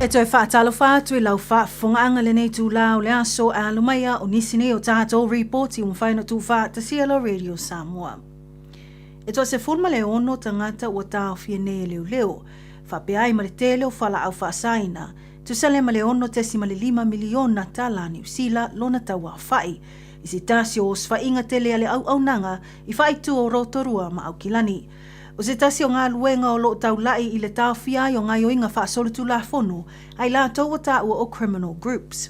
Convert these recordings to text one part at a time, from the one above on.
E toi whaatalo whātui lau whaafungaanga le nei tū lau le aso a lumaya o nisi nei o tātou reporti o mwhaina tū whaatasielo Radio Samoa. E toi se fulma le ono tangata ua tāo fia nei leo leo, whapeai ma le tele o whala au whaasaina, tu sale ma le ono tesi ma le 5 miliona tala New Zealand lona taua whai, isi tasi o swainga tele ale au nanga I whai tu o rotorua ma au kilani. O se tasi o ngā luenga o loo tau lai I le tau whiai o ngā yoinga whaasolutu la whono, ai la tau o tā ua o criminal groups.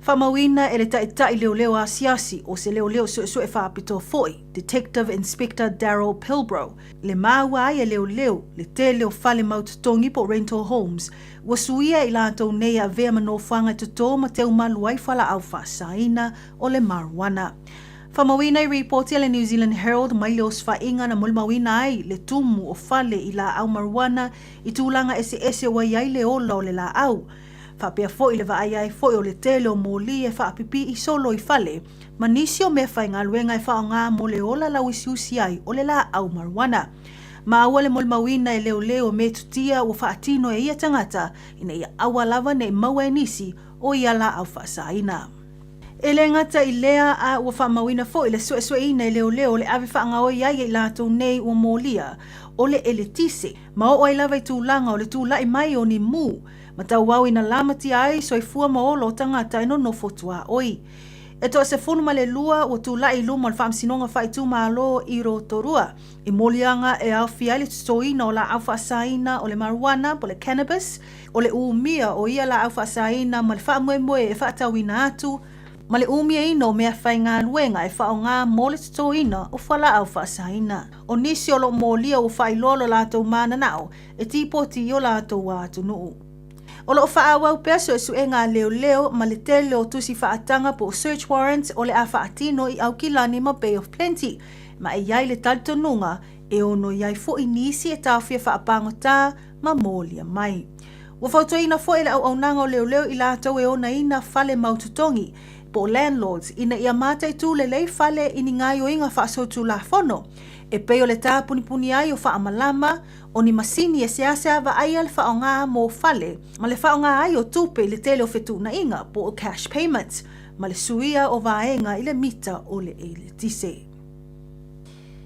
Whamawina e le tai leo leo a siasi o se leo leo sue whaapito foi, Detective Inspector Daryl Pilbrow, le māua ai e leo leo, le te leo whale maututongi po rental homes, ua suia I la tau nei a vea mano whanga tuto ma teo maluai whala au whaasaina o le marijuana. Whamawina I reporti le New Zealand Herald mai leo swainga na mulmawina ai le tumu o whale I la au marijuana I tūlanga ese wa iai le ola o le la au. Whapea fo I le vaai ai fo o le tele o mōli e whaapipi I solo I whale, ma nisi o mea whai ngā luenga I whao ngā mo le ola lau isiusi ai o le la au marijuana. Ma aua le mulmawina e leo me tutia o whaatino e ia tangata ina ia awa lava ne maua e nisi o ia la au whaasaina. E le ngata I lea a ua whamawina fo I le sue ina e leo le ave whaanga o iai I lātou nei ua mōlia o le eletise, ma o ai lava I tūlanga o le tūlai mai o ni mū, ma tau wau ina lamati ai so I fua maolo o tangata ino no fotua oi. E toa se funu ma le lua o tūlai luma o le whaamsinonga whaitu malo I rotorua, I molianga e au fiai le tutoina o la au whaasaina o le marijuana po le cannabis, o le umia o ia la au whaasaina ma le whaamuemoe e whaatawina atu, ma le umia ino mea whai ngā luenga e whao ngā mole tutoina o whala au whaasaina. O nisi o lo molia o whai lolo lātou mana nao, e tīpoti o lātou wātu nuu. O lo whaawau peso e sue ngā leo ma le tele o tusi whaatanga po search warrant o le a whaatino I au kilani ma Bay of Plenty, ma e iai le talitonunga e ono iai fo I nisi e tawhia whaapango tā ma molia mai. Ua whautoina fo e le au nanga o leo I lātou e ona ina whale maututongi, po landlords ina ia mata I tū le lei whale ini ngā yoinga whaasotu la whono, e peo le tā punipuni ai o whaamalama, o ni masini e seasea wa ai al whao ngā mō whale, ma le whao ngā ai o tūpe le tele o whetu na inga po o cash payments, ma le suia o vaenga I le mita o le e tise.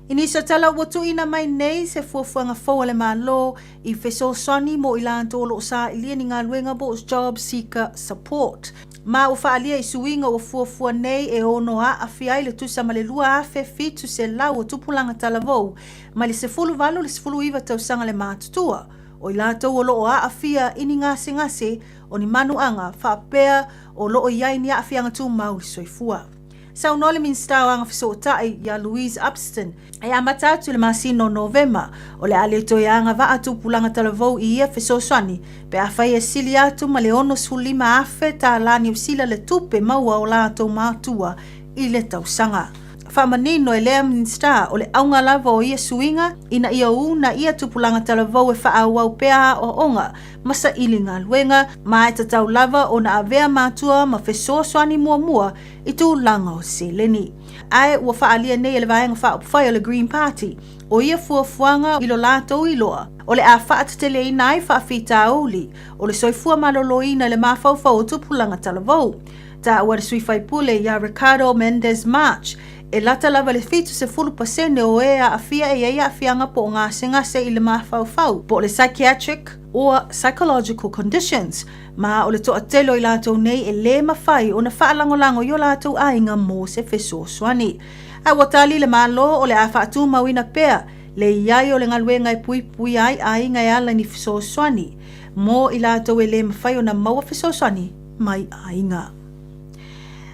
Inisa tala watu ina mai nei se fuafuanga fau le malo I wheso soni mo I lantolo sa ilia ni ngā luenga bo job seeker support. Ma o whaalia I suinga o fuafua nei e ono a awhiai le tusa ma le lua a fitu se lau o tupulanga talavou, ma le se fulu valo le se fulu iwa tausanga le mātutua. O I lātou o loo a awhia ini ngase o ni manuanga whaapea o loo iai ni a awhianga tū mau le soifua. Sau nole min stau anga fisotai ya Louise Upston e amatatu le masino November o le ale to yanga va atu pulanga talavou I ia fisoswani pe afai e sili atu ma le ono sulima afe ta la New Zealand le tupe maua o la to matua I le tausanga. Whamanino e lea min star o le aunga lava o ia suinga ina ia una ia tupulanga talavou e whaawau pea o onga masa ilinga luenga ma e tatau lava o na avea matua ma fesoswani mua I tu langa o seleni. Ai ua whaalia nei ele vaenga whaopwhai o le Green Party o ia fuafuanga I lo lato iloa o le a whaatatele I nai whaafita auli o le soifua maloloina le mawhauwhau o tupulanga talavou. Ta ua le suifai pule ia Ricardo Mendes March e lata lava le fitu se 10% o ea awhia e ia awhianga po ngase I le mawhauwhau po le psychiatric or psychological conditions, ma o le toa telo I lātou nei e le mawhai o na whaalangolango I o lātou ainga mō se whesoswani. A watali le malo o le a whaatu mawina pea, le iai o le ngaluenga I pui ai ainga e ala ni whesoswani, mō I lātou e le mawhai o na maua whesoswani mai ainga.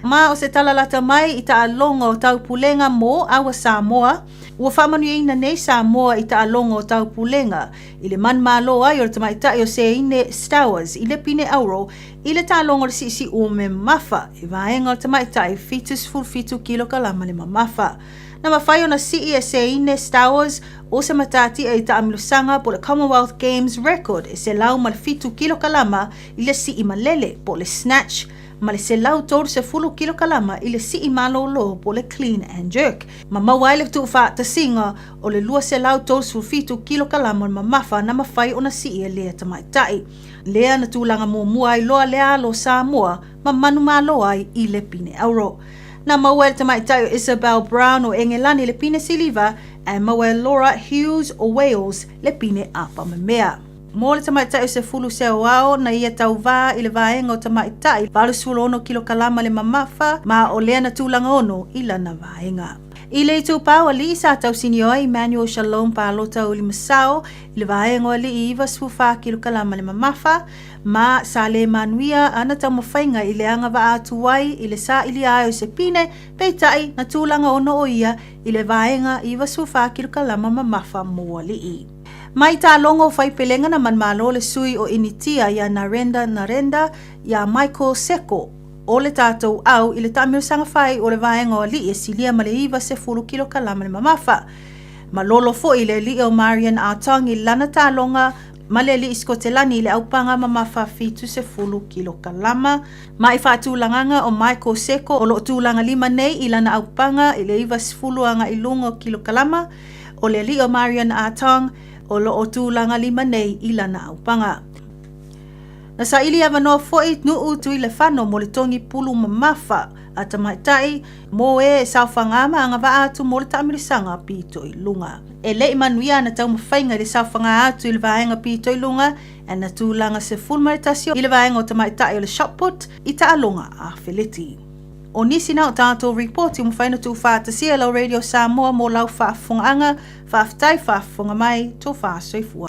Ma o se talalata mai I taalonga o tau pulenga mō awa Samoa, ua whamanuina nei Samoa I taalonga o tau pulenga, I le man malo ai o le tamaitai o se ine stowers, I le pine auro, I le taalonga o le sisi o me mafa, I vaenga o le tamaitai fitus fulfitu kilo kalama le mamafa. Na mawhai o na si e se ine stowers, o se matati e taamilusanga po le Commonwealth Games record, e se lau ma le fitu kilo kalama I le si I malele po le snatch, ma le se lau tolu se fulu kilokalama i le si malolo po le clean and jerk. Ma mawai le tu fa ta singa o le lua se lau tolu sulfitu kilokalama ma mafa na mafai ona si e lea tamaitai. Lea na tūlanga mua ai loa lea lo Samoa ma manu malo ai i le pine auro. Na mawai tamaitai o Isabel Brown o Engelani le pine Siliva and mawai Laura Hughes o Wales le pine apa mamea. Mo le tamaitai o se fulu se wao na ia tau vā i le vaenga o tamaitai valu sulu ono kilokalama le mamafa ma o lea na tūlanga ono i lana vaenga. I le tūpau a li sa tau sinio Emmanuel Shalom pa lota o li masao i le vaenga o li i iwa sufa kilokalama le mamafa ma sa le manuia ana tau mawhainga i le anga wa atu wai i le sa ili ai o se pine peitai na tūlanga ono o ia i le vaenga i iwa sufa kilokalama mamafa mua li i. Mai ta longo fai pelenga na manmalo le sui o initia ya Narenda ya Michael Seko o le tātou au i le tamio sanga fai o le vaenga o li e silia ma le iwa se fulu kilokalama le mamafa. Ma lolo fo i le li o Marian Atong i lana tā longa ma le li iskotelani i le aupanga mamafa fitu se fulu kilokalama. Ma i whaatūlanganga o Michael Seko o lo tūlanga lima nei i lana aupanga i le iwa se fuluanga i lungo kilokalama o le li o Marian Atong o lo o tūlanga lima nei i lana aupanga. Na sa ili avanoa foi nuu tu i le whano mo le tongi pulu mamafa a tamaitai mo e sauwhangama anga wa atu mo le tamirisanga pito i lunga. E le imanuia na tau mawhainga le sauwhanga atu i le vaenga pito i lunga e na tūlanga se fulmaritasio i le vaenga o tamaitai o le shotput i ta alonga a Feliti. O nisi na o tātou reporti mo whaina tu whaata CLO Radio Samoa mo lau whaafunganga, whaaftai whaafunga mai tō whaasoifua.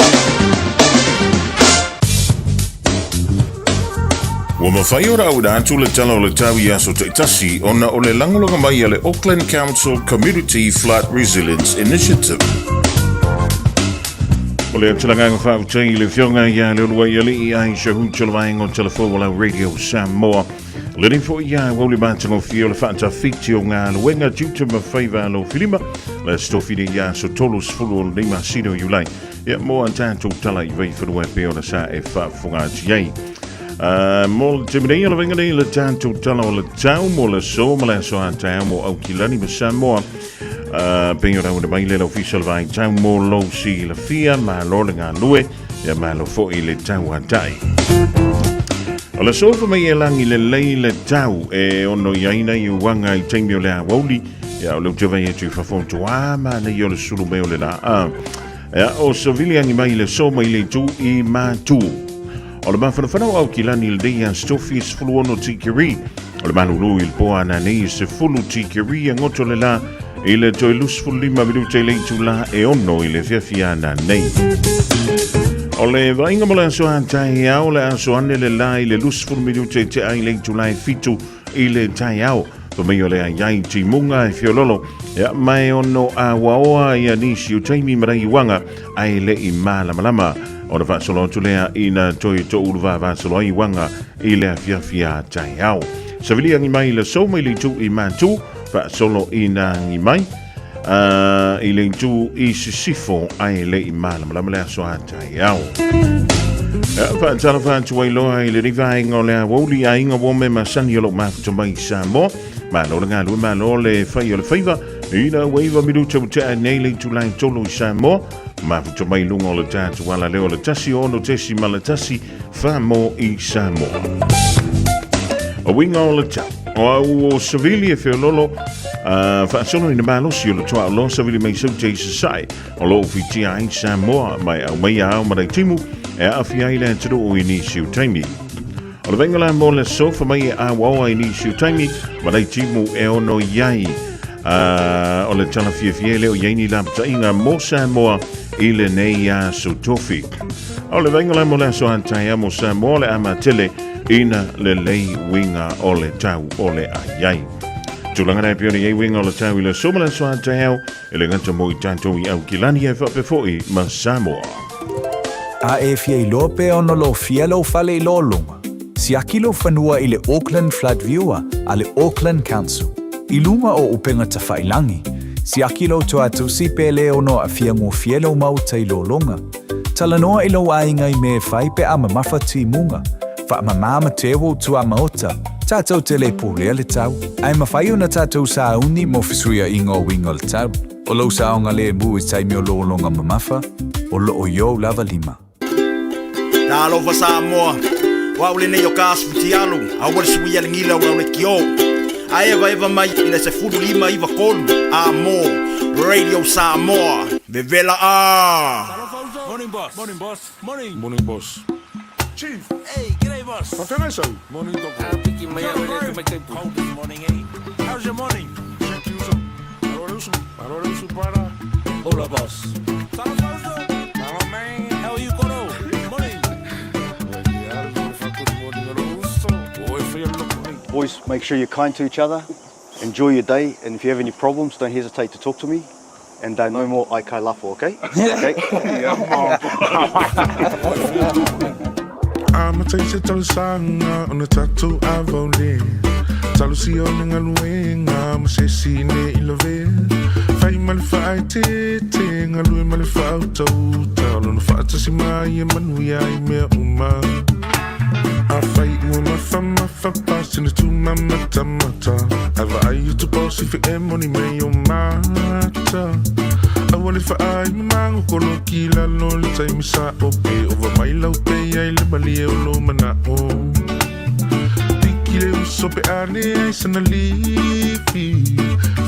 Wa mawhai ora au da atu le tala o le tawi aso te itasi ona o le langolonga mai a le Auckland Council Community Flood Resilience Initiative. O le atilanga ngā whaafutei le whionga ia le olua ia li i ai shahu chalawaingo telefo la Radio Samoa. Le nifo ia wau le mātango fio le whaata whiti o ngā luenga tiuta mawhaiva lo whilima le stofine ia so tolu sfulu o neima sino iulai. Ia mo an tātou tala i vei whanua pe o na sa e whaafunga tiei. Mo te minei ala venga nei le tātou tala o le tau mo le so ma le so a tau mo au kilani ma Samoa pengo rau na mai le official vai tau mo lo si la fia ma lo le ngā lue ia ma lo fo i le tau a tai. O le sofa mai e langi le lei le tau e ono iaina i uanga i teimi o le a wauli ia o le utewai e tui whafontu ma nei o le suru meo le la o savili angi mai le so mai le tu i ma tu. O le mawhanawhanau au ki lani le deia stofi se fulu ono tikiri. O le manulu il poa na nei se fulu tikiri ngoto le la i le toi lusfulu lima minute leitu la e ono i le fiafia na nei. O le vainga mo le aso tai au le aso ane le la i le lusfulu minute te ai leitu la e fitu i le tai au. Pa mei o le ai ti munga e fiololo e mai ono a waoa i anisi o taimi marai wanga ai le i malama. O na whaasolo tu lea i na toi to uruwa whaasolo i wanga i lea fiafia tai au. Sa vili angi mai le so mai le tu i mātu, whaasolo i na angi mai, i le tu i sisifo ai le i malama lea soa tai au. Whaatala whaatu ai loa i le riva inga o lea wauli a inga wome ma sani o lo mafuta mai Samoa, ma lo ngā lue ma lo le whai o le whaiva, i na waiva minuta mutea nei le tu lai tolo i Samoa, mafuta mai lunga o le tātu wala leo le tasi ono tesi ma le tasi whamo i Samoa. O winga o le tau, o au o savili e whiololo, whaasono i na malosi o le toa o lo savili mai sau te sasai, o lo whitia i Samoa mai au mai au marai timu, e a whia i le taro o ini siu taimi. O le vengala mo le sofa mai e a wawa ini siu taimi, marai timu e ono iai, o le tala fie leo iaini lapta inga mo Samoa i le nei a so tofi. O le vengala mo le so antai a mo Samoa le amatele ina le lei winga o le tau o le aiai. Tulanga nei pioni e winga o le tau i le soma le so antai au e le ngata mo i tanto i au kilani e whapefoi ma Samoa. A e fia i lope ono lo fia lo fale i lo lunga. Si akilo whanua i le Auckland Flood Viewer a le Auckland Council. I lunga o upenga ta whailangi, si akilo toa tusi pele ono a fiango fielo mauta i lo longa. Talanoa i lo ainga i me whai pe ama mawhati munga, wha ama mama tewo tua maota, Tātou te le pōlea le tau. Ai mawhai o na tātou sa uni mo fisuia ingo wingo le tau. O lau sa onga le mu I taimi o loo longa mamafa. O loo yo lava lima. Nā lofa Samoa. Wa ule nei o kāsu ti alu. A wale sui ale ngila o le ki o. A eva mai ina se furu lima iwa kolu. A mo. Radio Samoa. Vevela a. Morning, boss. Morning, boss. Morning. Morning, boss. Chief. Hey, g'day, boss. Wat kan hij zo? Morning, dokter. Cold this morning, eh? How's your morning? Check you zo. Marorosu para. Hola, boss. Hello, man. How are you, Koro? Morning. Boys, make sure you're kind to each other. Enjoy your day, and if you have any problems, don't hesitate to talk to me. And no more aikai lafo, okay? Okay? I'm a taste talo sanga on a tattoo avole. Talo si on ngaluenga ma se sine ilove. Fai mal fai te ngalu mal fai tau talo no fata si mai manuia I me uma. I fight with my pass in the two mata. Ava I to boss if it money me yo mata. I want if I mango kolokila no le time sa ope over my lope I le bali o lo mana o. Tikile sope ane I sana lifi.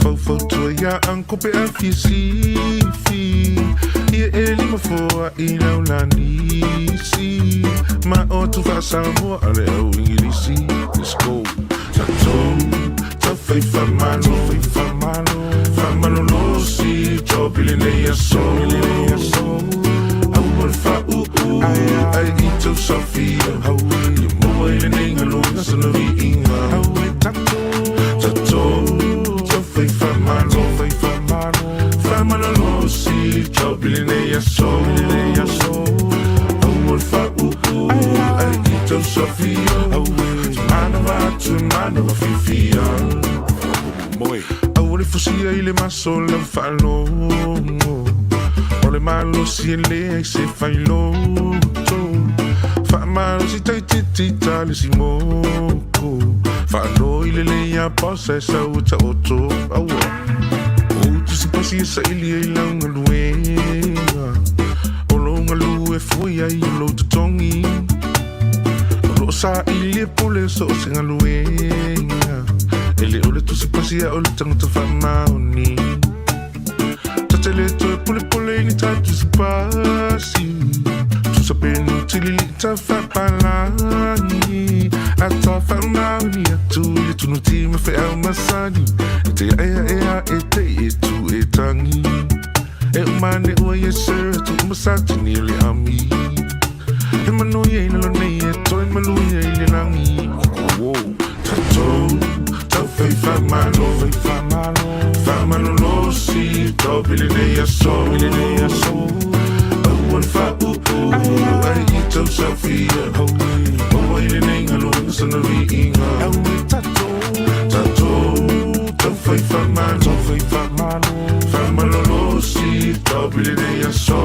Fau to ya anko pe afisi fi. Ia eli ma foa I laulani si. Ma o tu fa Samoa ale o ingilisi. Let's go. Ta fai fa mano lo si chopili nei asso. Au mal fa ai ito Sofia. Au mo ele nei ngalo sana vi inga. Au tato ta fai fa mano lo si chopili nei asso. Au mal fa ai ito Sofia. Au mano va fifia. Boy. Awole fosia I le maso la falo. O le malo si le ai se fai loto. Fa malo si tai titi tali si moko. Fa no I le ia posa e sa uta oto. Awa. O tu si pasi e sa ili e launga luenga. O longa lue foi ai lo tutongi. O lo sa ili e pole so singa luenga. Ele ole tu si pasia ole tango te fa maoni. Tatele to pule ni tatu si pasi. Tu sa penu tili ta fa palani. Ata fa maoni atu le tu no ti me fe au masani. Te ea e tu e tangi. E umane ua ye sir tu masati ni le ami. E manu ye ina lo nei e toi malu ye ile langi. Wow, tato. Fa mano lo si topili nei asso. Au fa ai ito Sofia. Au ele nei ngalo sana vi inga. Au tato ta fai fa mano lo si topili nei asso.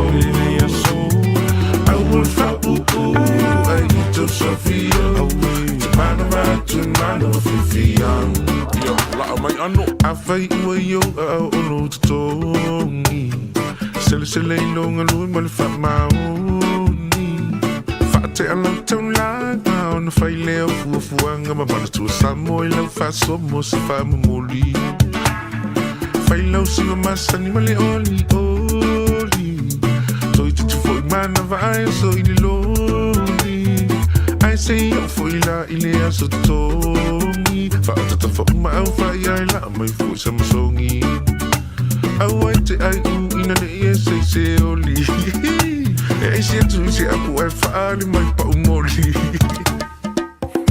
Au fa ai ito Sofia. Mano va fifia. La mai ano. A fai ua yo a o no tutongi. Sele ilonga lui ma le fa maoni. Fa te alau tau langa o na fai leo fuanga ma mana tua Samoa I lau fa somo se fa mamoli. Fai lau singa masani ma le oli. Toi tutu foi mana vai so I le loli. Ai se yo foi la I le aso tongi. Fa tata fa uma au fai ai la mai foi sa masongi. Au ai te ai ina le se oli. E se tu se apu ai fa ali mai pa umoli.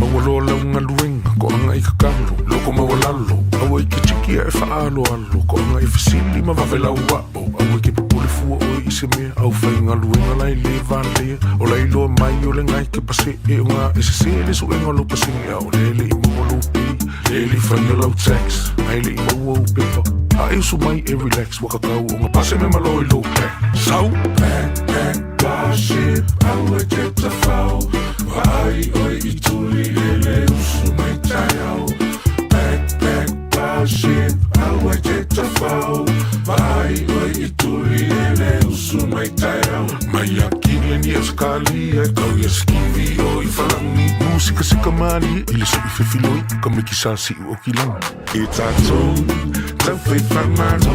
Mawalo la unga luenga ko anga I kakalo. Loko mawalalo. Au ai ke chiki ai fa alo. Ko anga I fasili ma vavela uao. Au ai ke pupule fua o I se mea. Au fai nga luenga lai le vale. O lai loa mai o le ngai ke pase e unga. E se le su enga lo pasingi au lele I molo pi. Lele fa yellow text. Ai le I mo pepa. Ai su mai e relax wakakau. Unga pase me malo I lo pe. Sau. Gossip, au ai te tafau. Ai oi I tuli lele usu mai tai tu mai tae mai a kile ni skali e kau ia skivi o I whalangi musika sika mali I le sui whiwhiloi ka me ki sasi o ki lang I tātou tau whai whamalo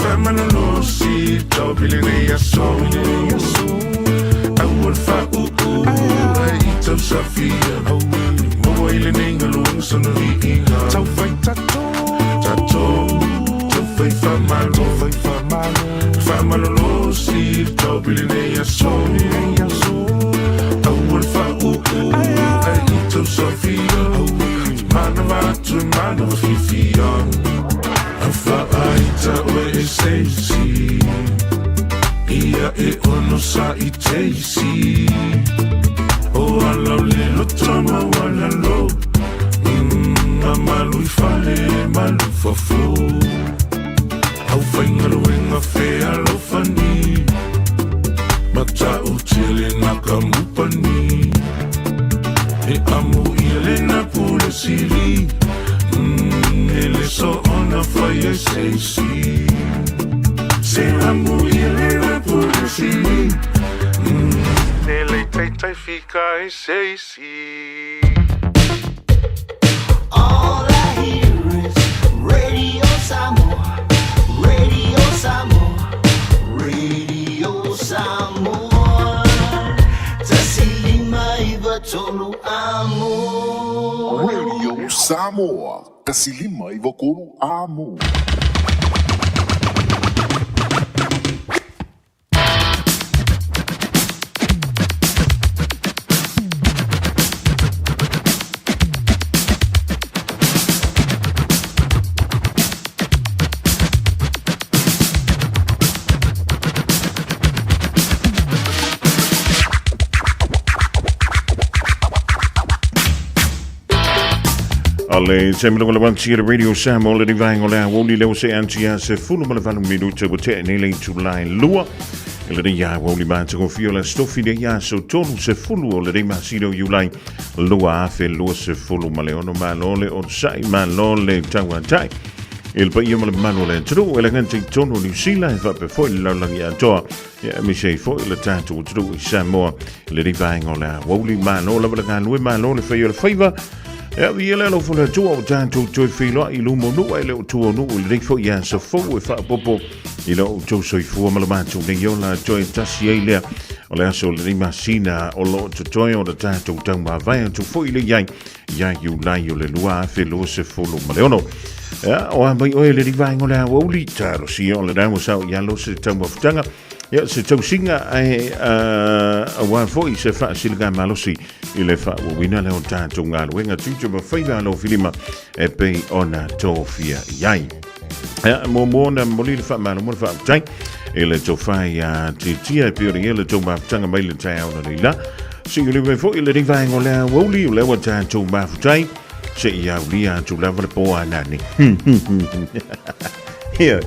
whamalo lo si tau pili nei aso au al whau ai I tau sawhia au mawa I le nei ngaluang sana ringa tau whai tātou Fai famalo lo si tau pili nei aso au al whau ai I tau sawhia mana watu mana whiwhia a whaaita o e seisi ia e ono sa I teisi o alau lelo tama wala lo a malu I whale malu whafo au whaingaro e ngā whea lo whani mata utile ngā ka mupani e amu I le na pule sili e le so ona whai e seisi se amu I le na pule sili e le teitai whika e seisi All I hear is Radio Samoa, Radio Samoa, Radio Samoa. Tasilima iwa tolu amo. Radio Samoa, kasilima I wakonu amo. Ale se mlo le bansi le Radio Samoa le divang ola woli le se antia se fulu mala valu minuto bo te ne le tu line lua le ya woli bansi go fiola stoffi de ya so tolu se fulu le ma silo you line lua fe lua se fulu male ono malole o sai malole tawantai il pa yema malole tru elegante tono ni sila fa pe foi la langia to ya mi sei foi le tanto tru Samoa le divang ola woli manola bla lue malole fe yo favor Ja, vi er lo for to og tanto to filo I lumo no ele to no le fo ya so fo we fa popo I lo to so fo ma ma to ne yo la joy tasiele o le so le masina o lo to joy o tanto tang ma vai to fo ile ya you la yo le lua fe lo se fo lo ma le ono ja o mai o le vai ngola o li taro si o le damo sa ya lo se tang of tanga ja se to singa ai a wa fo I se fa silga malosi ile fa wina le tanto ngalo wenga tutu ma faiva lo filima e pe ona tofia yai ja mo na mo li fa ma mo fa tai ile to fa ya titia pe ile to ma tanga mai le tai ona lila si ile me fo ile riva ngola woli le wa tanto ma tai se ya lia tu la po anani here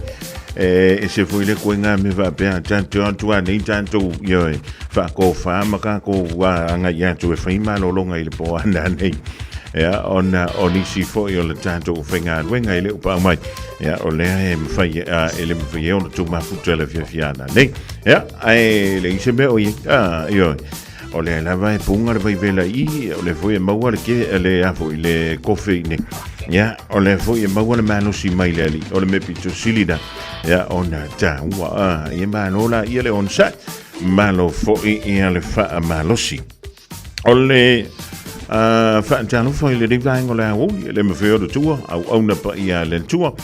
e se foi le kuenga me va pe tanto antua ni tanto yo fa ko fa maka ko wa anga ya tu e faima lo longa ile po anani ya on si foi le tanto fenga wenga ile pa mai ya o le me fa ele me fa on tu ma futela fiana ne ya ai le se be oye yo o le la vai punga vai vela I o le foi maua le ke le a foi le coffee ne ya o le foi maua le mano si mai le o le me pito silida ya ona ta wa I mano la I le on sa malo foi I le fa malo si o le fa tano foi le divang o la o le me feo de tua au ona pa I le tua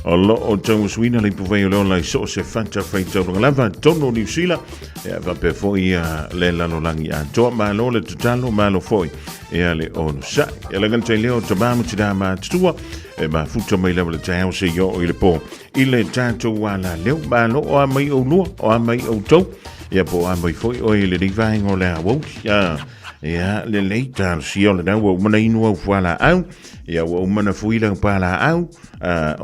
o lo o tau suina le puvei o leo lai so se fanta fai tau lava tono New Zealand e va pe foi le lano langi a toa ma lo le tutalo ma lo foi e ale ono sa e la gante leo tabamu tida ma tua e ma futa mai le tau se yo o le po ile tanto wala leo ma lo o mai o no o mai o tau e po a mai foi o le divang o la wo ya ia le leita sia le dawa mana inu fala au ia wa mana fuila pala au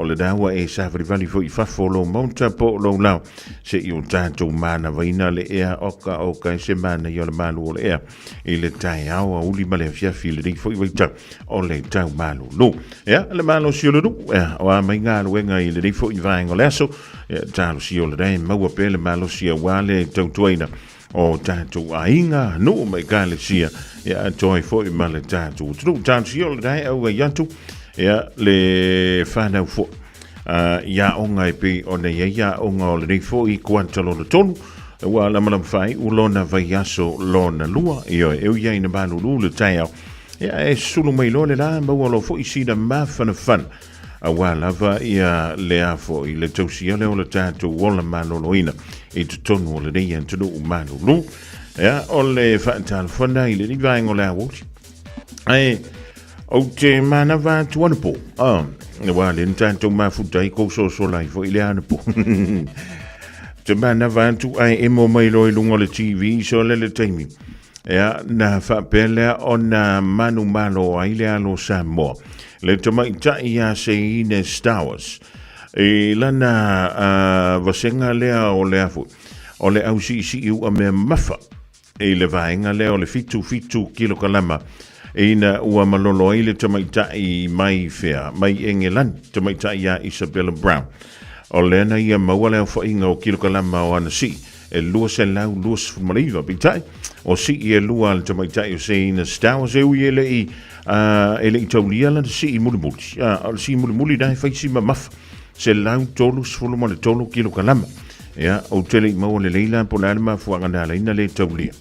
o le dawa e sa vali fo I fafolo monta po lo lao se I tanto mana vaina le ea oka se mana yo le malu le ea I le tai au uli male fia fili ri fo I ta o le tau malu lo ia le malu sia le du o a mai nga wenga I le ri fo I vainga leso ia talo sia le dai maua pe le malu sia wale tau tuina o tātou ainga no mai kale sia ia toi foi male tātou tru tātou sia le dai au iatu ia le whanau fo ia onga pe o ne ia onga o le foi kwantalo le tonu wa la malam fai ulona vai aso lona lua ia eu ia ina balu lu le tai au ia e sulu mai lo le la ma lo foi sida ma fan awala va ia le afo I le tausia le o le tātou wala manoloina I te tonu o le reia tunu manolu ia o le whaantal whana I le ni vaengo le awoti ai o te mana va tuanapo ne wa le tātou mafuta I kouso solai fo I le anapo te mana va tu ai emo mai loi lungo le TV so le taimi ia na whapele o na manu malo ai le alo Samoa le tamaita ia se ine Stowers e lana vasenga lea o le afu o le au si u a me mafa e le vaenga lea o le fitu kilo kalama e ina ua malolo i le tamaita I mai fea mai engelan tamaita ia Isabella Brown o lena ia maua lea whainga o kilo kalama o ana si e lua se lau lua se fumariva bitai o si I lua le tamaita o se ine Stowers e ui ele I ele I taulia la si I mulimuli si mulimuli dai faisi ma maf se lau tolu sfulu ma le tolu kilo kalama ia o tele I mau le leila po la ma fuanga na leina le taulia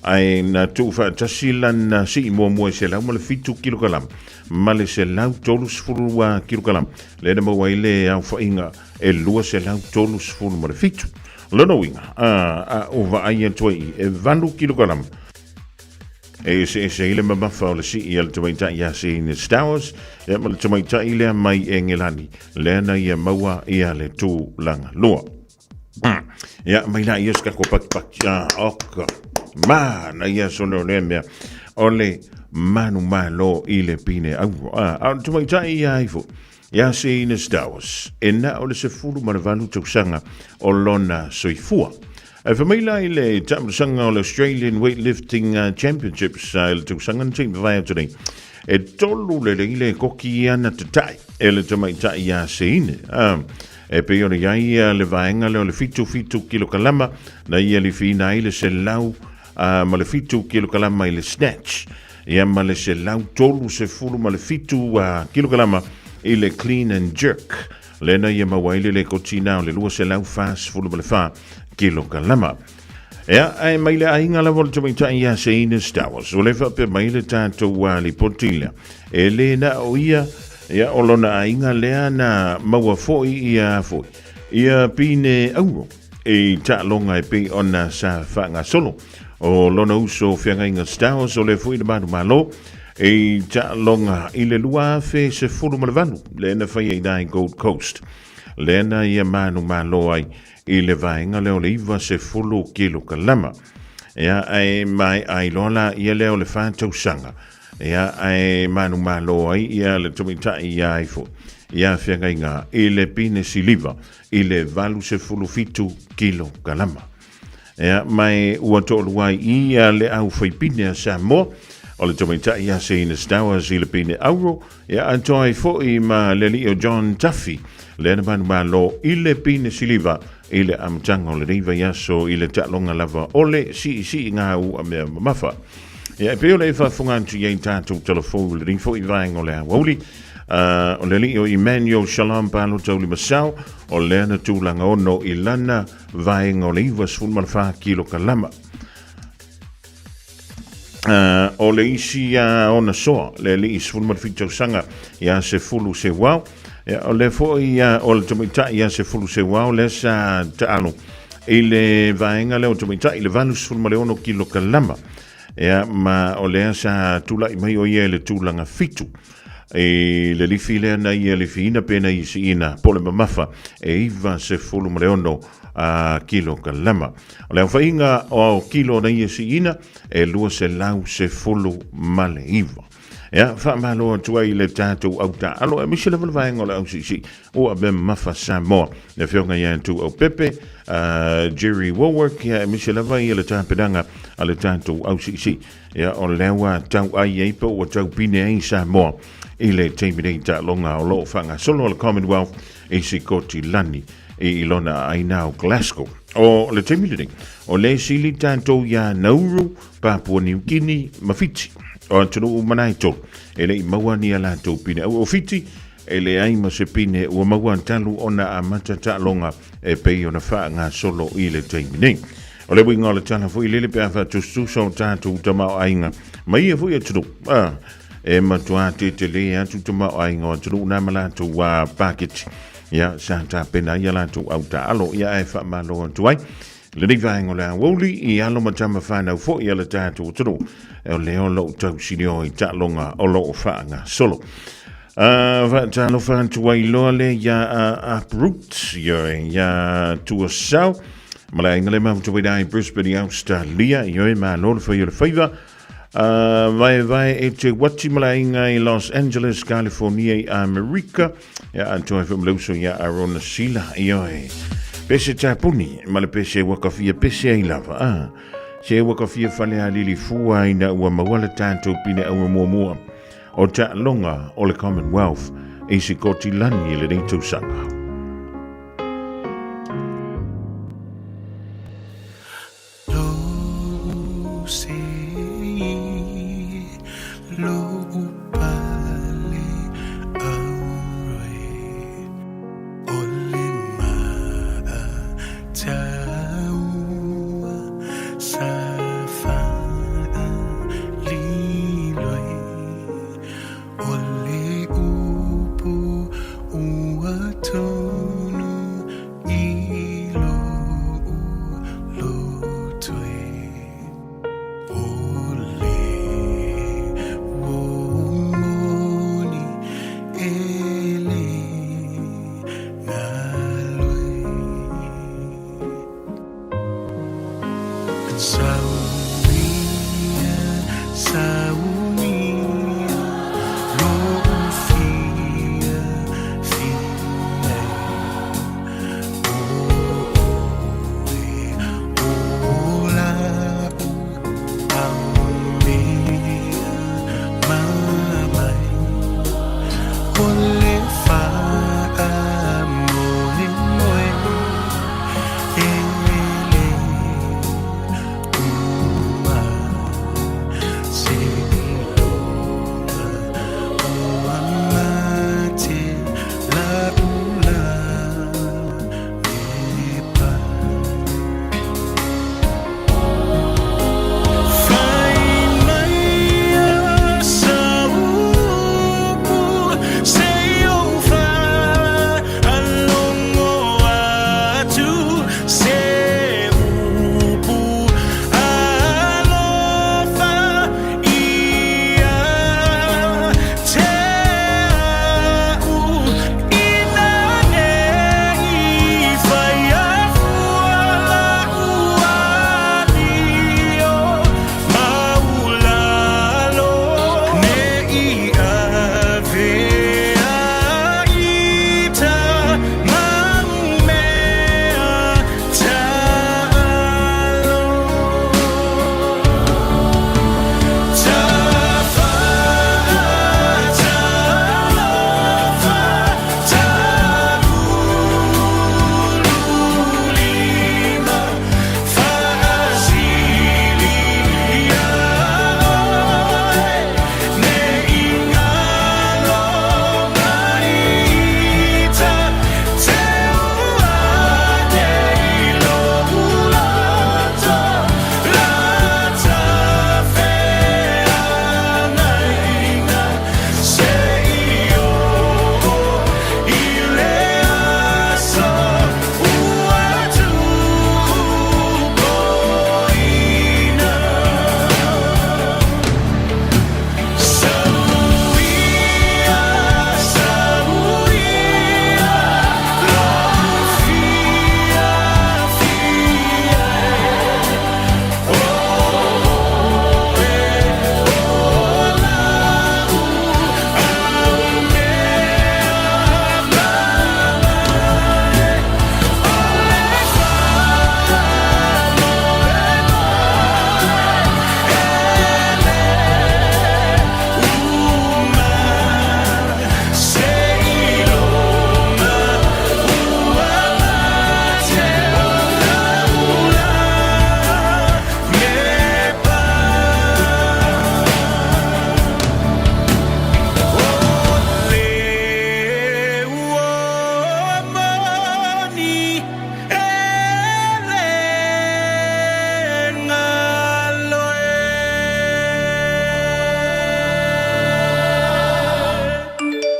ai na tu fa tasila na si mo se lau ma le fitu kilo kalama ma le se lau tolu sfulu wa kilo kalama le na mau ile au fainga e lua se lau tolu sfulu ma le fitu lona winga o va ai toi e vandu kilo kalama e se ile mafa o le si I le tamaita ia se ine Stowers e ma le tamaita ile mai engelani lena ia maua ia le tu langa lua ia mai la ia ska ko pak oka ma na ia sono le mea ole manu malo ile pine au tamaita ia ifo ia se ine Stowers ena ole se fulu marvalu tuksanga o lona soifua e famila I le tamsanga o le Australian Weightlifting Championships le tusangan team vai today e tolu le ile koki ana tatai e le tamaita ia seine e pe ona ia le vaenga le fitu kilo kalama na ia le fina ile se lau ma le fitu kilo kalama ile snatch ia ma le se lau tolu se fulu ma le fitu kilo kalama ile clean and jerk lena ia mawaile le kotina le lua se lau fast fulu ma le fa kilo kalama ia ai mai le ainga la volta mai tai ia se ine Stowers o le fa pe mai le tanto wali potila e le na o ia o lona ainga lea na maua foi ia pine auro e ta longa e pe ona sa fanga solo o lona uso fianga inga Stowers o le foi de manu malo e ta longa I le lua fe se fulu malvanu le na fai ai dai Gold Coast le na ia manu malo ai I le vaenga leo le iwa se fulu kilo kalama. Ia ai mai ai lola ia leo le whātau sanga. Ia ai manu malo ai ia le tumita ia aifo. Ia whianga inga I le pine siliva I le valu se fulu fitu kilo kalama. Ia mai ua tolu ai ia le au whaipine a Samoa. O le tumita ia se ina Stowers I le pine auro. Ia antoi fo I ma le li o John Duffy. Le na manu malo I le pine siliva ile amtanga o le riva yaso ile talonga lava ole si ngā u a mea mafa. Ia pe ole fa fungantu yei tātou telefonu le rinfo I vaenga o le awauli. O le li o Emmanuel Shalom Palo Tauli Masau o le ana tūlanga ono I lana vaenga o le iwa sfulmalfa kilo kalama. O le isi ona soa le li sfulmalfitau sanga ia se fulu se wau. O le foi o le tomita ia se fulu se wau le sa taano I le vaenga le o tomita I le valus fulmaleono kilo kalama ia ma o le sa tula I mai o ia le tulanga fitu e le lifi le na ia le fina pena I si ina pole mamafa e iva se fulu maleono kilo ka lama. O leo whainga o kilo na ia si ina e lua se lau se fulu male iwa. Ia, whaamalo tua i le tātou au tā alo, e misi le valvaenga o le au si o a be mafa Samoa. Le whionga ia tu au Pepe, Jerry Warwick, ia e misi le vai le tāpedanga a le tātou au si. Ia, o lewa tau ai eipa o tau pine ei Samoa. I le teimidei ta longa o loo whanga solo o le Commonwealth e si koti lani i ilona aina o Glasgow. O le teimidei, o le sili tātou ia Nauru, Papua New Guinea, Mawhiti. O tunu u manai tō, e le i maua ni ala tō pine au ofiti, e le aima se pine ua maua talu ona a matata longa e pei ona wha ngā solo i le teimidei. O le winga o le tana fui lele pe awha tustu so tātou tamau ainga, mai e fui a tunu, e matua te le atu tamau ainga o tunu na malatu wa paketi, ia sa tā pena i ala tō au ta alo, ia e wha malo tuai, le ni vaenga le woli i alo matama whanau fo i ala tātou tunu, e o leo lo tau sinio i ta longa o lo whaanga solo. Ta lo whantu wai loa le ia uproot, ia tua sau, mala inga le mafutu wai Brisbane i Australia, i ma lolo whai o le whaiva, vai e te wati mala inga i Los Angeles, California i Amerika, ia antua i whamlauso ia Arona Sila, i oi. Pese tapuni, mala pese wakawhia pese ai lava, se wakawhia whale a lili fua ina ua mawala tātou pine aua mua o ta longa o le Commonwealth e si koti lani le nei tausanga.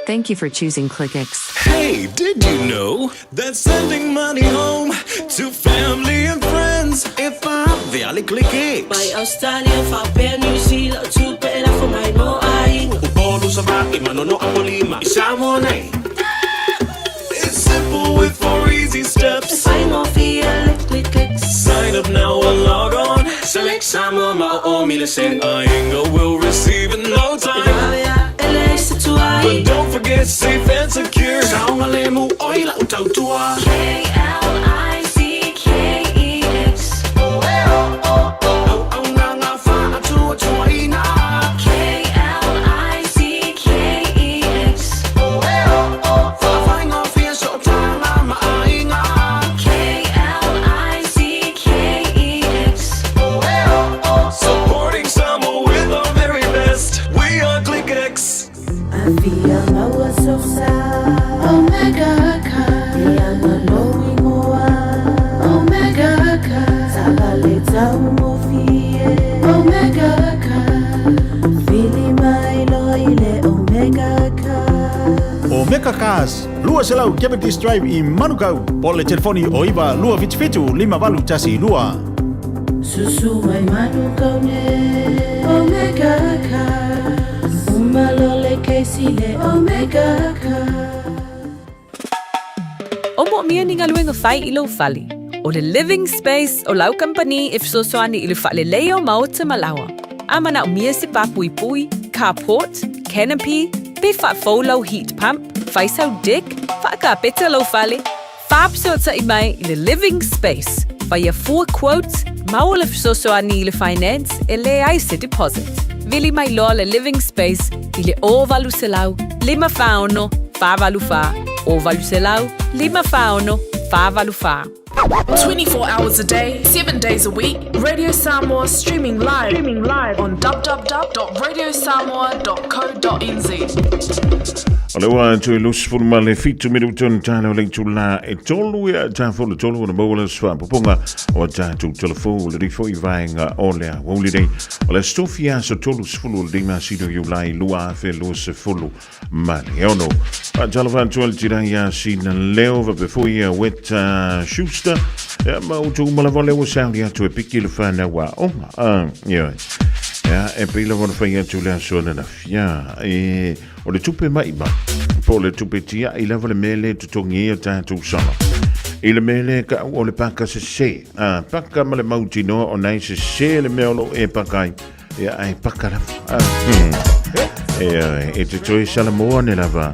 Thank you for choosing ClickX. Hey, did you know that sending money home to family and friends if I really click it? By Australia, Fabia, New Zealand, to pay for my no eye. Upolo sa baki, manono ang lima, isama na. It's simple with 4 easy steps. I know feel click. Sign up now or log on. Select Samo, Mao, Milicent, Inga will receive in no time. But don't forget safe and secure. Sao ngalemu oila utautua. KLICKEX. Supporting Samo with our very best. We are ClickX. I feel my words of sound. Omega Ka. I'm not knowing more. Omega Ka. Sabaleta umofie. Omega Ka. Feeling my loyale. Omega Ka. Omega Cars, lua selau Diabetes Drive i Manukau. Pole telefoni oiba lua fitu 5 tasi lua. Susu mai Manukau ne. Omega Ka. Umalole kesile Omega Ka. Omo mia ni ngaluenga fai ilo fali. O le living space o lau company if so soani ilu fale leo maota malawa. Ama na umia se papui pui, carport, canopy, be fa folo heat pump, fai sau dick, fa ka peta lo fale. Fab so ta imai ile living space. Fai a 4 quotes, maul if so soani ile finance, ele ai se deposit. Vili mai loa le living space, ile o valu selau, 5 faono, fa valu fa. O valu selau, 5 faono, fa valu fa. 24 hours a day, 7 days a week. Radio Samoa streaming live on www.radiosamoa.co.nz. Alewa tu lus fulma le fitu minuton tano le tula e tolu ya tafo le tolu na bola swa poponga o tatu telefo le rifo ivainga olea holiday ole stofia so tolu sfulu de masido yulai lua fe los fulu maliono a jalavan tu altira ya sin leo va before ya wet schuster ya ma utu malavole wo sound ya tu pikil fana wa yeah. Ja, e pila von fai tu le sona na fia e o le tupe mai ba po le tupe tia i lava le mele tu tongi ta tu sama i le mele ka o le paka se paka ma le mauti no o nai se le melo e pakai e ai paka la e te toi sala mo ne lava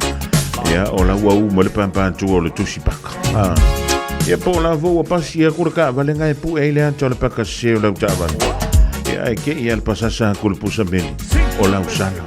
ya o la wa mo le pampa tu o le tusi paka e po la vo pasi e kurka valenga e pu e le anto le paka se o la tava ai che ia il passassa col pusameli o la usana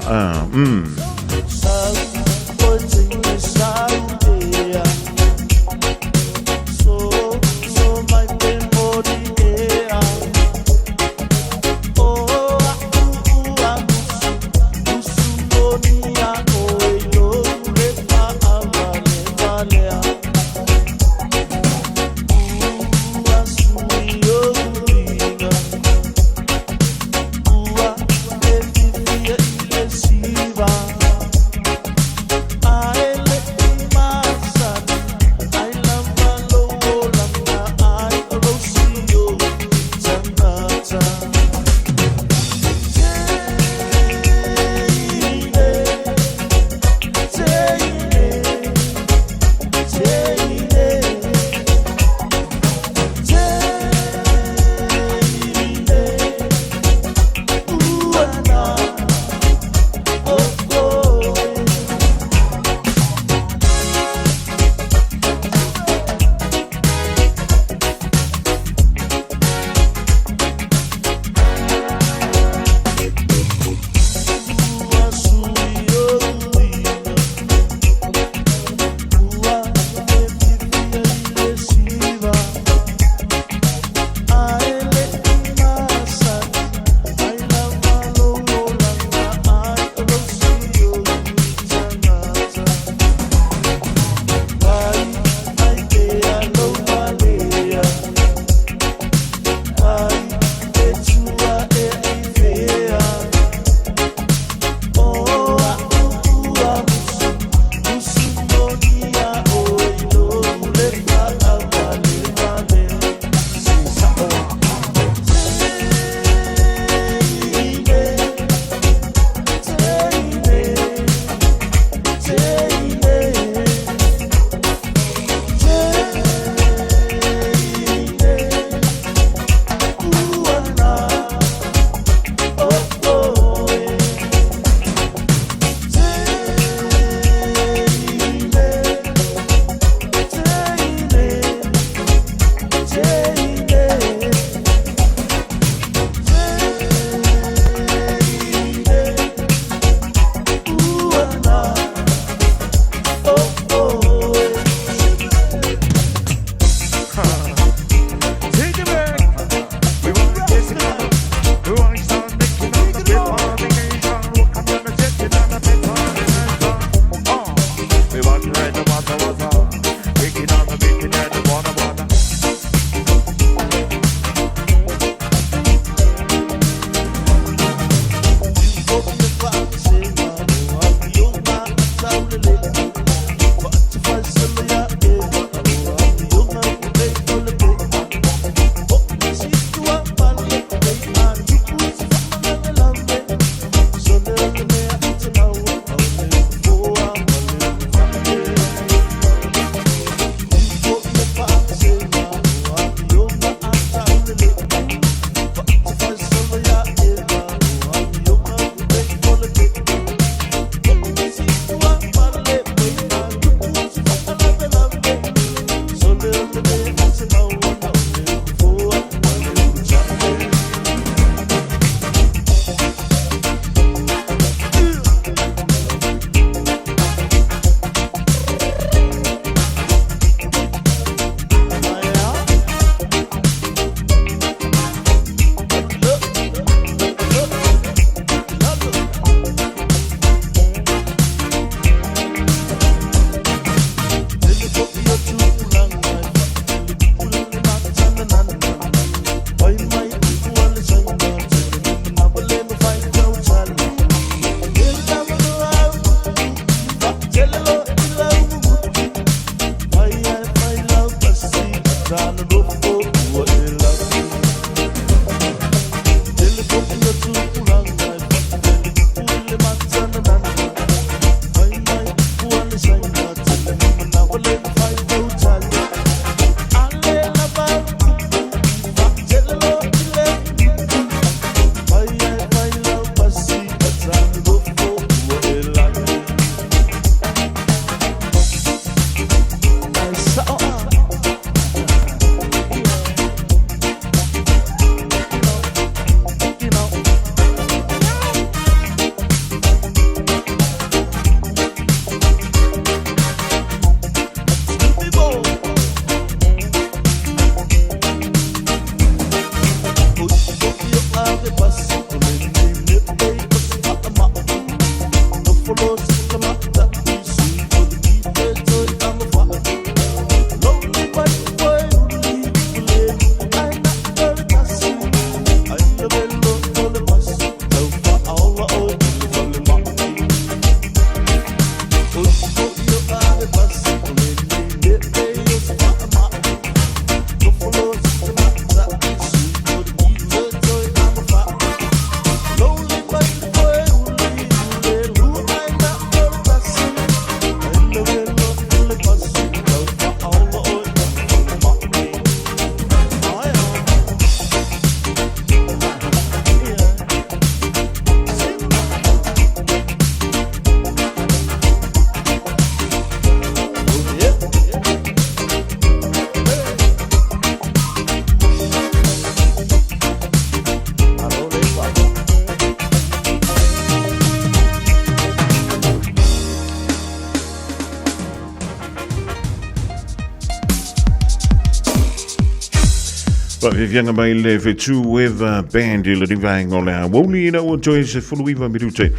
Whawiwhianga mai le Whetu Weather Band I le rivaing o lea Woli ina ua toi se fuluiwa mirute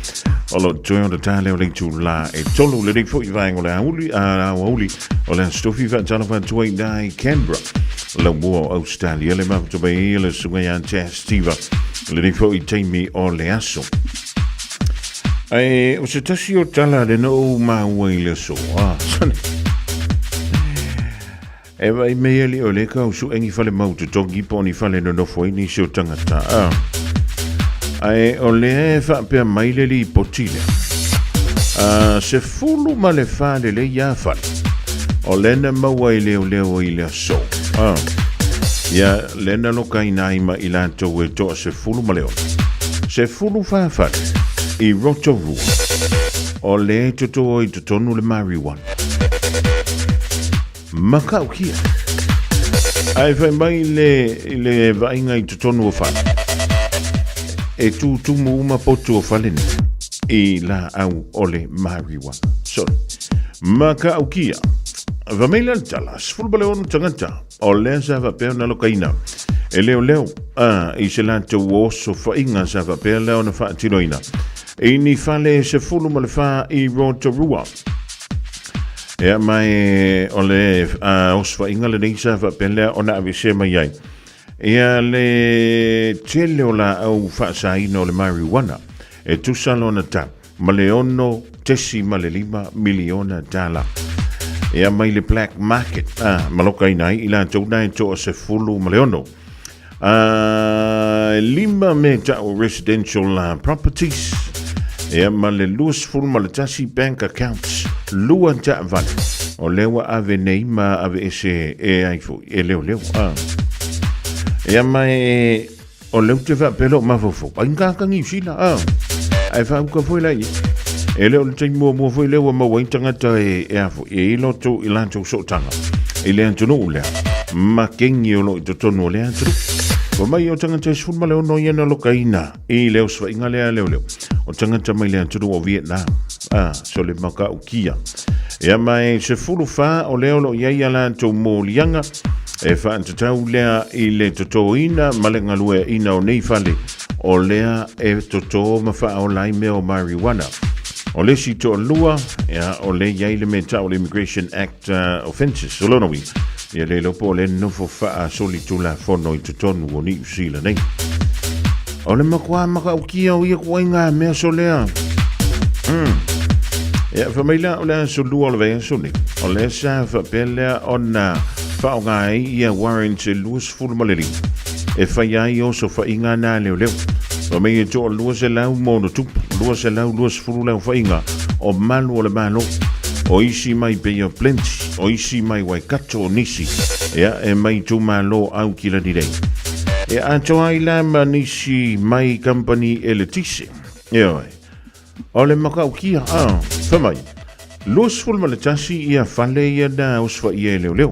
o lo toi o le tale o le tu la e tolu le rik fwoi vaing o lea Woli o lea stofi fa tala fa tuai nai Canberra le mua o Australia le mafuta bai I le sungai Antastiva le rik fwoi teimi o le aso o se tasi o tala le no maua I le so e vai mea li o le ka usu engi fale mautu tongi poni fale no foi ni se o tangata o le fa pe mai le li potile se fulu ma le fale le ia fale o lena maua I leo I le so ia lena lo kaina ima I lanto e to se fulu ma leo se fulu fa fale I Rotorua o le toto I tonu le marijuana Makau kia ai fai mai le vainga I totonu o whale e tu mu uma potu o whale ni I la au ole marijuana sorry Makau kia Vameila tala sfulbale onu tangata o lea sa vapea na lokaina e leo I se lanto oso whainga sa vapea leo na whaatinoina e ni whale se fulu ma le wha I Rotorua Ea mai o le oswa inga le neisa va pelea o na avise mai ai. Ea le tele o la au whaasaina o le marijuana e tusalo na ta. Ma le ono tesi ma le 5 miliona dala. Ea mai le black market. Maloka inai ila tauna e toa se fulu ma le ono. 5 me tau residential properties. Ea ma le luas fulu ma le tasi bank accounts. Lua ta vale o lewa ave neima ave ese e aifu e leo e mai o leo te va pelo ma fofo ainga kangi sila ai fa ko foi la e leo te mo foi leo ma waitanga ta e afu e loto ilanto so tanga ele antono ule ma kengi o lo tono le antro o mai o tanga te sul ma leo no yena lokaina e leo swa inga leo o tanga ta mai le antro o Vietnam so le maka ukia e mai se fulu fa o leo lo ia la to molianga e fa antatau lea I le totoina malenga lue ina o nei fale o lea e toto ma fa o lai me o marijuana o le si to lua o le ia le meta o le Immigration Act offenses so lo no wi ia le lo po le no fo fa soli tula fono I totonu o ni usila nei o le maka ukia o ia kuinga me so lea Ia familia o le solua o le vea soli. O le sa whapelea o na whaongai ia warrant e luas fulmaliri. E whai ai o so whainga nā leo. O mei e to o luas e lau mono tupu. Luas fulu lau whainga. O malu o le malo. O isi mai pea plenty. O isi mai waikato o nisi. Ia e mai tu malo au kila direi. E ato ai la nisi mai company e le tisi. Ia oi. O le makau kia, whamai. Luas fulu ma le tasi ia whale ia na uswa ia leo.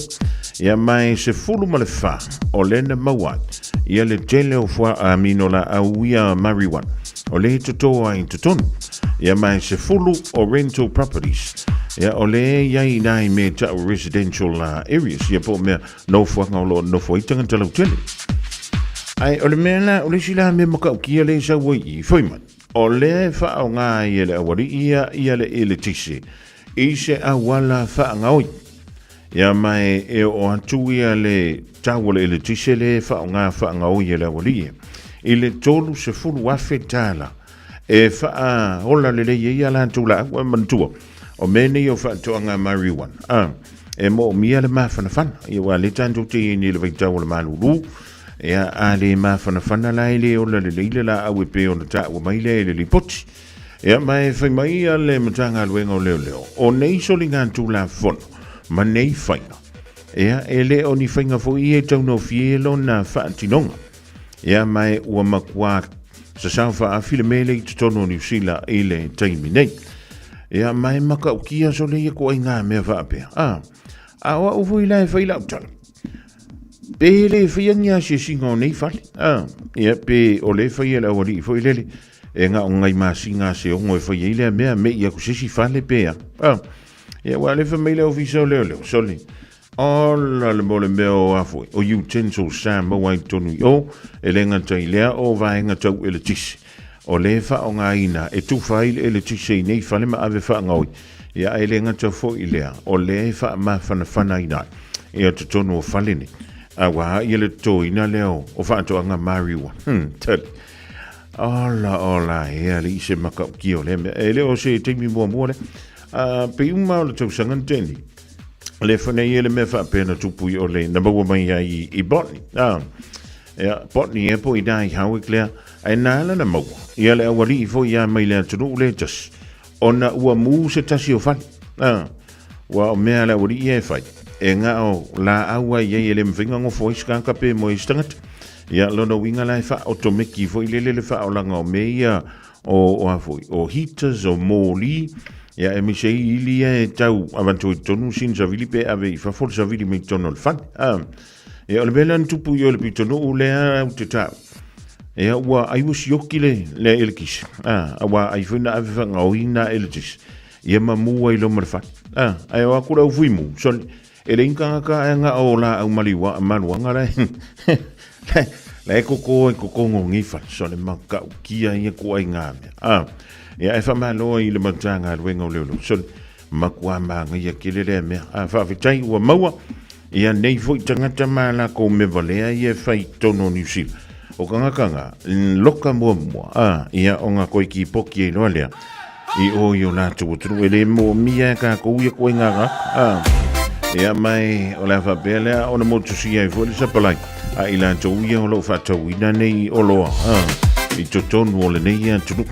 Ia mai se fulu ma le wha o lena mawat. Ia le tele o fwa amino la au ia marijuana. O le totoa I totonu. Ia mai se fulu o rental properties. Ia o le ia inai me tau residential areas. Ia po mea no fwa ngaulo no fwa itanga talau tele. Ai o le mea la o le sila me makau kia le sa wai I whaiman. O le whaonga I le awari ia le ele tisi. I se awala whaongaoi. Ia mai e o atu ia le tawala ele tisi le whaongaoi le awari ia. I le tolu se fulu afe tala. E wha hola le ia la tula wa mantua. O mene o whaatoanga marijuana. E mo mia le mawhanawhana. Ia wa le tanto te ni le waitawala malulu. Ia a le mawhanawhana la ele o le leile la awe pe o na ta ua mai le li poti. Ia mai whai mai a le matanga luenga o leo. O nei soli ngantu la fono, ma nei whainga. Ia ele o ni whainga fo I e tau no fielo na whaatinonga. Ia mai ua makua sa sauwha a file mele I tutono ni usila I le taimi nei. Ia mai maka ukia so le ia kua inga mea whaapea. A oa ufu I lai whaila utala. Pe le whaiangia se singa o nei whale. Ia pe o le whaiela o li fo ilele. E nga o ngai masinga se o ngoi whaiela mea me ia kusesi whale pea. Ia wa le whamaila o visa o leo soli. Ola le mole meo afu o utensil Samoa i tonu o e lenga tai lea o vaenga tau ele tisi. O le fa o ngā ina e tu faile ele tisi nei fale ma ave fa ngaui. Ia e lenga tau fo i lea o le fa ma whana ina. Ia te tonu o fale ni. A waha i ele tō ina leo o fa ato anga mariwa. Tali. Ola e ali se maka ki o le me. E leo se teimi mua mua le. Pe uma o le tau sangan teni. Le fane ele me fa pena tupu o le na bawa mai i botni. Botni e po i dai hau klea ai nala na mau. Ia le awali i fo ia mai le tunu le jas. Ona ua mu se tasi o fani. Wa o mea le awali i e fai. E nga o la awa i ele mwhinga ngo fo iska pe mo istangat. Ia lona winga lai fa automeki fo i lele fa o langa o meia o afoi. O heaters o moli. Ia e mi se ilia e tau avanto i tonu sin sa vili pe ave i fafol sa vili me tono le fan. Ia o le bela ntupu i o le pitonu u lea au te tau. Ia ua ai wasi yoki le elkis. Awa ai funa ave whanga o ina elkis. Ia ma mua i lo marfat. Ai o akura u fuimu. Son, e le inkanga ka e nga o la au maliwa a manuanga lai. Lai koko e koko ngifan. Son e maka u kia i e kua i ngame. Ia e whamaloa i le matanga a ruenga o leo. Son, makua maanga ia ke le mea. Whawhitai ua maua. Ia nei fo i tangata maala ko me valea i e whai tono New Zealand. O kanga, loka mua. Ia o ngā koe ki poki e loa lea. I o i o lātu o tunu. E le mo mia ka ko uia koe ngā. Ia mai o la whapea lea o na motusia i fo le sapalai. I lātu uia o lo whatau ina nei o loa. I to tonu o le nei a tunu.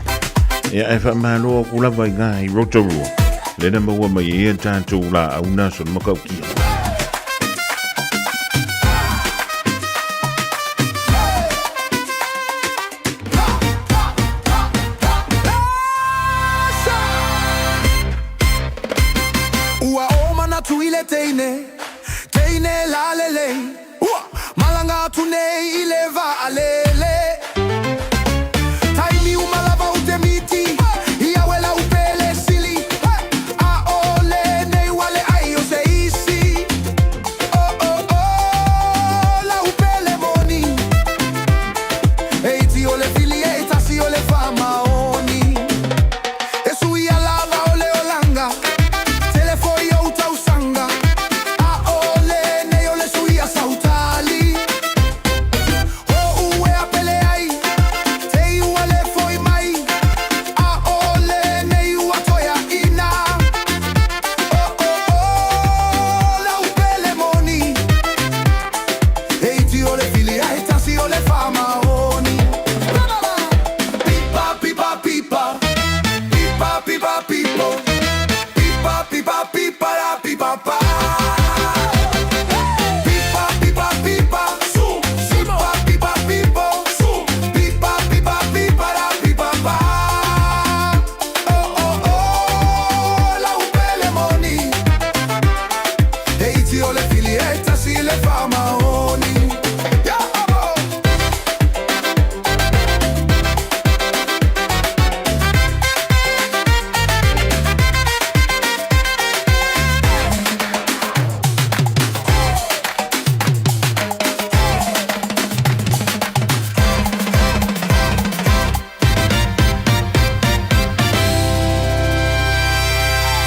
Ia e whamaloa kula vai ngā i Rotorua. Le na maua mai e tātou la au naso na makau kia. Ua o mana tuile teine la lele. Malanga tunei ile va alele. Taimi umalava utemiti. Ia wela upele sili. A ole nei wale ai o se isi. La upele moni. Eiti ole fili eita si ole fama oni. Esu ia lava ole olanga. Telefoi o tausanga. A ole nei ole su ia sautali. O ue apele ai. Tei uale foi mai. A ole nei ua toia ina. La upele moni. Eiti ole fili aita si ole fama oni. Pipa, pipa, pipa. Pipa, pipa, pipo. Pipa, pipa, pipa, la pipa, pa. Pipa, pipa, pipa. Pipa, pipa, pipo. Pipa, pipa, pipa, la pipa, pa. La upele moni. Eiti ole fili eta si le fama oni.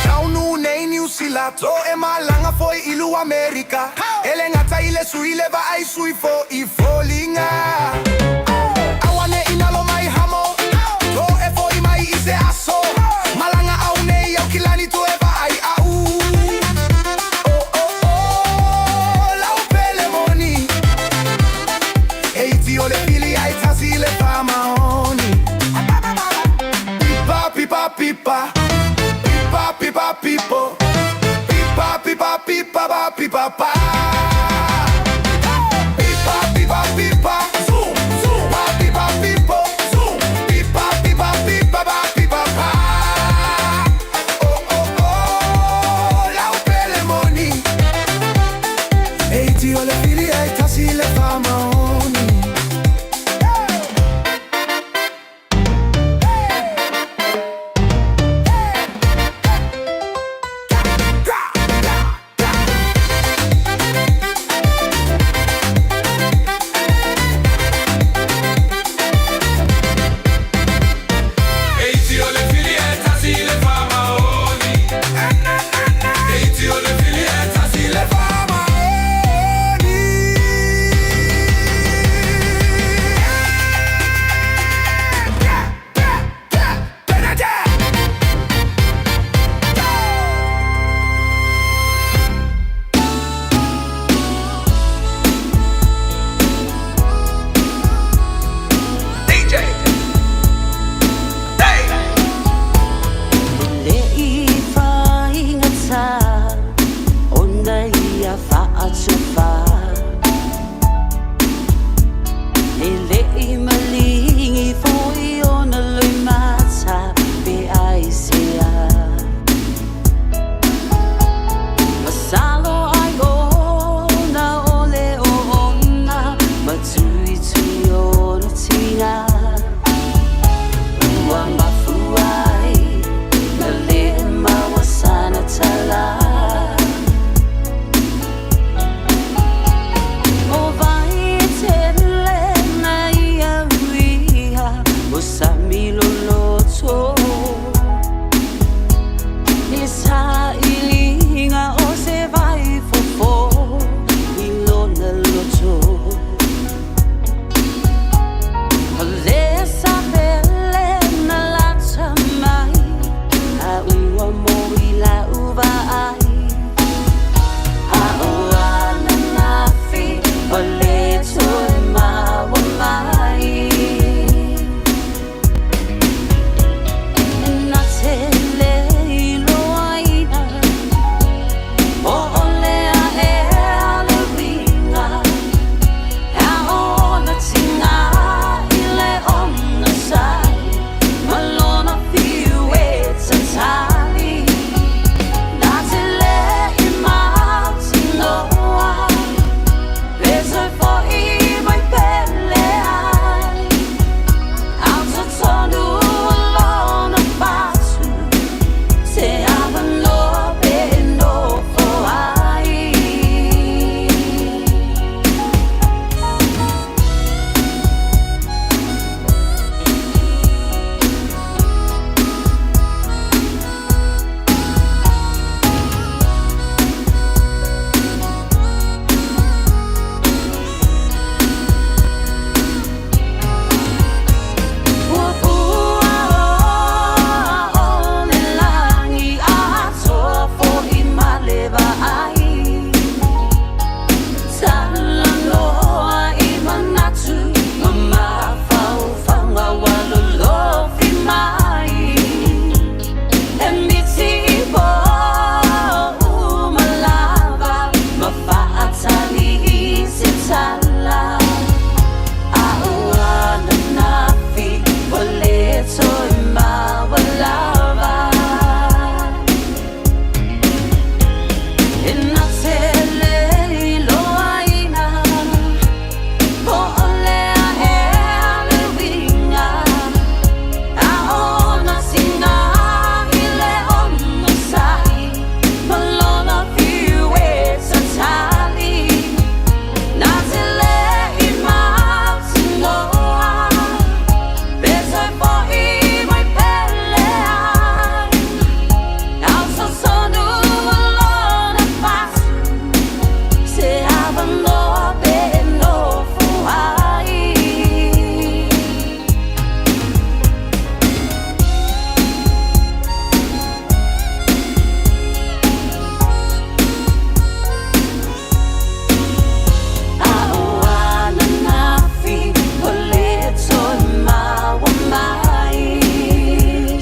Taunu nei New Zealand. To e malanga foi ilu Amerika. Ele ngata ile suile va ai sui fo I folinga. Awane inalo mai hamo. To e foi mai ise aso. Malanga au nei au kilani to e va ai au. La upele moni. Eiti ole fili ai tasi le fama oni. Pipa, pipa, pipa. Pipa, pipa, pipo. Pipa, pipa, pipa, ba, pipa, pa. Pipa, pipa, pipa. Ba, pipa, pipo. Pipa, pipa, pipa, ba, pipa, pa. La upele moni. Eiti ole fili ai tasi le fama oni.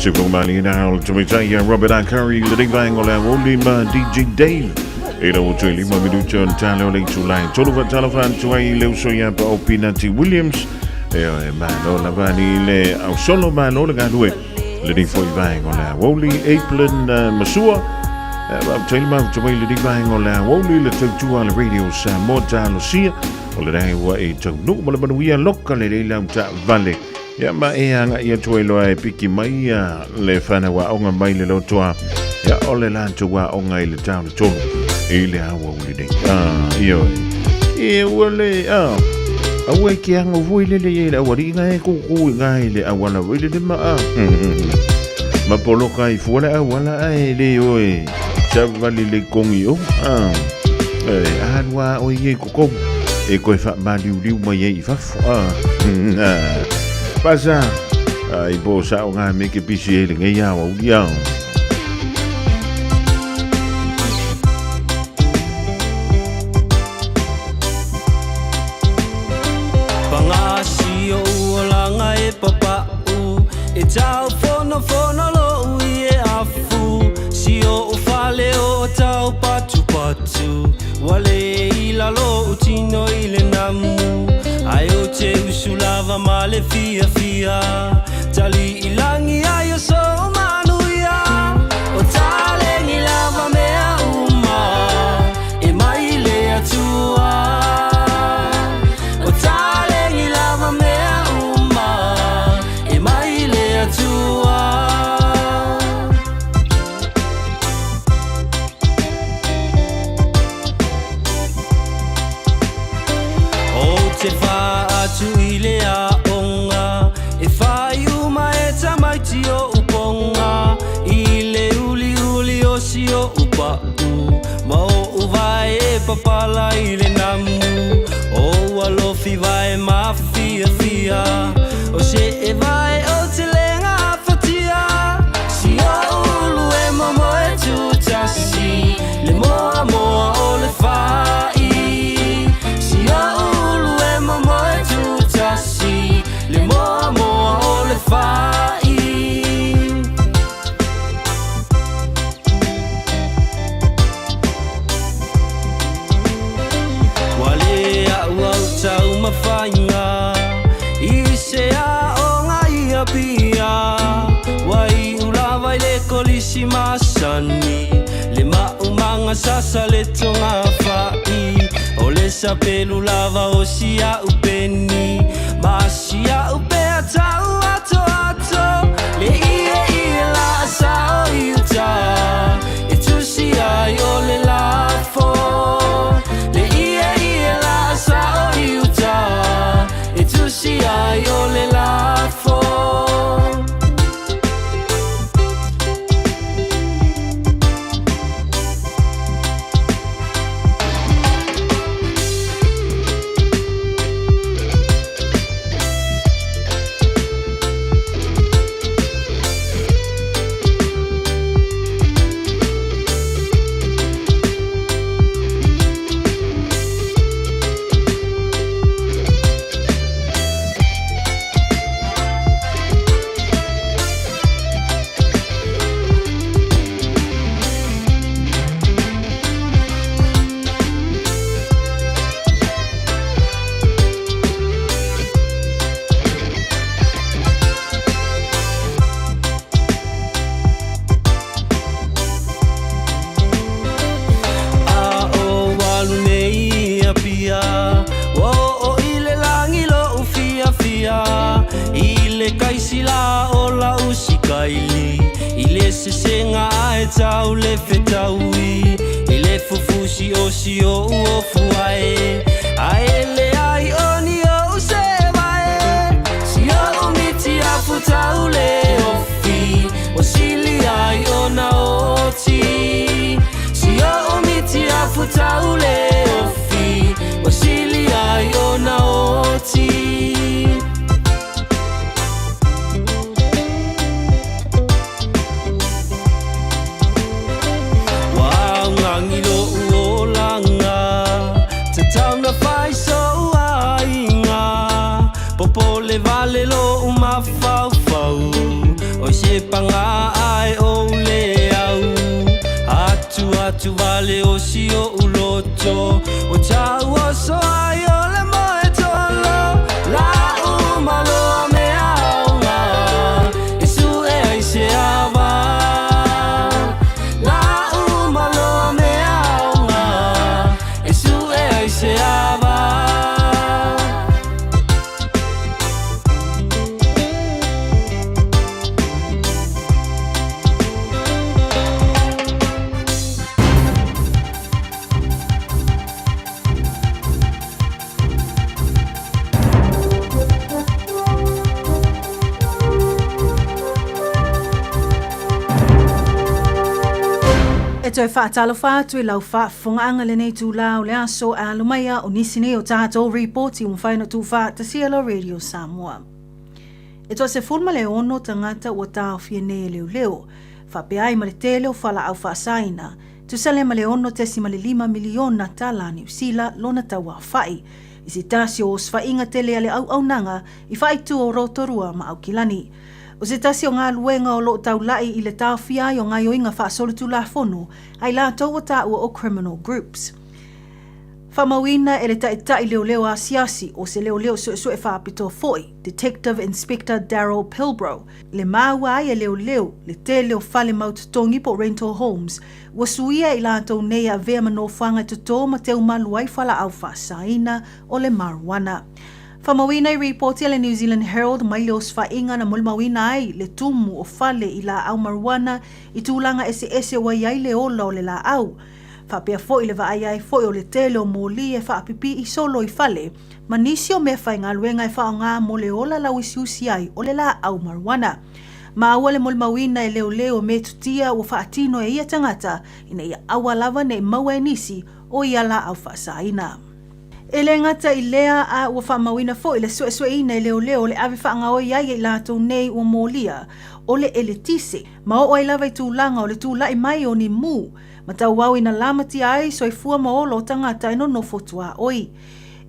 Super Mali now to me say Robert A. Curry le ding bang ola woli ma DJ Dave ila utu lima minuto ntale ole tulai tolu va talafan tuai le uso ya pa Opinati Williams ma no la vani le au solo ma no le gadue le ding foi bang ola woli Apelin Masua ba tell ma tuai le ding bang ola woli le tu ala radio sa mota Lucia ole dai wa e tu no ma le wia local le la ta vale ya ma e anga ia tuelo ai piki mai le fana wa onga mai le lotoa ya ole la tu wa onga ile town to ile awa ulide iyo e wole awe ki anga voile le ile awari ngai ku ngai le awala voile le ma polo kai fuala awala ai le oi chavali le kongio anwa o ye ku kom e ko fa ma liu mai e fa pasa ai bo sa nga me ke pisi ele ngai ya o dia Pangasio la nga e papa u e tau fono lo e afu sio u fale o tau patu wale ila lo utino ile namu ayo te usulava male fia tali ilangi ayo so manuia o tale ni lava mea uma e mai le atua o tale ni lava mea uma e mai le atua o te fa atu ile a onga e fai uma e tamaiti o uponga ile uli o si o upa ma o uvai e papala ile namu o alofi vai ma fia o se e vai o te lenga fatia si o ulu e momo e tutasi le moa o le fai si o ulu e momo e tutasi le moa o le fai wale a ua tau mawhainga i se a o ngai a pia wai ulawa i le kolisi masani le maumanga sasa le tonga fai o le sapelu lava o si a upeni ma si a upe a tau ato le ie la sa o iuta e tu si ai o le lafo le ie la sa o iuta e tu si ai o le lafo tau le fetaui i le fufusi o si o fuae ae le ai oni o se vae si o miti a futau le ofi o sili ai o na oti si o miti a futau le ofi o sili ai o na oti vale lo uma fau o se panga ai o le au atu vale o si o uloto o tau o so ai o le moe tolo la umalo me aunga isu e ai se ava la umalo me aunga isu e ai se ava. E toi whaatalo whātu lau whaafongaanga le nei tūlau le aso a lumaya o nisine o tātou reporti un whaina tū wha ta Cielo Radio Samoa. E toi se fulma le ono tangata ua tāo fia nei leo leo, whapeai ma le tele o whala au whaasaina, tu sale ma le ono tesi ma le 5 miliona tala New Zealand lona taua whai, isi tasio o swainga tele ale au nanga I whai tu o rotorua ma au kilani. O se tasi o ngā luenga o lo tau lai I le tau whiai o ngā yoinga whaasolutu la whonu, ai la tau o tā ua o criminal groups. Whamawina e le tai leo leo a siasi o se leo leo sue e whaapito foi, Detective Inspector Daryl Pilbrow, le māua ai e leo leo, le te leo whale maututongi po rental homes, ua suia I la tau nei a vea mano whanga tuto ma teu maluai whala au whaasaina o le marijuana. Whamawina I reporti le New Zealand Herald mai leo swainga na mulmawina ai le tumu o whale I la au marijuana I tūlanga ese wa iai le ola o le la au. Whapea foi le vaai ai foi o le tele o mōli e whaapipi I solo I whale, ma nisi o mea whai ngā luenga e whaonga mo le ola lau isi ai o le la au marijuana. Ma aua le mulmawina e leo me tutia o whaatino e ia tangata ina ia awa lava ne maua e nisi o ia la au whaasaina. E le ngata I lea a ua whamawina fo I le sue ina I leo le awe whaanga o iai I lātou nei ua mōlia o le eletise, ma o ai lava I tūlanga o le tūlai mai o ni mū, ma tau wau ina lamati ai so I fua maolo o tangata ino no fotua oi.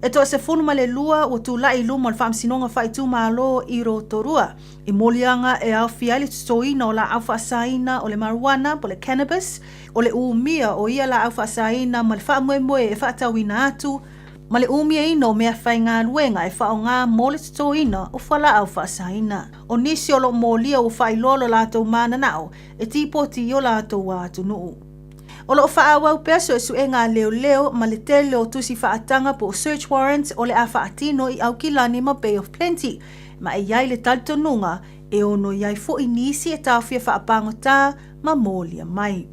E toa se funu ma le lua o tūlai luma le whaamsinonga whaitu malo I rotorua, I molianga e au fiali tutoina o la au whaasaina o le marijuana po le cannabis, o le umia o ia la au whaasaina ma le whaamuemoe e whaatawina atu, ma le umia ino mea whai ngā luenga e whao ngā mole tutoina o whala au whaasaina. O nisi o lo mōlia o whai lolo lātou mana nao, e tīpoti o lātou atu nuu. O lo whaawau peso e su e ngā leo ma le tele o tusi whaatanga po search warrant o le a whaatino I au kilani ma Bay of Plenty, ma e iai le taltonunga e ono iai fo I nisi e tawhia whaapangota ma mōlia mai.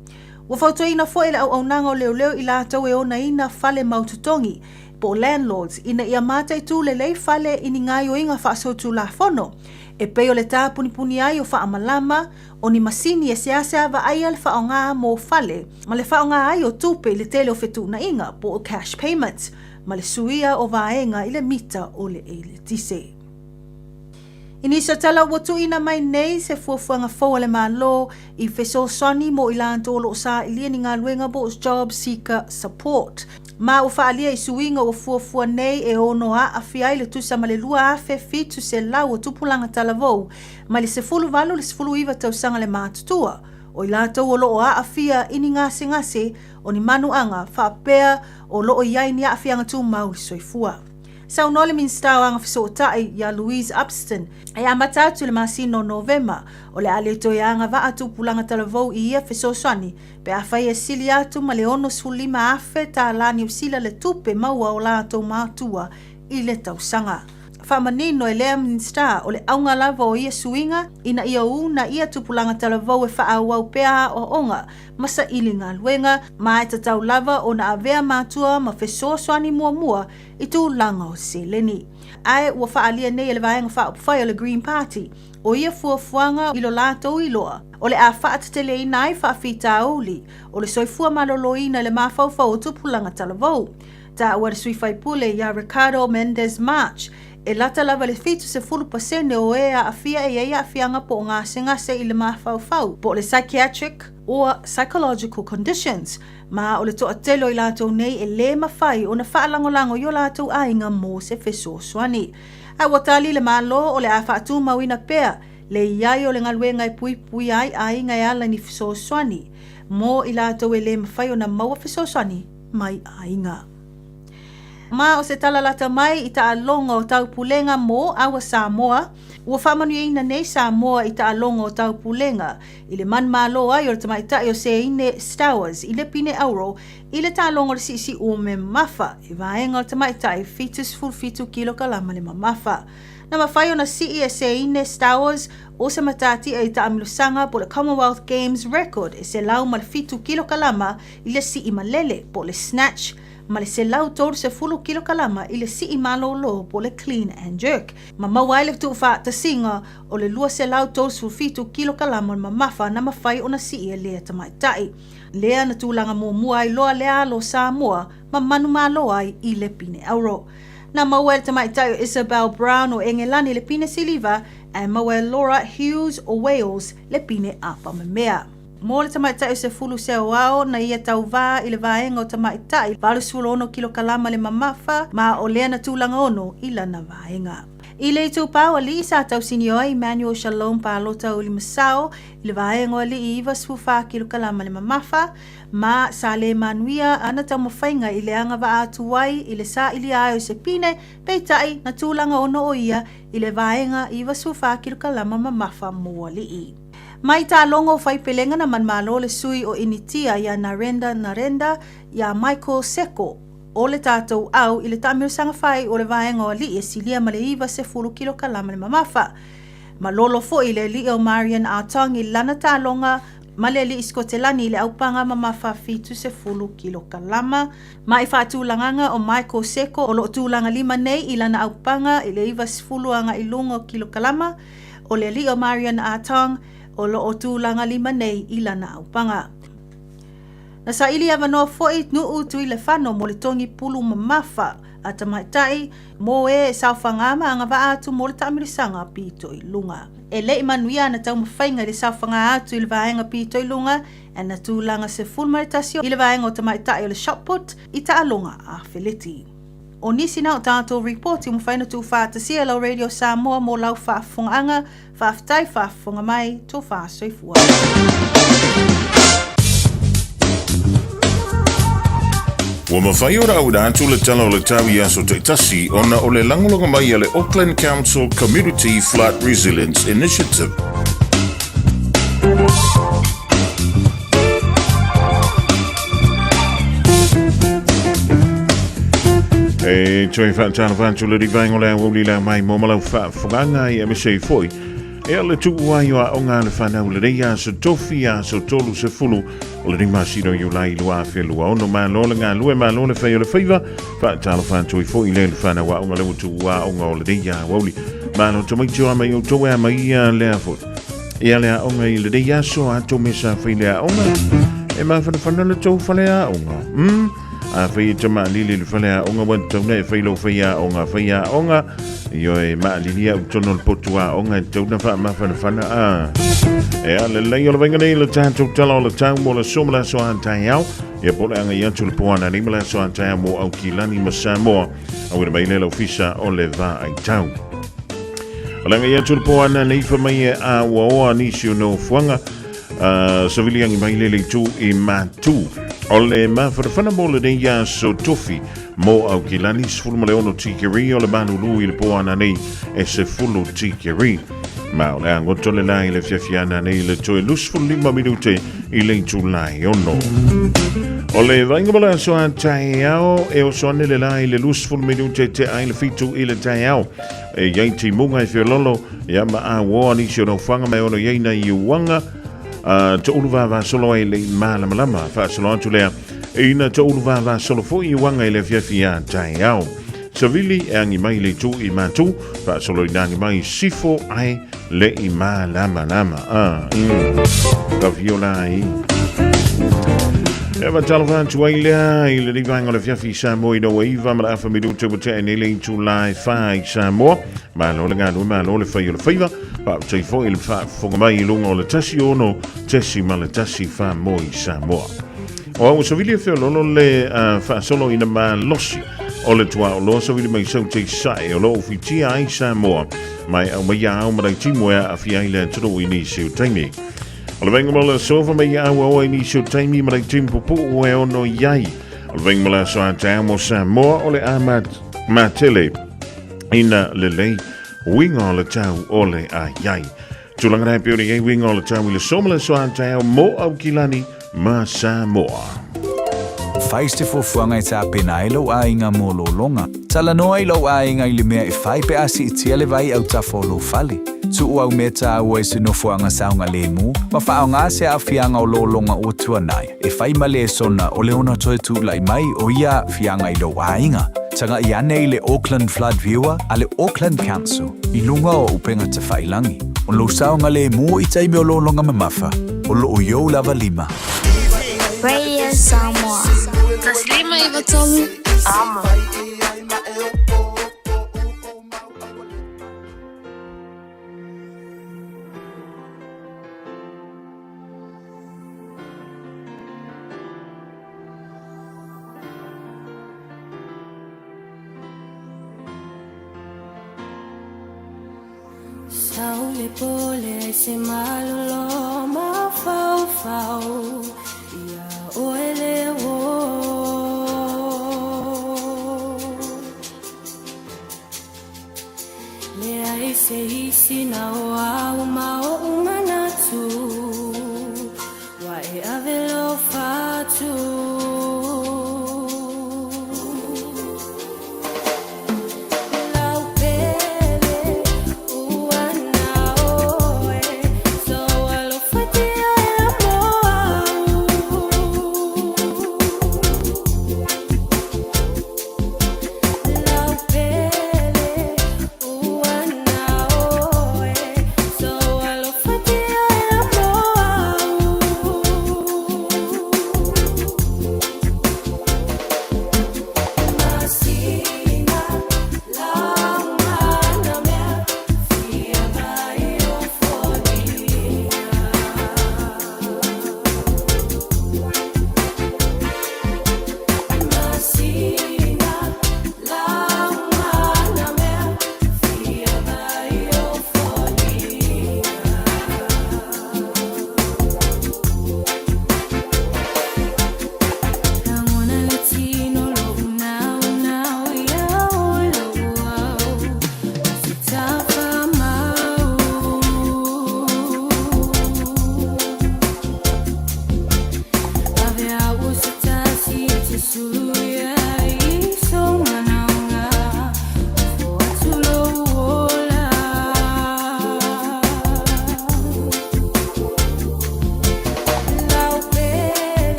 Ua whautoina fo e le au nanga o leo I lātou e ona ina whale maututongi, po landlords ina ia mata I tū le lei whale ini ngā yoinga whaasotu la whono, e peo le tā punipuni ai o whaamalama, o ni masini e seasea wa ai al whaonga mō whale, ma le whaonga ai o tūpe le tele o whetu na inga po o cash payments, ma le suia o vaenga I le mita o le eile tise. Inisa tala watu ina mai nei se fuafuanga fau le malo I wheso soni mo I lantolo o sa ilia ni ngā luenga bo job seeker support. Ma o whaalia I suinga o fuafua nei e ono a awhiai le tusa ma le lua a fitu se lau o tupulanga talavou, ma le se fulu valo le se fulu iwa tausanga le mātutua. O I lātou o loo a awhia ini ngase o ni manuanga whaapea o loo iai ni a awhianga tū mauri soifua. Sau nole min stawanga fisotai ya Louise Upston, e amatatu le masino November, o le ale toianga va atu pulanga talavou I ia fisoswani, pe a whai e sili atu ma le ono sulima afe ta la New Zealand le tupe maua o lātou mātua I le tausanga. Whamanino e lea min sta o le aunga lava o ia suinga, ina ia una ia tupulanga talavou e whaawau pea o onga, masa ili ngā luenga, ma e tatau lava o na avea mātua ma fesoswani mua I tū langa o seleni. Ai ua whaalia nei e le vaenga whaopwhai o le Green Party, o ia fuafuanga I lo lātou iloa, o le a whaatatele I nai whaafita auli, o le soifua maloloina le mawhauwhau o tupulanga talavou. Ta ua le suifai pule ia Ricardo Mendes March, e lata lava le fitu se 10% o ea a fia e ea a fianga po ngā sengase I le mawhauwhau, po le psychiatric or psychological conditions, ma o le toa telo I lātou nei e le mawhai o na whaalangolango I o lātou ainga mō se wheso swani. A watali le malo o le a whaatu mawina pea, Le iai o le ngaluenga e pui pui ai ngai ala ni fisoswani. Mo ila tau e le mawhai o na maua fisoswani mai ainga. Ma o se talalata mai i ta alonga o tau pulenga mo awa Samoa. Ua whamanu ina nei Samoa i ta alonga o tau pulenga. I le man malo ai o le tamaitai o se ine Star Wars i le pine auro i le ta alonga o le sisi o me mafa. I vaenga o le tamaitai fitus full fitu kilo kalama le mamafa. Na mawhai o na si e se ine Star Wars o se matati e ta amilusanga po le Commonwealth Games record e se lau ma le fitu kilo kalama i le si i malele po le snatch. Ma le se lau tōru se fulu kilo kalama i le si i malolo po le clean and jerk. Ma mawai le tu wha ta singa o le lua se lau tōru se fitu kilo kalama ma mafa na mawhai o na si i e lea tamaitai. Lea na tūlanga mua ai loa lea lo Samoa ma manu malo ai i le pine auro. Na mawai le tamaitai o Isabel Brown o Engelani le pine siliva e mawai Laura Hughes o Wales le pine apa mea. Mo le tamaitai o se fulu se oao na ia tau vā i le vaenga o tamaitai valu sulu ono kilo kalama le mamafa ma o lea na tūlanga ono i lana vaenga. I le tu pāua li sa tau sinio ai Emmanuel Shalom Pālota o Limasao i le vaenga o li i iwa sufa kilo kalama le mamafa ma sa le manuia ana tau mawhainga i le anga wa atu wai i le sa ili ai o se pine peitai na tūlanga ono o ia i le vaenga i iwa sufa kilo kalama mamafa mua li i. Mai ta longo fai pelenga na manmalo le sui o initia ya Narenda ya Michael Seko o le tātou au i le tamirisanga fai o le vaenga o li e silia ma le iwa se fulu kilo kalama le mamafa. Ma lolo fo i le li o Marian Atong i lana ta longa ma le li iskotelani i le aupanga mamafa fitu se fulu kilo kalama. Ma i whaatūlanganga o Michael Seko o lo tūlanga lima nei i lana aupanga i le iwa se fulu anga i lungo kilo kalama o le li o Marian Atong o lo o tūlanga lima nei i lana aupanga. Na sa ili avanoa foi nuu tui le whano mo le tongi pulu mamafa a tamaitai mo e sauwhangama anga wa atu mo le tamirisanga pito i lunga. E le manuia na tau mawhainga le sauwhanga atu i le vaenga pito i lunga e na tūlanga se full maritasio i le vaenga o tamaitai o le shotput i ta alonga a Feliti. O nisi na o tātou reporti mo whaina tū whātasia lau Radio Samoa mo lau whaafunganga, whaaftai whaafunga mai tō whaasoifua. Wa mawhai ora au da atu le tala o le tawi aso te tasi ona o le langolonga mai a le Auckland Council Community Flood Resilience Initiative. E toi whaatana whantu le rivaingo lea wuli lea mai mo malau whaafunganga i MSA foi. E ale tuku ai o a onga le whanau le reia so tofi a so tolu se fulu o le rinmasino i ulai lua whelua ono ma lola ngā lue ma lola whai o le whaiva whaatana whantu i foi le whanau a onga leu tu a onga o le reia wuli ma no tamaitio a mai o toa a mai a lea foi. E ale a onga i le reia so a to mesa whai lea onga e ma whanau le tau whale a onga. A whai te maalili le whalea onga wan tauna e whailo whaia onga io e maalili au tono le potu a onga e tauna wha mawhana whana e a le lei o le wenga nei le tātou tala o le tau mo le somala so antai au e pole anga i atu le poana ni mala so antai au mo au kilani ma Samoa au ina mai le lau fisa o le va ai tau o langa i atu le poana nei wha mai e a waoa nisi o no fuanga saviliangi mai le tu i matu o le mawhanawhana mo le neia so tofi mo au kilani se fulu male ono tikiri o le manulu i le poana nei e se fulu tikiri ma o le angoto le lai le fiafiana nei le toe lusfulu 5 minute i le tulai ono o le vainga mala so antai au e o soane le lai le lusfulu minute te ai le fitu i le tai au e yaiti munga i fiololo ia ma a woa nisi o no whanga mai ono yeina i uanga te uluwa wa solo ai le malama fa solo atu lea ina te uluwa wa solo fo i wanga i le fiafia tai au savili e angi mai le tu i matu fa solo inangi mai sifo ai le i malama ka viola ai Eva talvan tu ailea i le rivanga le fiafi Samoa i no iwa ma la afa midu te wate e nele i tu lai fai Samoa ma lo le ngālu ma lo le fai o le faiva pa tei fo i le whonga mai i lunga o le tasi ono tesi ma le tasi wha mo i Samoa o au savili e whio lolo le wha solo ina ma losi o le tua o loa sa wili mai sau te sae o lo ufitia ai Samoa mai au mai au marai timu ea a fia ile tunu i ni siu taimi. O le venga mala sofa mai au au i ni siu taimi marai timu pupu ue ono iai. O le venga mala soa te amo Samoa o le a matele ina le lei winga o le tau o le a iai. Tulanga rai pio ni winga o le tau i le somala soa te au mo au kilani ma Samoa. Faiste fo fuanga e ta pena ilo a inga mo lo longa. Tala noa ilo a inga ili mea e fai pe asi itia le vai au ta fo lo fali. Tu au meta au e se no fuanga saunga le mu. Ma fao ngā se a fianga o lo longa o tuanai. E fai male e sona o le ona toe tu lai mai o ia fianga ilo a inga. Tanga i ane i le Auckland Flood Viewer a le Auckland Council. I lunga o upenga te whailangi. O lo saunga le mu i taimi o lo longa mamafa. O lo o yo lava lima. Radio Samoa. Taslima Ivatomi. Amo. Sao le pole se malolo ma fau fau. O ele o le ai se isi na o au ma o umanatu wa e avelo fatu So I love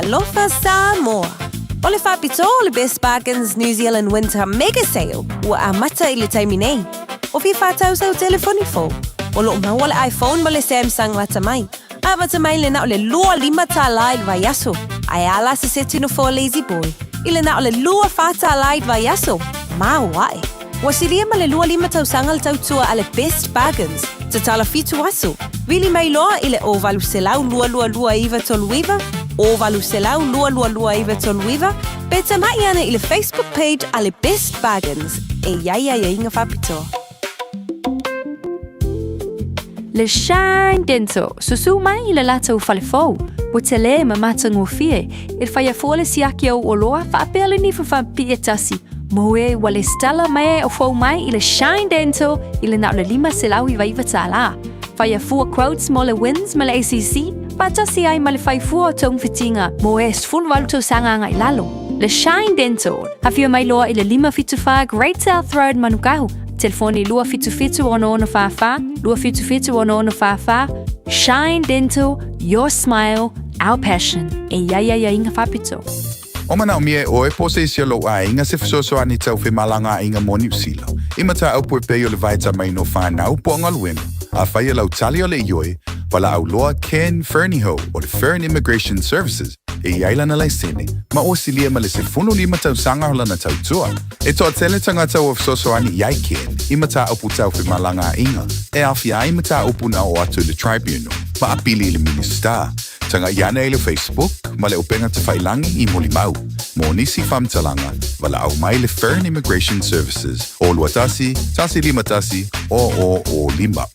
Alofa Samoa. O le whapito o le Best Bargains New Zealand Winter Mega Sale ua amata i le taimi nei. O fi whātau sau telefoni fo. O lo maua le iPhone ma le Samsung lata mai. A wata mai le na o le lua lima tā lai vai aso. Ai ala se setino fo lazy boy. I le na o le lua whātā lai vai aso. Ma wae. Wa siria ma le lua lima tau sanga le tau tua a le Best Bargains. Te tala fitu aso. Vili mai loa i le ovalu selau lua iwa toluiva. Ovalu selau lua iwa toluiva. Beta mai ana i le Facebook page a le Best Bargains. E ia inga whapito. Le Shine Dental, susu mai i le latau whalefou. Wa te le ma matango fie. Il whaia fua le siaki au oloa, whaapele ni whawhampi e tasi. Moe wa le stala mai o fau mai i le Shine Dental i le nao le lima selau i vaiva tāla. Whaia fua quotes mo le wins ma le ACC, patasi ai ma le whai fua o tong fitinga, moe sfulu waluto sanganga i lalo. Le Shine Dental, hawhia mai loa i le lima fituwha Great South Road Manukahu. Telefoni lua fitu ono whawha, lua fitu ono whawha. Shine Dental, your smile, our passion. E ia inga whapito. O mana o mie o e pose isi alo a inga se fisoso ani tau whi malanga inga mo New Zealand. Ima ta au pue peo le vaita mai no whanau po ngal wenu. A whai lau tali o le ioi, wala au loa Ken Fernieho o le Fern Immigration Services. E iaila na lai sene, ma o silia ma le se funu lima tau sanga hola na tau tua. E toa tele tangata o fisoso ani iai Ken, ima ta upu tau whi malanga inga. E awhi a ima ta upu na o atu le tribunal, ma apili le minister. Tanga iana e le Facebook, ma le upenga te whailangi i Molimau. Mo nisi whamtalanga, wala au mai le Fern Immigration Services. O luatasi, tasi lima tasi, o lima.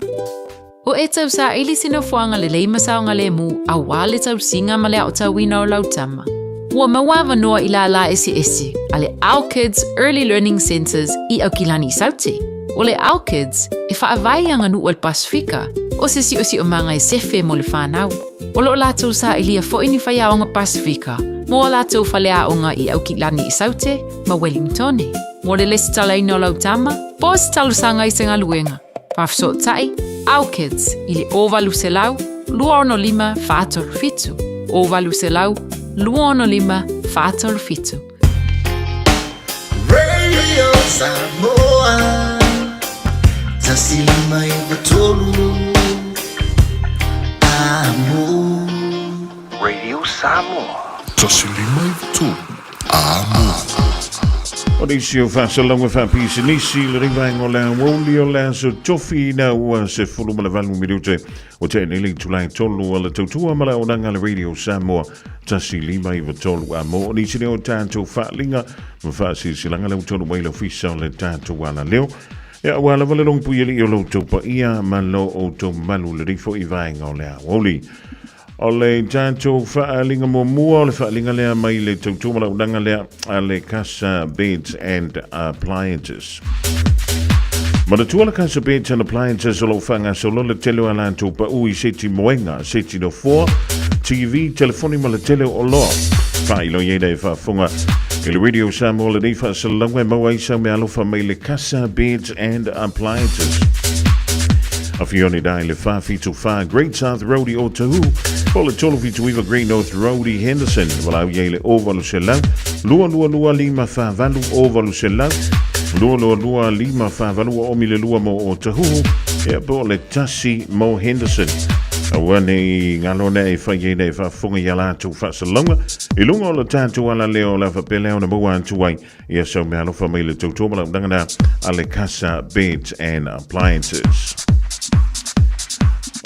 O e tau sa ili sino fuanga le leima saonga le mu, a wale tau singa ma le au tau wina o lautama. Ua mawawa noa ila la esi, a le Our Kids Early Learning Centers i au kilani saute. O le Our Kids, e whaavai anga nu o le Pasifika, o se si o manga e sefe mo le whanau. O lo lātou sa ilia fo ini whai aonga Pasifika, mo lātou whale aonga i au kilani i saute, ma Wellingtone. Mo le lesi talaina o lautama, po se talusanga i senga luenga. Whafso tai, Our Kids, i le ovalu se lau, lua ono lima whātoru fitu. Ovalu se lau, lua ono lima whātoru fitu. Radio Samoa, tasi lima i watolu. Radio Samoa. Tasi lima i watolu. O neisi o whasalonga whapisi nisi le ringaingo le woli o le so tofi na ua se fulu ma le valu minute o te nili tulai tolu o le tautua ma le onanga le Radio Samoa tasi lima i watolu a mo o nisi leo tātou whalinga ma whasisilanga le utolu mai le fisa o le tātou wala leo ia wala wale long puyeli i o lo topa ia ma lo o to malu le rifo i vainga o le a woli. O le tātou whaalinga mua o le whaalinga lea mai le tautuma la udanga lea a le Casa Beds and Appliances. Ma le tua le Casa Beds and Appliances o lo whanga so lo le tele a lantou pa ui seti moenga, seti no 4, TV, telefoni ma le tele o loa. Whailo ieda e whaafunga. I le Radio Samoa le nifa sa langwe maua isa me alofa mai le Casa Beds and Appliances. A fioni dai le whaafitu wha Great South Road i o Tahu. O le tolo fitu iwa Great North Road i Henderson. Wala au iei le ovalu se lau. Lua lima whaavalu ovalu se lau. Lua lima whaavalu o omi le lua mo o Tahu. Ea po le tasi mo Henderson. Awa nei ngalona e whai nei whaafunga i ala atu whaasalonga. I lunga o le tātu ala leo la whapeleo na mua atuai. Ia sau me alofa mai le tautoma la dangana a le Casa Beds and Appliances.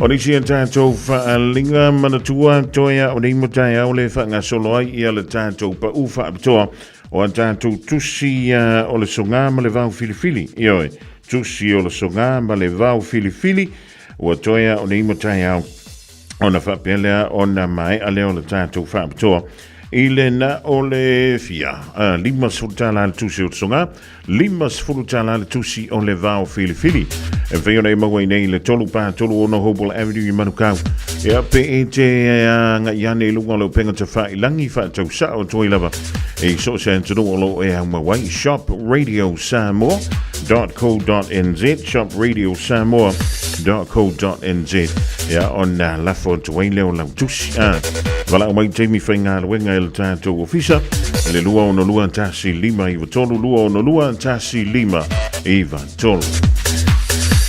O nisi an tātou whaalinga manatua toia o nei mutai au le whaangasolo ai ia le tātou pa u whaapitoa o an tātou tusi o le songa ma le vau filifili. Ioi, tusi o le songa ma le vau filifili ua toia o nei mutai au o na whaapelea o na mai a leo le tātou whaapitoa. I le na o le fia, lima sfurutala le tusi o le songa, lima sfurutala le tusi o le vau filifili. E whai ona e maua nei le tolu pā tolu o no Hopewell Avenue i Manukau. E ape e te nga iane i lunga o leo penga te whai langi wha tau sa o toi lava. E so se antanu o lo e hau mawai, Shop Radio Samoa.co.nz, Shop Radio Samoa. radio.co.nz ya ona lafo tuai leo lau tusi wala mai Jamie whainga wenga il tātou ofisa le lua ono lua tasi lima iwa tolu lua ono lua tasi lima iwa tolu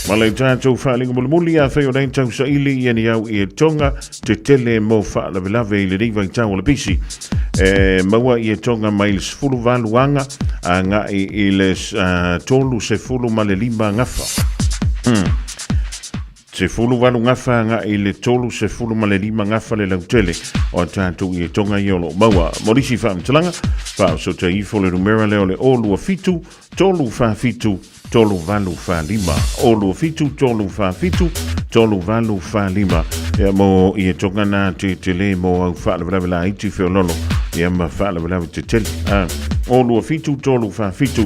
Malai tātou whaalinga mulimuli a whai o nei tau sa ili i ani au i e tonga te tele mo whaalavelave i le riva i tau o le pisi maua i e tonga mai le sefulu valuanga a nga i le tolu sefulu ma le lima ngafa sefulu valu ngafa nga i le tolu sefulu ma le lima ngafa le lautele o tātou i e tonga i olo maua morisi whaamtalanga whaoso te ifo le numera leo le olua fitu tolu whaafitu tolu valu fa lima olu fitu tolu fa fitu tolu valu fa lima ya mo i tonga na te tele mo au fa la iti fe lolo ya ma fa la te tele olu fitu tolu fa fitu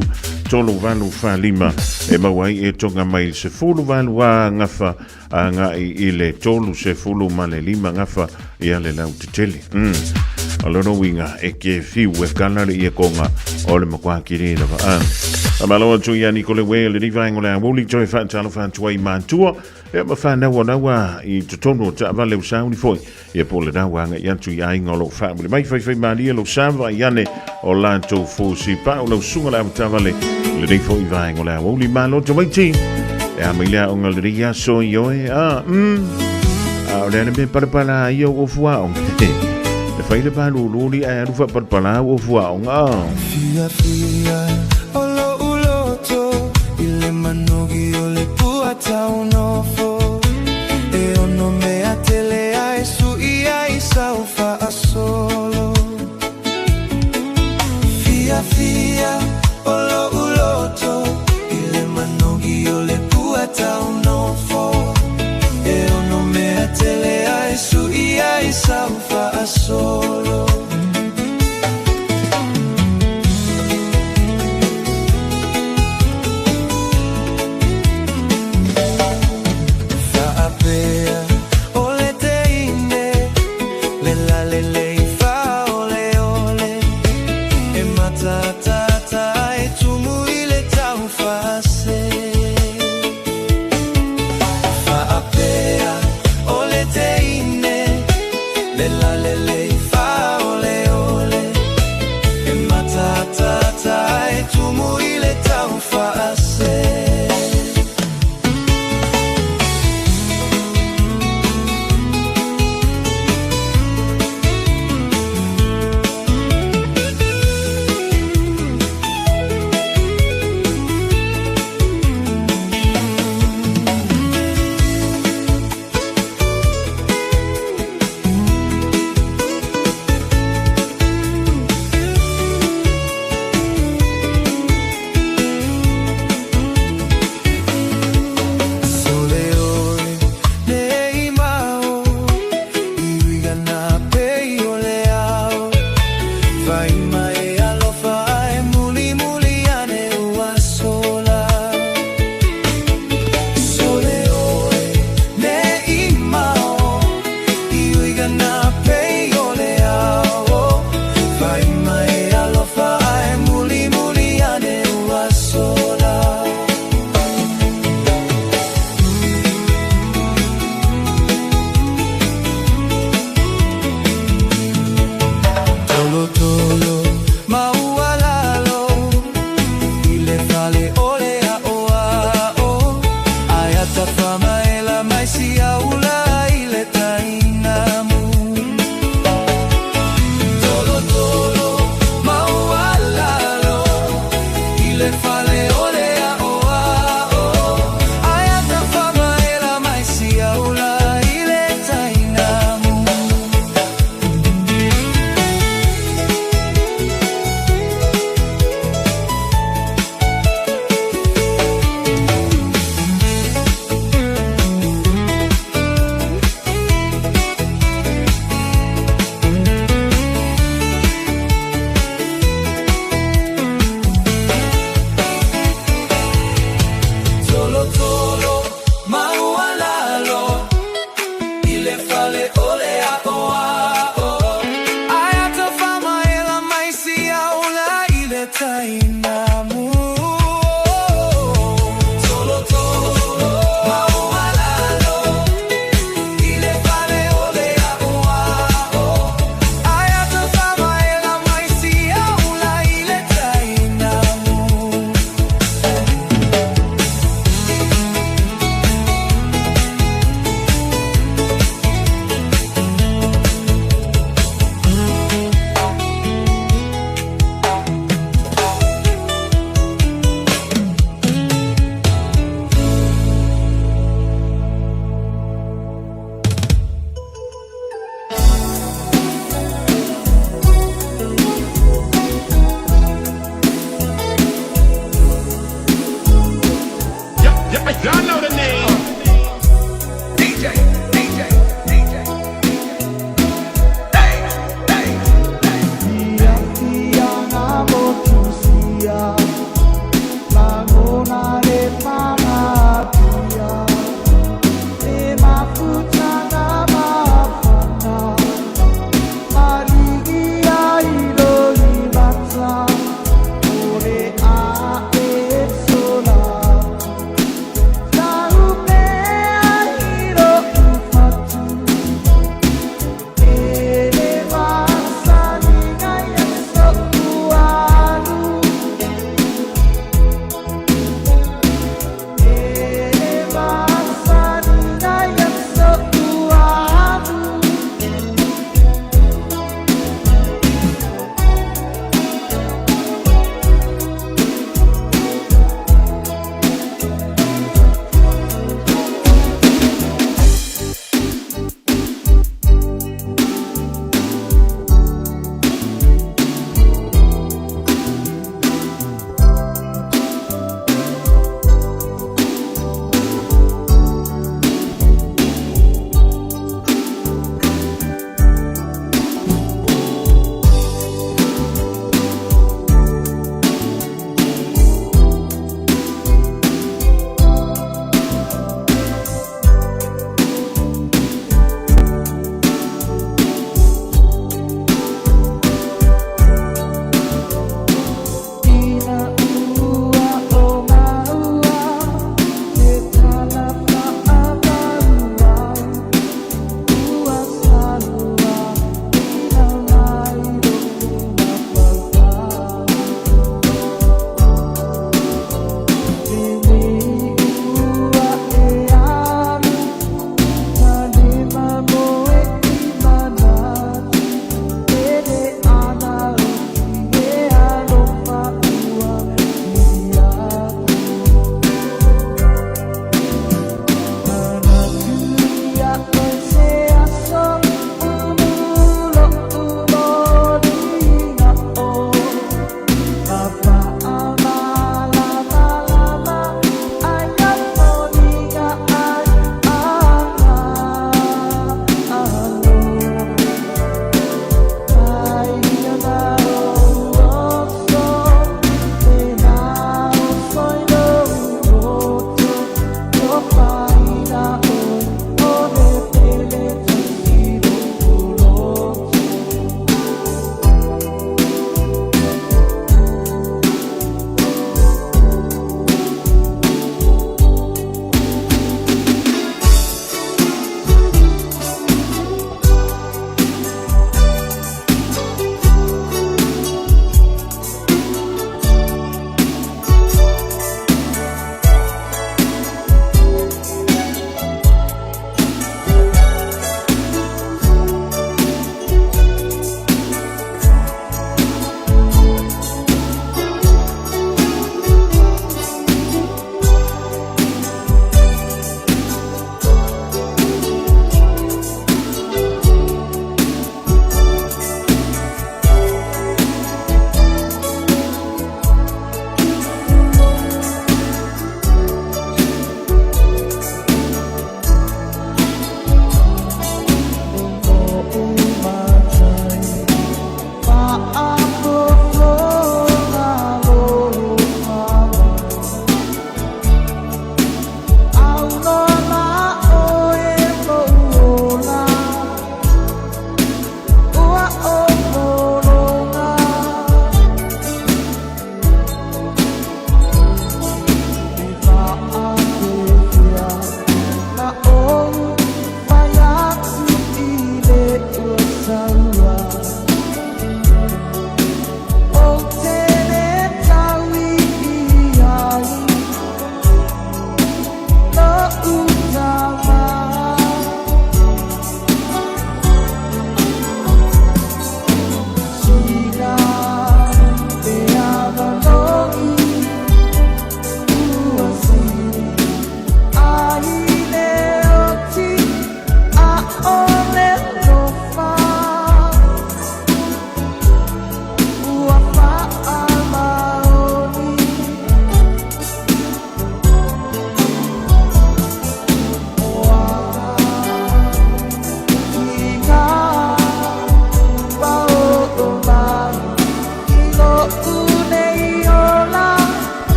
tolu valu fa lima e ma wai e tonga mai se fulu valu wa ngafa nga i le tolu se fulu ma le lima ngafa ya le la te tele alono winga e ke fiu e kanale i e konga o le makwa kiri lava Amaloa tu ia Nicole Whale le vai ngola woli joy fan talo fan tuai mantua e ma fa na wa I totono ta vale o sauni foi e pole da wanga ia tu ia ngolo fa mo mai fai mali lo sava iane o lanto fosi pa o sunga la ta vale le foi vai ngola woli malo to mai ti e a milia ongal ria so yo a le ne para io o fua on e fai le balu luli a rufa para o fua on Fia Manogi ole puata unofo e ono me atele ai su ia I saufa asolo Fia olo uloto ile manogi ole puata unofo e ono me atele ai su ia I saufa asolo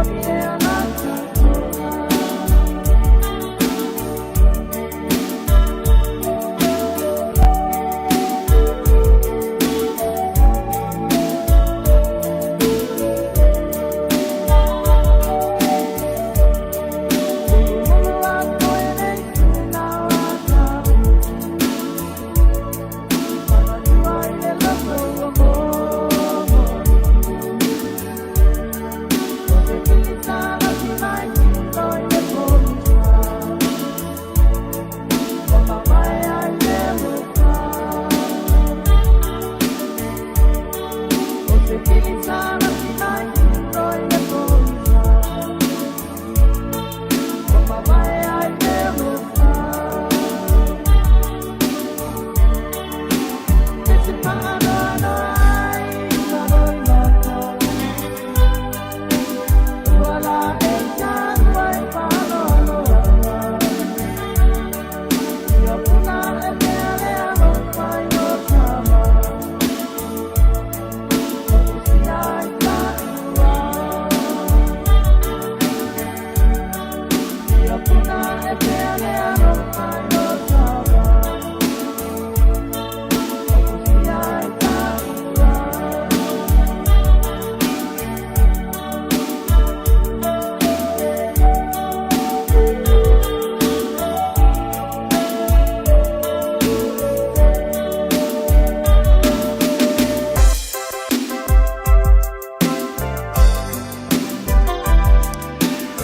Yeah.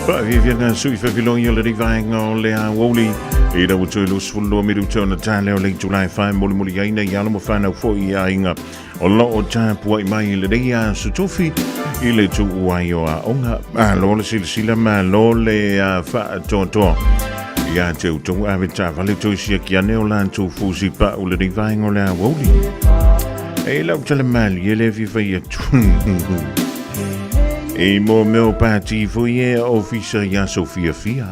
Whavianga sui whawhilongi o le rivaenga o le a woli. I rau tui lus fullo miru tau na tāle o le July 5 moli moli aina i alamo whanau fo i a inga. O lo o tāpua i mai le reia sutofi i le tu uai o a onga. A lo le sila ma lo le a wha toa. Ia te utongu awe tā wale tui sia ki ane o lan tu fusi pa o le rivaenga o le a woli. E lau tala mali e le whiwhai a tu. E mo meo pāti fo i e ofisa ia Sofia Fia.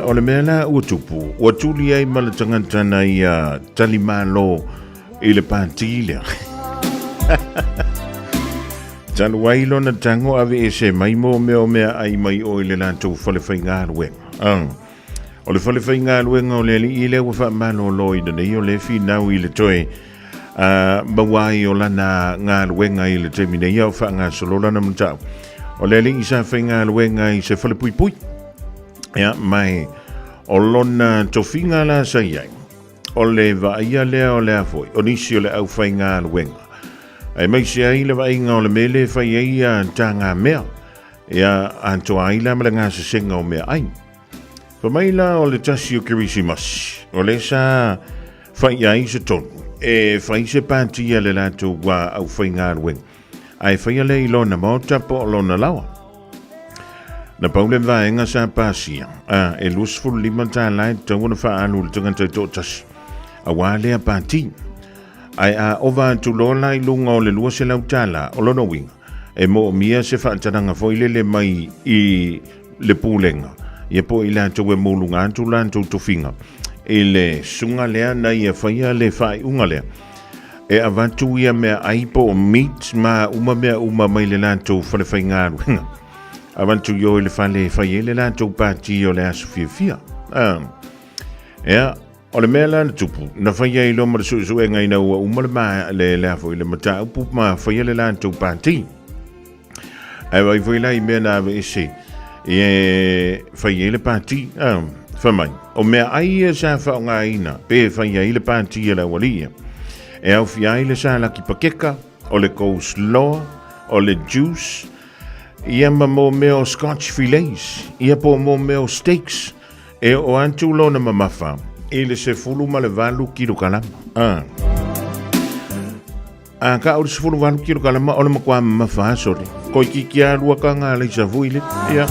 O le mea la ua tupu. Ua tuli ai malatanga tana i tali malo i le pāti lea. Tanu wailo na tango ave e se mai mo meo mea ai mai o i le lantou whalewhai ngā ruenga. O le whalewhai ngā ruenga o le li i le ua wha malo lo i dane o le fi nau i le toe. Mawai o lana ngā luenga i le temine iau wha ngā solola na mtau. O le lingi sa whai ngā luenga i se whale pui pui. Ia mai o lona tofinga la sa iai. O le vaia lea o lea foi. O nisi o le au whai ngā luenga. Ai mai se ai le vainga o le mele whai ai a tā ngā mea. Ia anto aila mele ngā se senga o mea ai. Pa mai la o le tasi o kirisimas. O le sa whai ai se tonu. E whai se pātia le lato wa au whai ngā rueng. Ai whai ale i lona mautapo o lona lawa. Na paule vaenga sa pāsia. E lusful lima tā lai tauna wha anu le tangata tō tasi. A wālea pāti. Ai a ova tu lola i lunga o le lua se lau tāla o lona winga. E mo mia se whaataranga foile le mai i le pūlenga. Ia po i lato e mūlunga atu lanto tofinga. E le sunga lea na ia whaia le whai unga lea. E avatu ia mea aipo o meat ma uma mea uma mai le lantou whale whai ngā ruenga. Avantu yo le whale whai le lantou pāti o le asu fia fia. Ea, o le mea lana tupu, na whaia i loma le su e ngai na ua uma le maa le lafo i le mata upu ma whaia le lantou pāti. E wai whaila i mea na awe ese. E whaia le pāti, whamai. O mea ai e sa whao ngā ina, pe whaia i le pāti e la walia. E au fia i le sa laki pakeka, o le coleslaw, o le juice, ia ma mo meo scotch fillets, ia po mo meo steaks, e o antu lona mamafa, i le se fulu ma le valu kilo kalama. Ka o le se fulu valu kilo kalama, o le makua mamafa, sorry. Koi kiki a lua ka ngā le sa vui le, ia.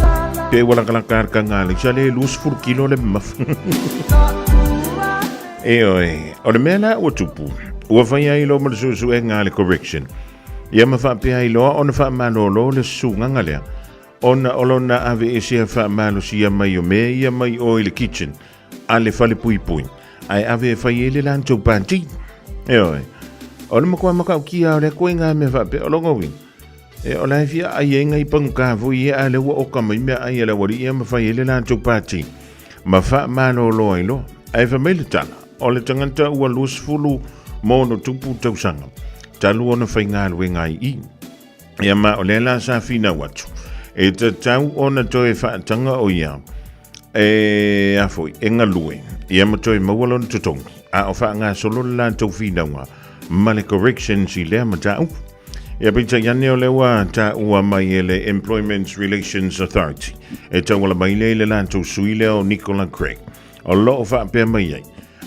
Pe wala kalakar ka ngā le sa le lus fulu kilo le mamafa. E oi, o le mea la ua tupu. Ua whai ai lo ma le susu e ngā le correction. Ia ma wha pia i loa, ona wha malolo le susu nganga lea. Ona olona ave e sea wha malo si ia mai o mea, ia mai o i le kitchen. A le whale pui pui. Ai ave e whai e le lantou pāti. E oi. Ona ma kua makau kia o le koe ngā mea wha pia o longa wing. E o lai fia ai e ngai pangu ka vui e a le ua oka mai mea ai e la wari ia ma whai e le lantou pāti. Ma wha malolo ai lo. Ai wha mai le tana. O le tanganta ua lus fulu mono tupu tausanga. Talu ona whai ngā luenga i. Ia ma o lela sa fina watu. E ta tau ona toe whaatanga o ia. E afoi, e ngā lue. Ia ma toe mawalon tutongi. A o wha ngā solo la tau fina wa. Ma le corrections i lea ma tau. Ia pita iane o lewa ta ua mai e le Employment Relations Authority. E tau ala mai le la tau suile o Nicola Craig. O lo o wha pia mai ai.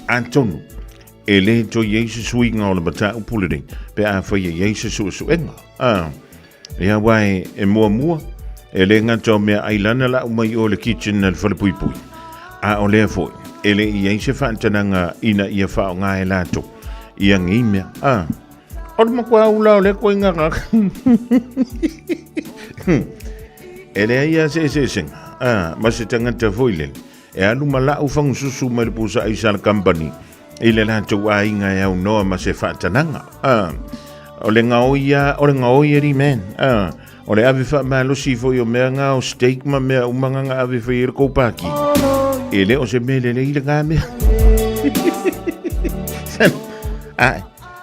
Antonu. E le to yeise suinga o le mata upulere pe a whaia yeise suenga. Ia wai e mua e le ngata mea ailana la umai o le kitchen na le whalepui pui. A o lea foi, e le i yeise whantananga ina ia whao ngā e lato. Ia ngi mea. O le makua ula o le koe ngaka. E le ia se senga. Ma se tangata foi le. E alu mala u whangu susu mai le pusa aisala company. I le lantou a inga e au noa ma se whaatananga. O le ngaoi eri men. O le ave wha malosi foi o mea ngā o steak ma mea umanga ngā ave whai ere koupaki. E le o se mele le ile ngā mea.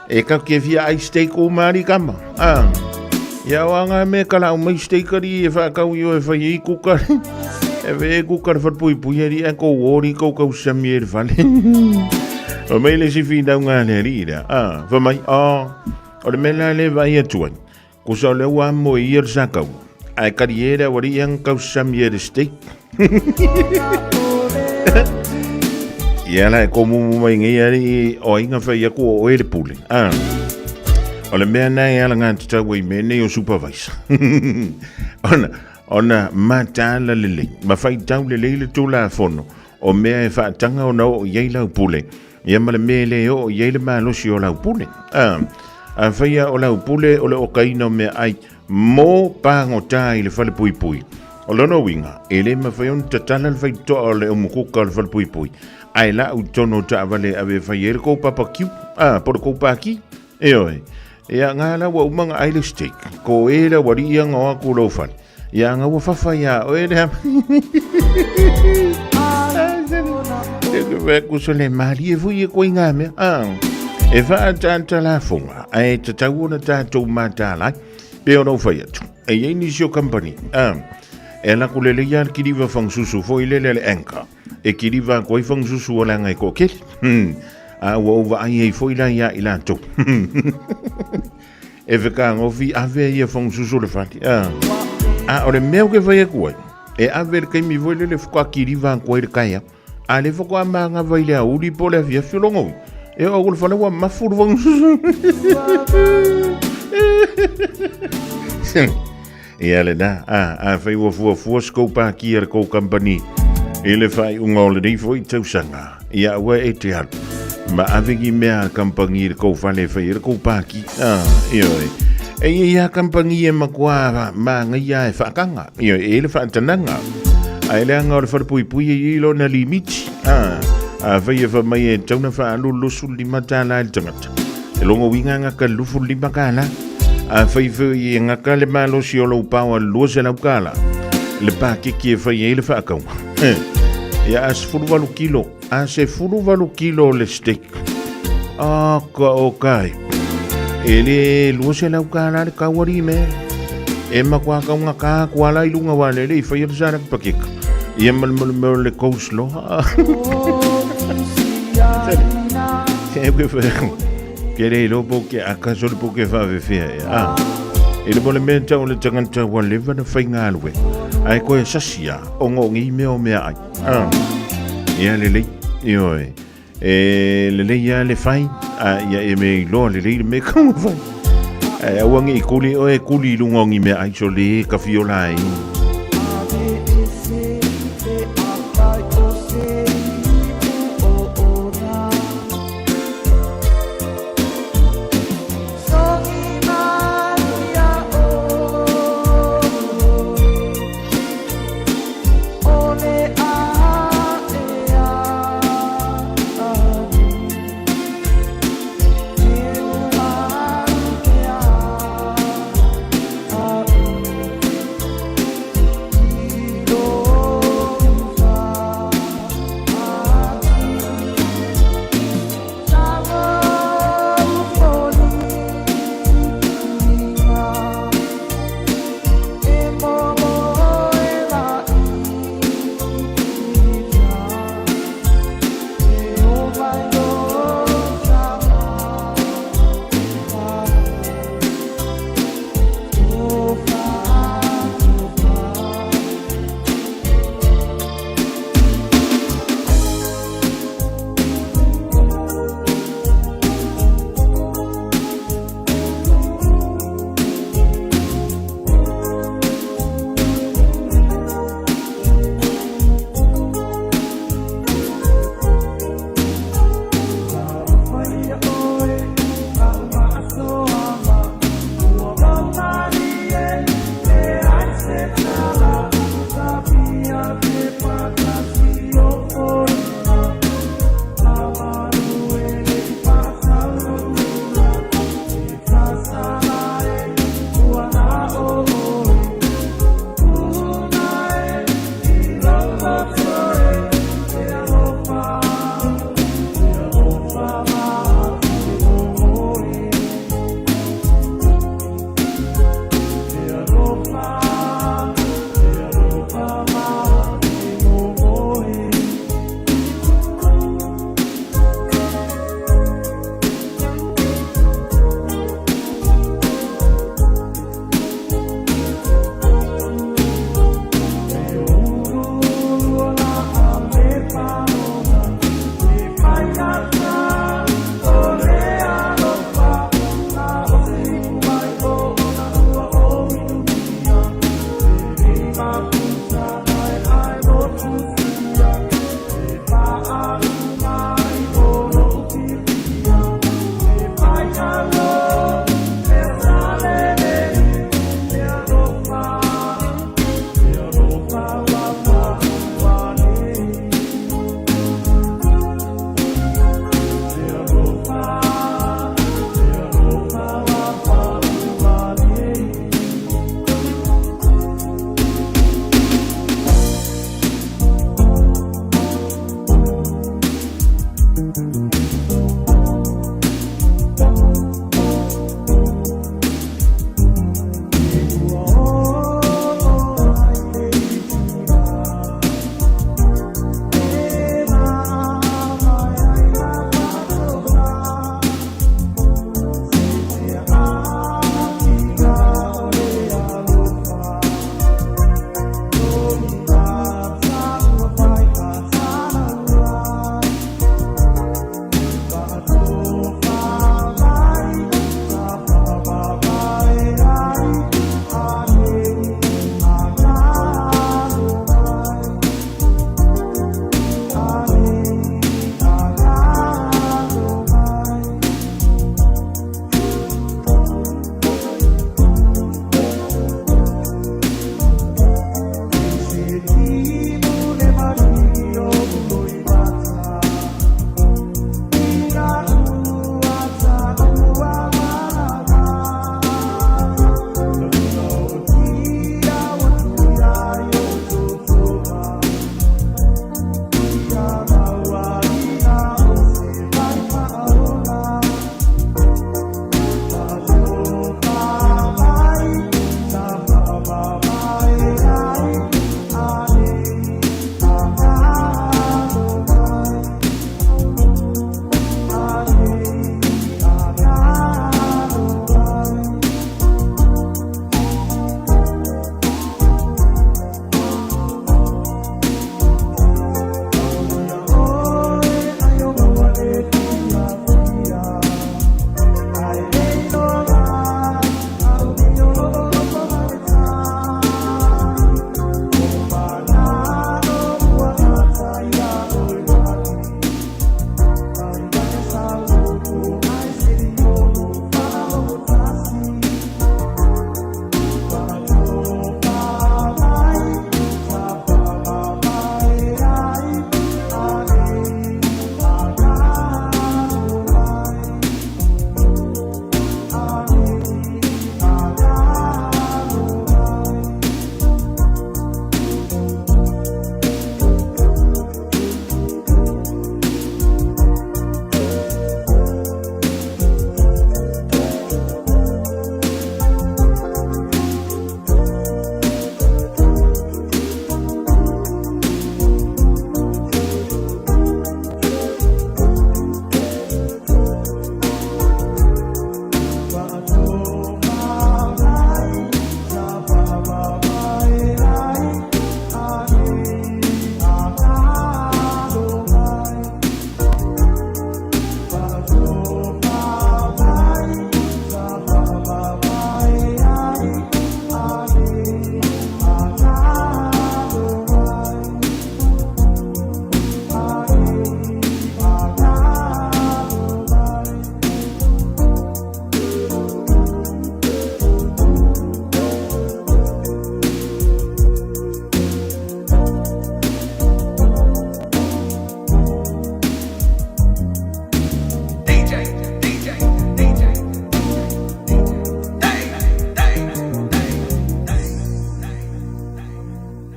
E ka ke fia ai steak o maari kama. Ia o ngā mea kala o mai steak ari e whaakau i o e whai i kukari. E ve kukari whatpui pui eri e kou ori kou kau sami e whale. O mai le si fina ngā le rira. Whamai, o le mela le vai atuan. Ko sa le ua mo i er sakau. Ai kariera wari yang kau samia de steak. Ia la ko mu mai ngai ari o inga fa ia ko o ele pule. O le mea nai ala ngā te tau i mene o supervisor. Ona mata la lele. Ma fai tau lele le tū la fono. O mea e whaatanga o nao o iei lau pule. Ia ma le mea le o iei le malosi o lau pule. A whaia o lau pule o le o kaina o mea ai. Mō pāngo tā i le whale pui pui. O lono winga, e le ma whai on tatala le whai toa o le o mukuka o le whale pui pui. Ai la u tono ta wale ave whai ere kou papa kiu. Poro kou pāki. E oi. Ia ngā la wa umanga aile steak. Ko e la wari ia ngā aku lau whale. Ia ngā wa whawhaia o e le ham. Eke weku so le mali e fui e koi ngā mea. E wha tanta la funga. Ai te tau ona tātou mātālai. Peo nau whai atu. E iei nisio company. E la kulele ia kiriwa whangsusu fo i lele le anka. E kiriwa koi whangsusu o langa e kokeli. A ua uwa ai hei fo i la ia i la tau. E wheka ngofi ave ia whangsusu le whati. O le meo ke whai e kuai. E ave le kaimi voi le whaka kiriwa koi le kaia. A le whaka maanga vai le auri po le avia whiolongo. E o le whana ua mafuru whangsusu. Ia le na, a whai ua fua skopa ki ar kou company. E le whai unga o le nei fo i tausanga. Ia ua e te haru. Ma awengi mea kampani ir kou whale whai ir kou pāki. Ia oi. E ia kampani e makua ma ngai a e whakanga. Ia e le whatananga. A ele anga o le wharapui pui e ilo na limiti. A whai e whamai e tauna whaalu losu lima tāla e tangata. E longo winga ngaka lufu lima kāla. A whai whai e ngaka le malo si o lau pāua lua se lau kāla. Le pākiki e whai e le whaakaunga. Ia as furuwalu kilo. A se furuwalu kilo le steak. Ka o kai. E le lua se lau kāla le kawari me. E makua kaunga kā kuala ilunga wale le i whai e sarak pakika. Ia malmalmeo le coleslaw. E ke whai. Kere ilo po ke akaso le po ke whawe whea. E le mole mea tau le tanganta wa lewa na whai ngā lue. Ai koe sasia o ngongi mea o mea ai. Ia le lei. Ioi. E le lei ia le whai. Ia e me loa le lei le me kaunga whai. Awangi i kuli o e kuli lungongi mea ai so le ka fiola ai.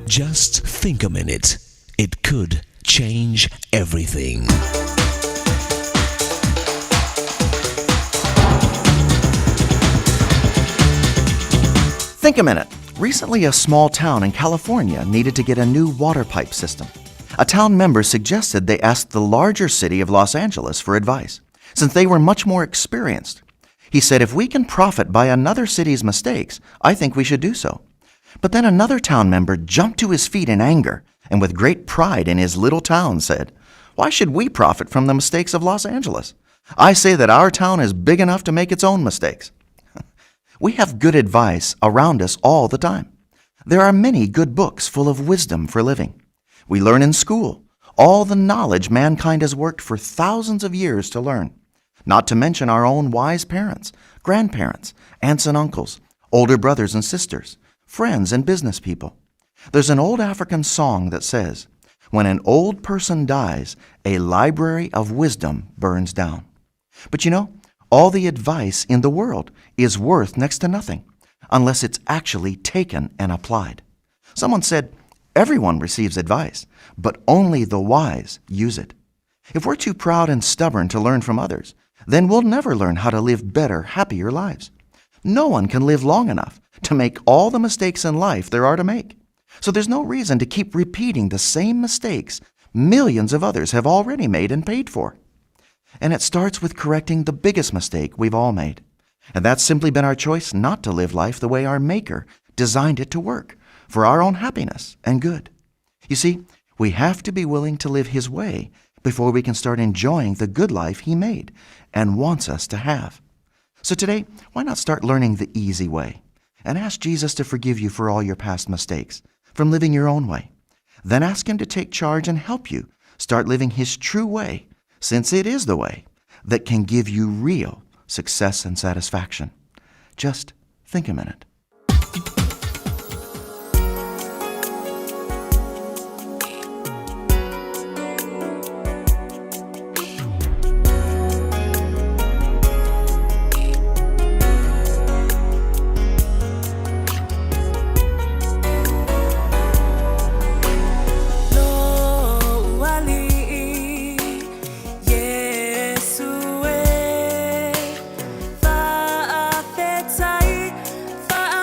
Just think a minute. It could change everything. Think a minute. Recently, a small town in California needed to get a new water pipe system. A town member suggested they ask the larger city of Los Angeles for advice, since they were much more experienced. He said, if we can profit by another city's mistakes, I think we should do so. But then another town member jumped to his feet in anger and with great pride in his little town said, why should we profit from the mistakes of Los Angeles? I say that our town is big enough to make its own mistakes. We have good advice around us all the time. There are many good books full of wisdom for living. We learn in school all the knowledge mankind has worked for thousands of years to learn, not to mention our own wise parents, grandparents, aunts and uncles, older brothers and sisters, friends and business people. There's an old African song that says, when an old person dies, a library of wisdom burns down. But you know, all the advice in the world is worth next to nothing unless it's actually taken and applied. Someone said, everyone receives advice, but only the wise use it. If we're too proud and stubborn to learn from others, then we'll never learn how to live better, happier lives. No one can live long enough to make all the mistakes in life there are to make. So there's no reason to keep repeating the same mistakes millions of others have already made and paid for. And it starts with correcting the biggest mistake we've all made. And that's simply been our choice not to live life the way our Maker designed it to work, for our own happiness and good. You see, we have to be willing to live His way before we can start enjoying the good life He made and wants us to have. So today, why not start learning the easy way and ask Jesus to forgive you for all your past mistakes from living your own way. Then ask Him to take charge and help you start living His true way, since it is the way that can give you real success and satisfaction. Just think a minute. Fa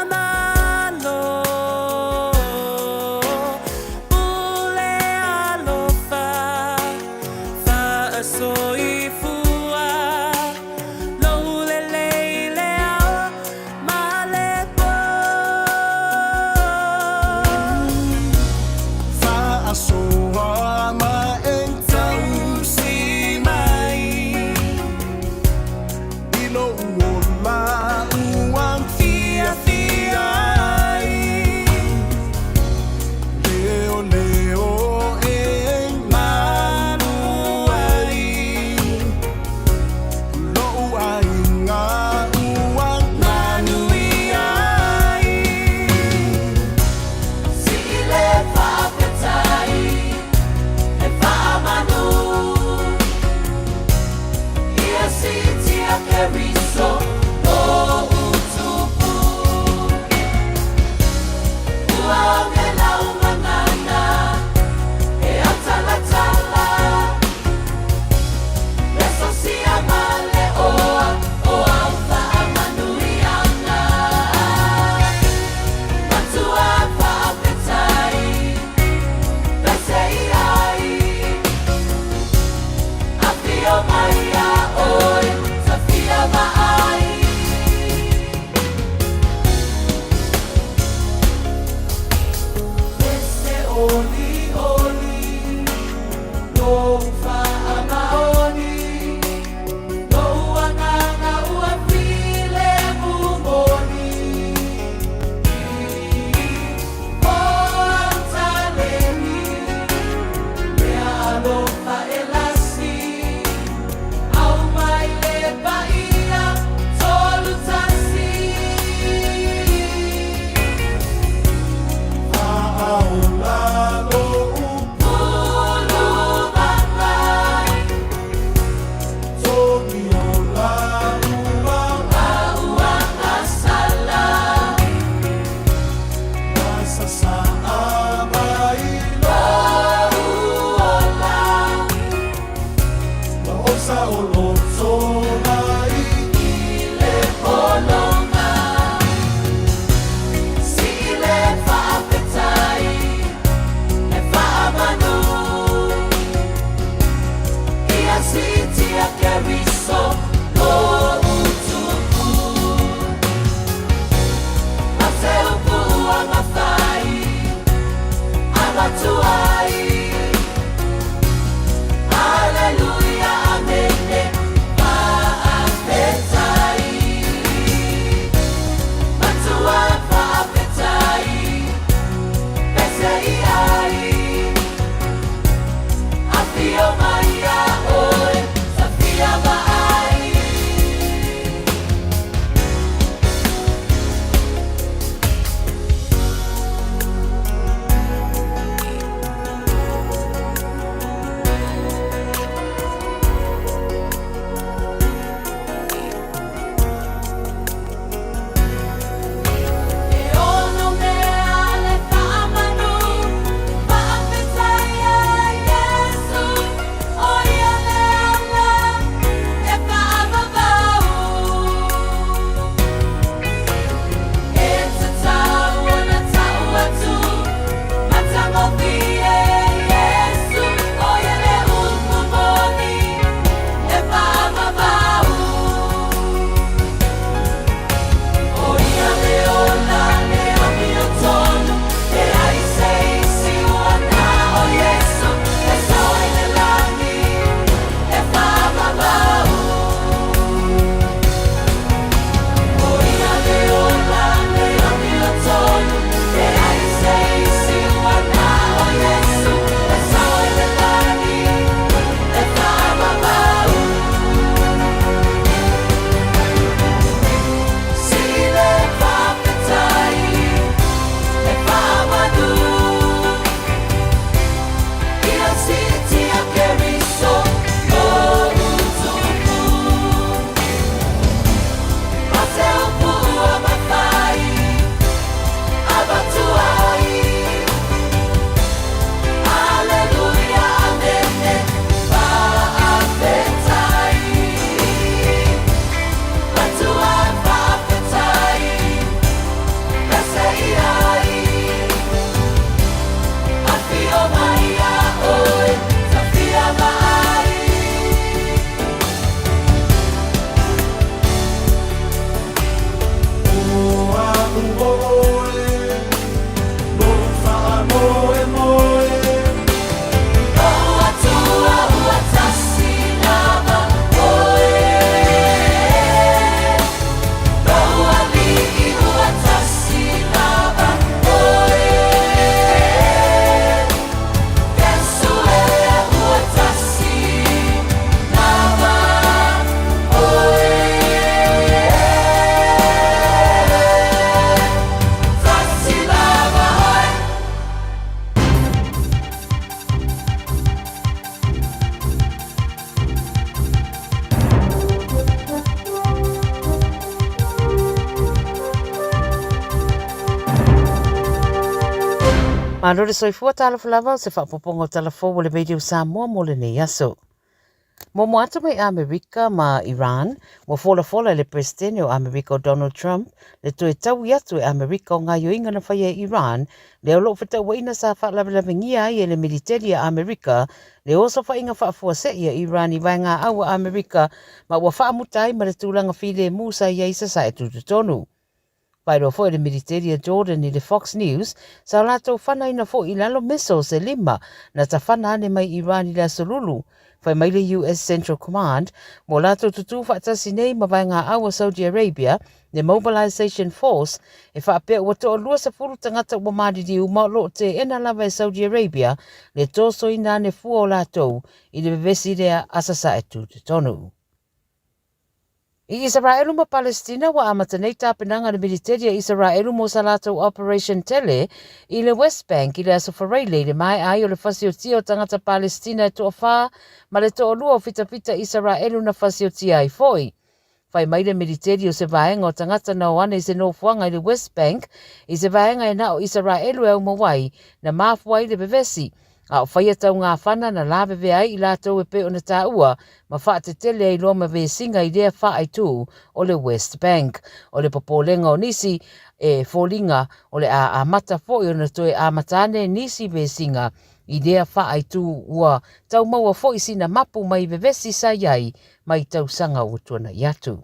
Malore soifua talafalava o se whaapopongo talafo o le Radio Samoa mo le nei aso. Mo atu mai Amerika ma Iran, mo fola le presidente o Amerika o Donald Trump, le toe tau i atu e Amerika o ngā yoinga na whaia Iran, le olo whata waina sa whaalavelangia ai e le militeri a Amerika, le oso whainga whaafua se ia Iran i vai ngā aua Amerika, ma ua whaamutai ma le tūlanga while musa i eisa sa e tututonu. Pairo fo le militeri a Jordan i le Fox News, sa lato whanai na fo i lalo missiles e 5 na ta whanane mai Iran i la solulu. Whai mai le US Central Command, mo lato tutu whaatasi nei ma vai ngā aua Saudi Arabia, le Mobilization Force, e whaapea ua toa lua sa furu tangata ua madiriu ma lo te ena lava e Saudi Arabia, le toso i nane fua o latou, i le vevesi rea asasa e tututonu. I Israelu ma Palestina wa amatanei tāpenanga le militeri a Israelu mo sa latou Operation Tele i le West Bank i le asofareile le mai ai o le fasiotia o tangata Palestina e toa whā ma le toa lua o fitapita Israelu na fasiotia ai foi. Whai mai le militeri o se vaenga o tangata na oane i se nofuanga i le West Bank i se vaenga e na o Israelu e umawai na mafuai le bevesi. A o whaia tau ngā whana na lawewe ai i lātou e pe o na tā ua, ma wha te tele ai loa ma ve singa i rea wha ai tū o le West Bank. O le popolenga o nisi e fōlinga o le a mata fōi o na toe a matane nisi ve singa i rea wha ai tū ua tau maua fōi sina mapu mai vevesi sa iai mai tau sanga o tuana i atu.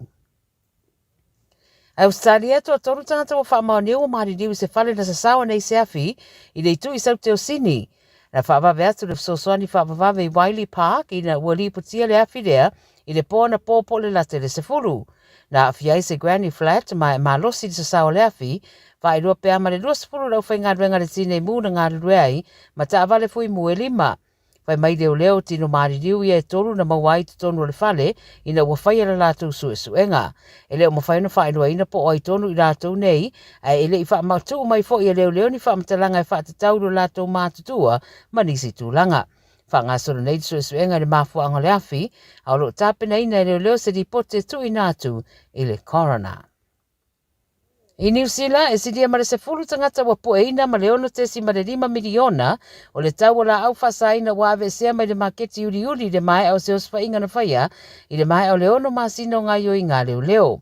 Australia to toru tangata o wha maoneo o maari diu se whale na sasawa nei se afi i le tu i sau teo sini. Na whaavawe atu le fsoswani whaavawe i Wiley Park i na uali putia le awhirea i le pōna pōpo le late le sefuru. Na awhiai se Granny Flat ma losi le sasao le awhi, wha i rua pēa ma le rua sefuru lau whainga ruenga le tine mū na ngā rueai, ma ta avale fui mua 5. Whai mai leo tino maari riu ia e toru na mawai tonu le whale i na ua whaia la lātou suenga. E leo ma whaina whainua ina po oi tonu i lātou nei, a ele i wha mautu mai fo i leo ni wha matalanga i wha te tauru lātou mātutua ma nisi tūlanga. Wha ngā soro nei suenga le mafua anga le awhi, a olo tāpena ina leo se di pote tu i nātu i le corona. I New Zealand, e sidia mare se fulu tangata wa pueina ma leono tesi mare 5 miliona o le tau la au fasaina wa ave sea mai le maketi uri le mai au se osfa inga na whaia i le mai au leono masino ngā yo i ngā leo.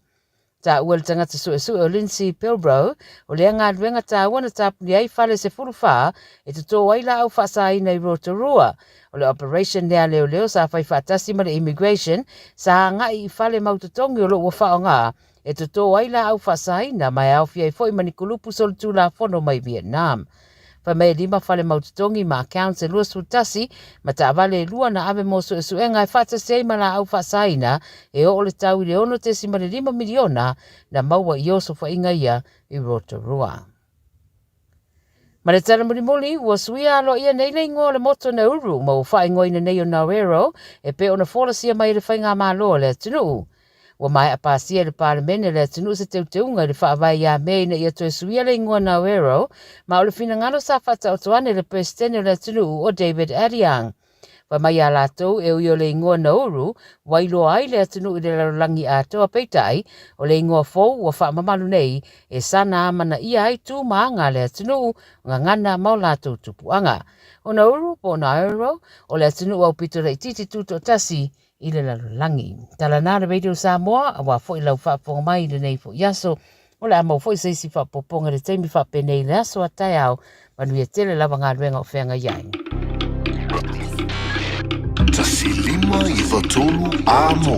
Ta ua le tangata o Lindsay Pilbrow o lea ngā ruenga tā wana tāpuni ai whale se fulu wha e tuto waila au fasaina i Rotorua. O le operation lea leo sa whai whaatasi mare immigration sa ngai i whale mautotongi o lo ua whao ngā e tuto waila au fasaina mai au fia i foi manikulupu sol tūla fono mai Vietnam. Wha mea 5 whale mautotongi ma accounts e lua sutasi ma ta avale lua na ave mo suenga e whatasi ai ma la au fasaina e o le tau i le ono tesi mare 5 miliona na maua i oso whainga ia i Rotorua. Ma le tala mulimuli, ua suia alo ia nei ingo le moto na uru ma ua whaingo ina nei o Nauero e pe ona wholasia mai le whainga māloa le tunu. Wa mai a pasia le parlemene le tunu se teuteunga le whaavai ia mei na ia toe suia le ingoa Nauero, ma o le fina ngano sa whata o tuane le presidente le tunu o David Ariang. Wa mai a lātou e ui o le ingoa Nauru, wailo ai le tunu i le larangi a toa peitai, o le ingoa fau wa wha mamalu nei, e sana amana ia ai tū maanga le tunu ngā ngana mau lātou tupuanga. O Nauru po Nauru, o le tunu au pito rei titi tuto tasi, i le lalangi. Tala nā le Radio Samoa, a wā fo i lau whaaponga mai le nei fo yaso, o le amau fo i seisi whaapoponga le teimi whaapenei le aso a tai au, manu ia tele lava ngā ruenga o whenga iai. Tasi 5 i watolu amo.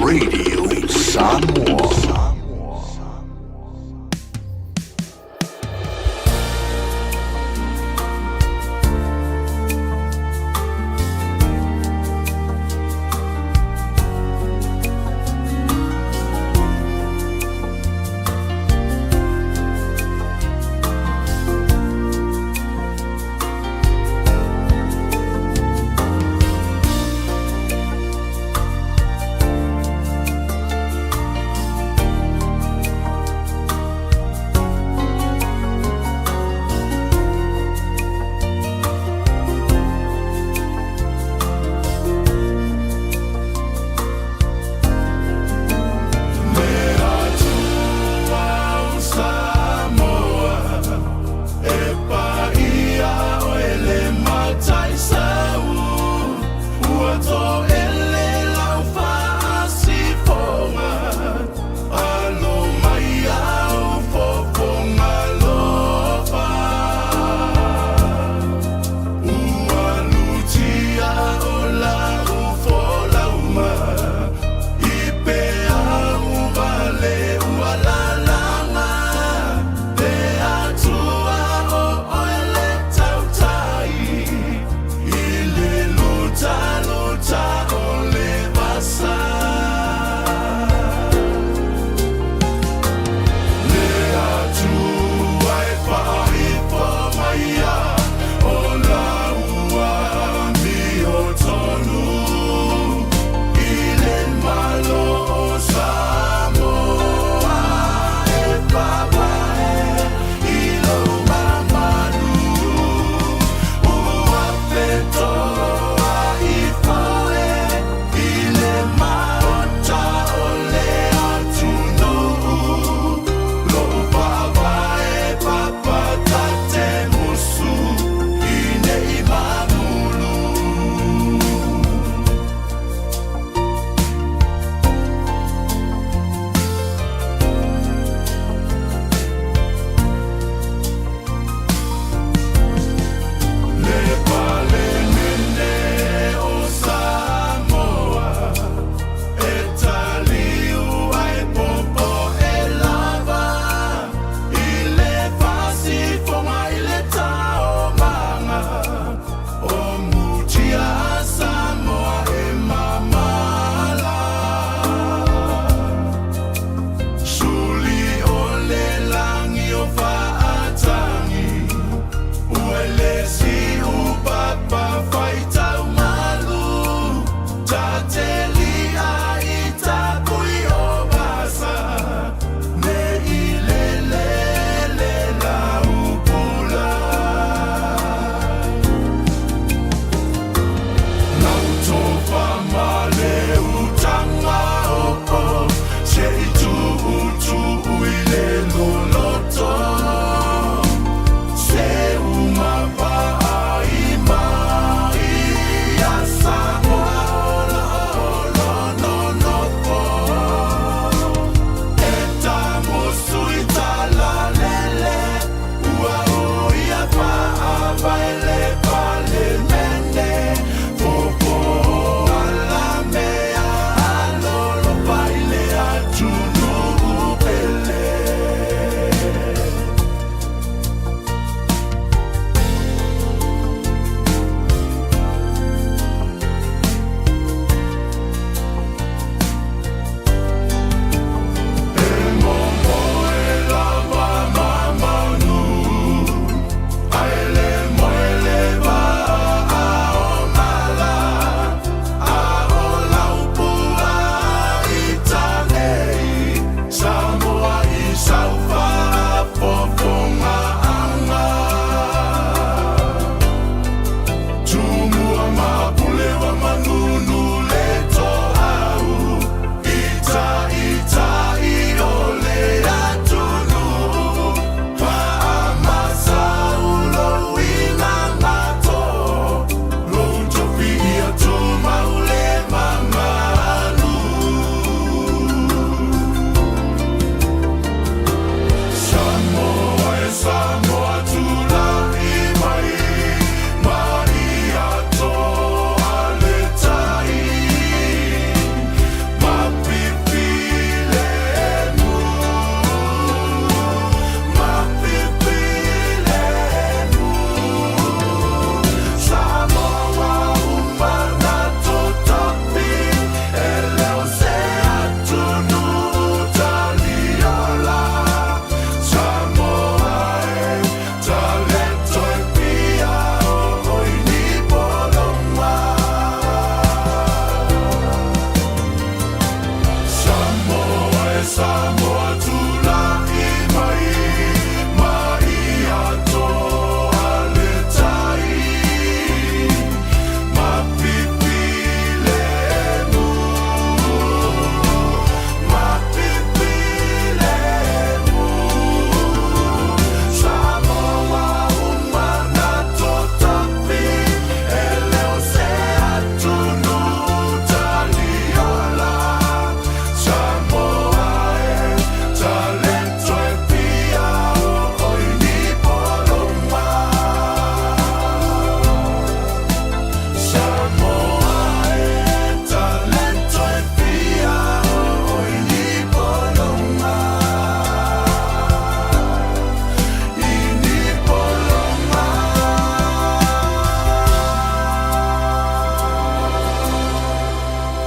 Radio Samoa.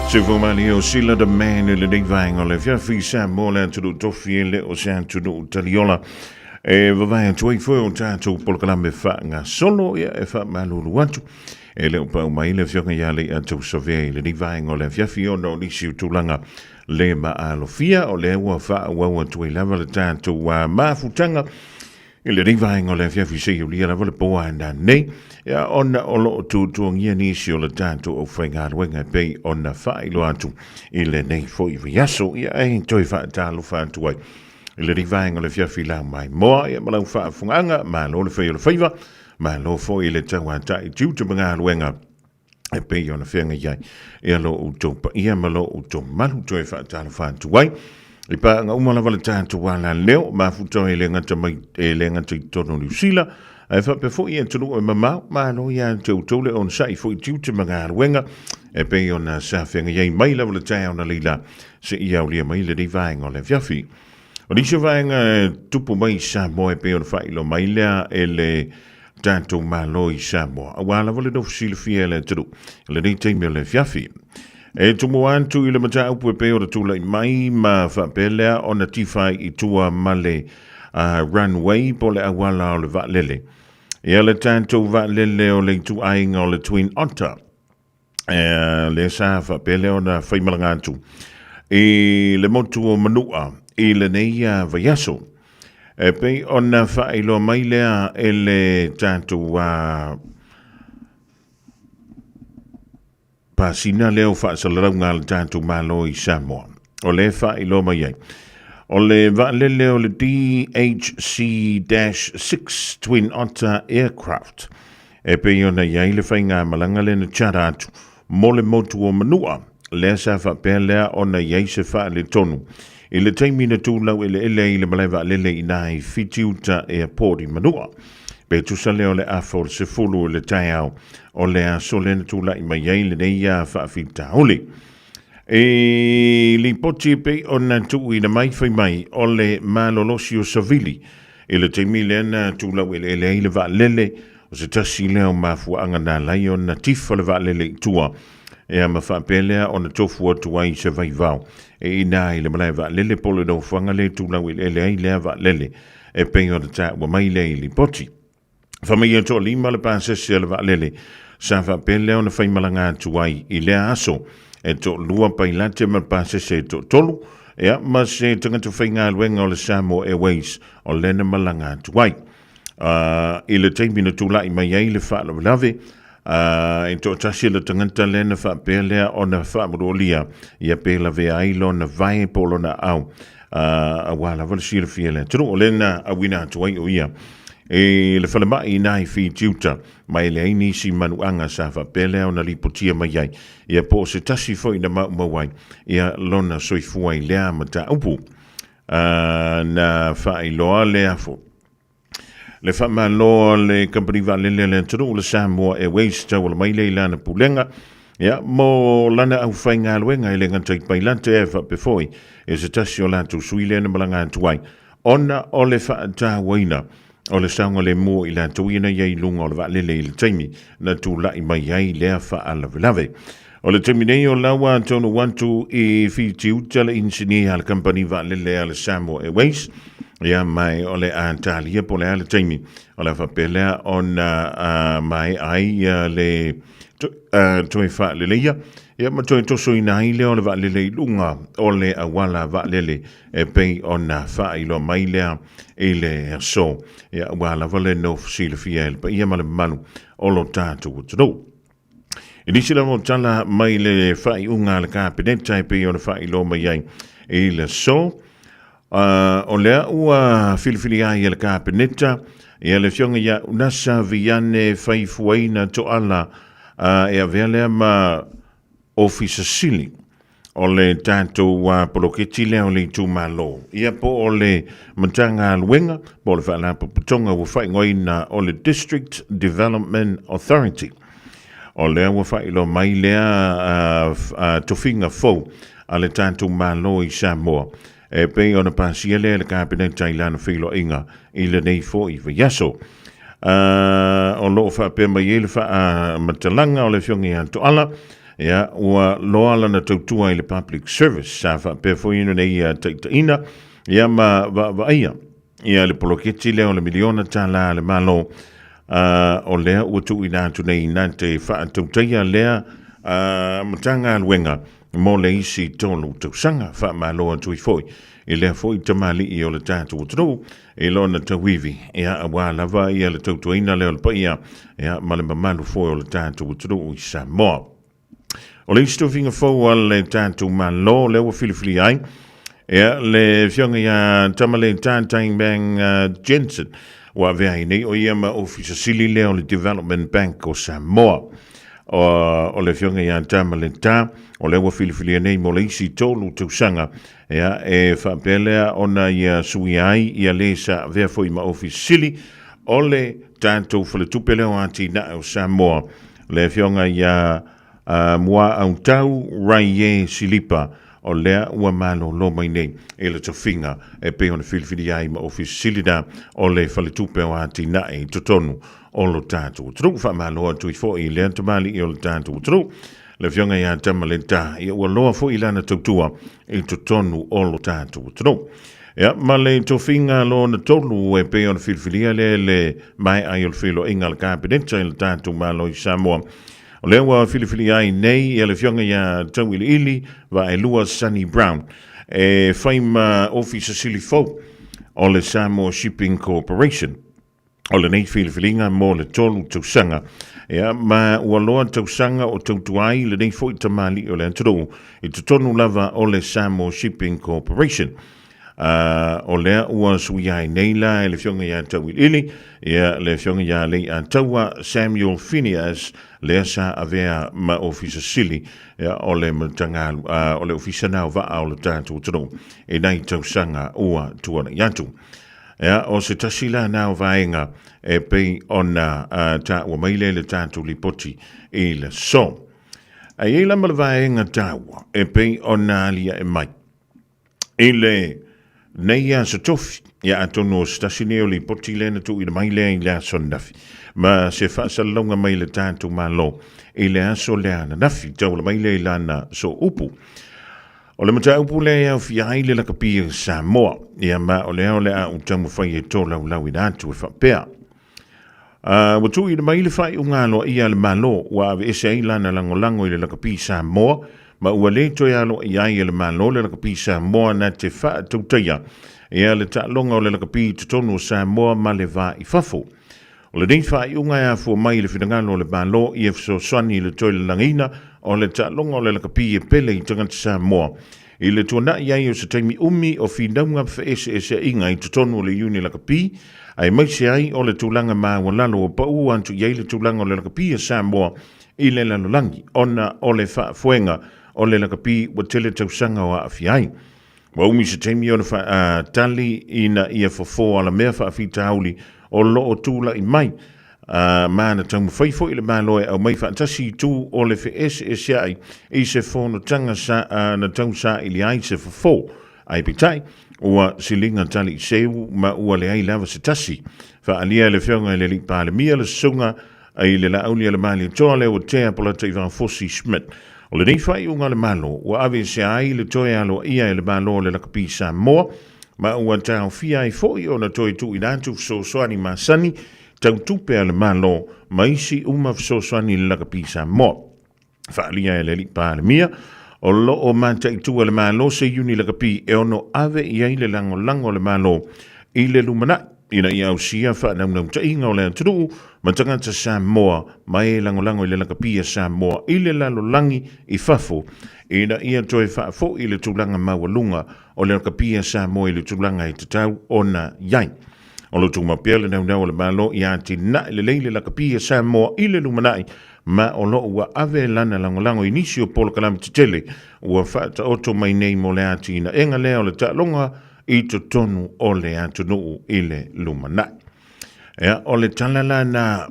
Sifumani o sila de man le ding vang o le fiafi Samoa le tu tofi le o san tu taliola e vai tu foi o tanto polkala me fa nga solo e fa malulu watu e le pa mai le fionga ya le tu sove le ding vang o le fiafi o no ni si tulanga le ma alofia o le wa fa wa tu lava le tanto wa mafutanga il rivang o le fiafi se o lia la vole po anda nei ya ona o lo tu ngia ni si o le tanto o fenga wenga pe ona fai lo atu il nei foi viaso ya e toi fa talo fa tu ai il rivang o le fiafi la mai mo ya ma fa funganga ma lo le fe o le faiva ma lo foi il tawa tai tu tu nga wenga e pe ona fenga ya e lo o to ia ma lo o to malu toi fa talo fa tu ai I pa nga umala wale tātu wala leo, ma futo e lenga ta mai, e lenga ta tono New Zealand, e fa pe fo i antonu e mamau, ma no ia tau tole on sa i fo i tiute mga aruenga, e pe i ona sa whenga iei mai la wale tai ona lila, se i au lia mai le di vaenga o le fiafi. O di se vaenga tupu mai sa mo e pe ona fa ilo mai lea e le tātu malo i sa mo, a wala wale no fusile fia le turu, le di teimi o le fiafi. E tumu antu i le mata upu e peo da tula i mai ma whapelea o na tifai i tua male runway po le awala o le va'lele. E le tanto va'lele o le tu ainga o le Twin Otter. Le sa whapelea o na whaimalanga atu. E le motu o manua i le neia vayaso. E pei o na whailo mai lea e le tanto pasina leo fa salaranga le tanto malo i Samoa. O le fa i loma iei. O le va'lele o le DHC-6 Twin Otter Aircraft. E pe iona iei le whainga malanga le na tjara atu. Mo le motu o manua. Le sa fa pelea o na iei se fa le tonu. I le teimina tūlau i le malai va'lele i nai Fitiuta Airport i manua. Pe tusa leo le afo se fulu le tai au o le aso le tula i mai ai le neia whaafita holi. E li poti pe o na tu i na mai whai mai o le malolosio savili e le teimi le na tula i le va'lele o se tasi leo mafuanga na lai o na tifa le va'lele i tua e a mawhapelea o na tofu atu ai se vaivau e ina i le malai va'lele polo no whanga le tula i le lea va'lele e pe o na ta wa mai le li poti. Famia to lima le pasese le va'lele sa fa pele ona fai malanga tuai i le aso e to lua pailate ma pasese to tolu e ma se tanga to fainga luenga o le Samoa Airways o lena malanga tuai i le teimina tula i mai ai le fa lave e to tasi le tangata lena fa pele ona fa modolia ia pela ve ai lona vai polo na au a wala val sir fiele tru lena a wina tuai o ia e le whalemai nai fi tiuta mai le aini si manuanga sa whapele o na lipotia mai ai ia po se tasi foi na mawai ia lona soifuai lea mata upu na whailoa lea fo le whamaloa le company va'lele le tunu le Samoa Airways tau le mai le lana pulenga ia mo lana au whainga luenga i le ngantai pailante e whapefoi e se tasi o latu suile na malanga tuai ona o le whaatawaina o le saunga le mua i la tuina iei lunga o le va'lele i le taimi na tūlai mai ai lea wha'alavelave. O le taimi nei o lawa tonu wantu i whitiuta le insinia le company va'lele a le Samoa Airways ia mai o le Antalya po le a le taimi o le whapelea o na mai ai le toi wha'leleia ia ma toi toso i nai leo le va'lele i lunga o le awala va'lele e pei o na wha'ilo mai lea i le so ia wala vale no fusile fiel pa ia male manu o lo tātu o tano. I nisi la mo tala mai le wha'i unga le kāpeneta e pei o le wha'ilo mai ai i le so o lea ua filifili ai le kāpeneta ia le fionga ia unasa viane whaifuaina to ala e a vea ma ofisa sili o le tātou poloketi leo le tū malo. Ia po o le matanga luenga, po le whaala putonga wa whai ngoina o le District Development Authority. O lea wa whai lo mai lea tofinga fau a le tātou malo i Samoa. E pei o na pasia lea le kāpeneta i lana whilo inga i le nei fo i vayaso. O loo wha pe mai ele wha matalanga o le fiongi anto ala ia ua loa lana tautua i le public service sa whapea fwinu nei taitaina ia ma vaia ia le poloketi leo le miliona tala le malo o lea ua tu i nātu nei nā te whaatautaia lea matanga luenga mo le isi tolu tausanga whaamaloa tui foi i lea foi tamali i o le tātu o tunu i lona tawivi ia awa lava ia le tautuaina leo le paia ia ma le mamalu foi o le tātu o tunu i Samoa. O le isto finga fau le tātu malo leo wa filifili ai ia le fionga ia tamale tātain bang Jensen wa vea nei o ia ma ofisa sili leo le Development Bank o Samoa o le fionga ia tamale tā o le wa filifili nei mo le isi tolu tausanga ia e whapelea ona ia sui ai ia le sa vea foi ma ofisa sili o le tātou whaletupe leo ati na o Samoa le fionga ia mua au tau rai e silipa o lea ua malo lo mai nei e le tofinga e pe ona filifili ai ma ofisi silida o le whaletupe o ati na e totonu o lo tātou tru wha malo atu i fo i lea tamali i o lo tātou tru le fionga ia tamalenta i ua loa fo i lana tautua i totonu o lo tātou tru ia ma le tofinga lo na tolu e pe ona filifili le mai ai o le filo inga le kabineta i le tātou malo i Samoa o lea ua filifili ai nei e le fionga ia tau ili wa e lua Sunny Brown e whaima ofisa sili fau o le Samoa Shipping Corporation o le nei filifilinga mo le tolu tausanga ia ma ua loa tausanga o tautuai le nei foi tamali o le antoro i tutonu lava o le Samoa Shipping Corporation o lea ua sui ai nei la e le fionga ia tau ili ia le fionga ia le antaua Samuel Phineas lea sa avea ma ofisa sili o le matanga o le ofisa nao vaa o le tātou tano e nei tausanga ua tuana iatu o se tasila nao vaenga e pei ona ta ua maile le tātou lipoti i le so a i la malvaenga taua e pei ona lia e mai i le nei a sa tofi ia atono stasineo li poti lena tu i le mai lea i lea sondafi ma se whaasalonga mai le tātou malo i le aso lea na nafi tau le mai lea i lana so upu o le mata upu lea au fia ai le laka pia Samoa ia ma o lea o lea au tamu whai e tō lau lau i nātu e whapea watu i le mai le whai ungalo ia le malo wa ave ese ai lana langolango i le laka pia Samoa ma ua le toi alo i ai le malo le laka pia Samoa na te wha tautaya ia le ta longa o le laka pia tutonu Samoa ma le va i fafo o le nei wha i unga ea fua mai le whingano le malo i e fso swani le toi le langina o le ta longa o le laka pia pele i tangata Samoa i le tuana i ai o se taimi umi o whinaunga wha ese inga i tutonu o le uni laka pia ai mai se ai o le tūlanga maa walalo o pau antu i ai le tūlanga o le laka pia Samoa i le lalolangi ona o le wha fuenga o le laka pia wa tele tausanga o a fiai wa umi se taimi o le wha tali ina ia fofo ala mea wha fita hauli o lo o tūla i mai mana tamu whaifo i le māloe au mai whaantasi tū o le whe ai i se whono tanga na tau sa i le ai se fofo ai pitai ua silinga tali i seu ma ua le ai lava se tasi wha alia le whionga i le li pāle mia le sunga ai le la aulia le mali toa le o tea pola te i Fossi Schmidt o le nei whai unga le malo ua ave se ai le toe alo ia le malo le lakapi Samoa ma ua tau fia i foi o na toi tu i nātu so soani masani tau tupe ale malo ma isi uma so soani le lakapi Samoa whaalia e le li pāle mia o lo o manta i tu ale malo se uni lakapi e ono ave i ai le lango le malo i le lumana ina i au sia whanau ta inga o le anturu ma tangata Samoa mai e lango i le lakapi Samoa i le lalolangi i fafo ina ia toi whaafo i le tūlanga mawalunga o le lakapi Samoa i le tūlanga i tatau ona iai. O lo tūma pia le nau le malo i ati na le leile lakapi Samoa i le lumanai ma o lo ua ave lana lango i nisi o polo kalami titele ua whaata oto mai nei mo le ati ina enga lea o le talonga i to tonu o le atu nuu i le lumanai. Ea, o le talala na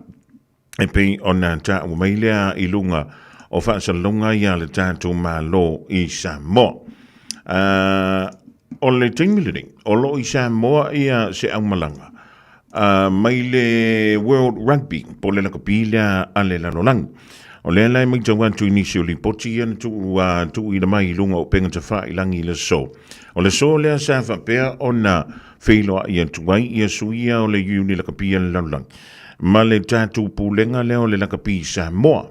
e pei o na ta umailea i lunga o whaasa lunga i a le tātou malo i Samoa. O le teimilini, o lo i Samoa i a se au malanga. Mai le World Rugby, po le lakapila a le lalolangi. O lea lai mai tawan tu inisio li poti ana tu ina mai lunga o penga ta wha ilangi le so. O le so lea sa whapea o na whailoa ia tuai ia suia o le iuni la kapia le laulang. Ma le tātu pūlenga leo le la kapia sa moa.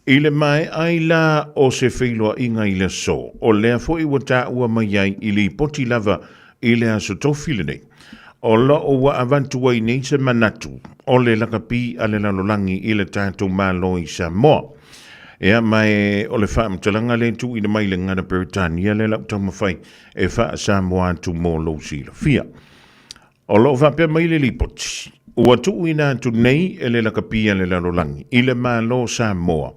I le mai aila o se whailoa inga i le so. O lea fo i wata ua mai ai i li poti lava i le aso tofile nei. O la o wa avantu ai nei se manatu. O le lakapi a le lalolangi i le tātou mālo i Samoa. Ea mai o le wha mtalanga le tu i le mai le ngana Peritania le lau tau mawhai e wha Samoa tu mō lo sila fia. O lo wha pia mai le lipoti. Ua tu i nā tu nei e le lakapi a le lalolangi i le mālo Samoa.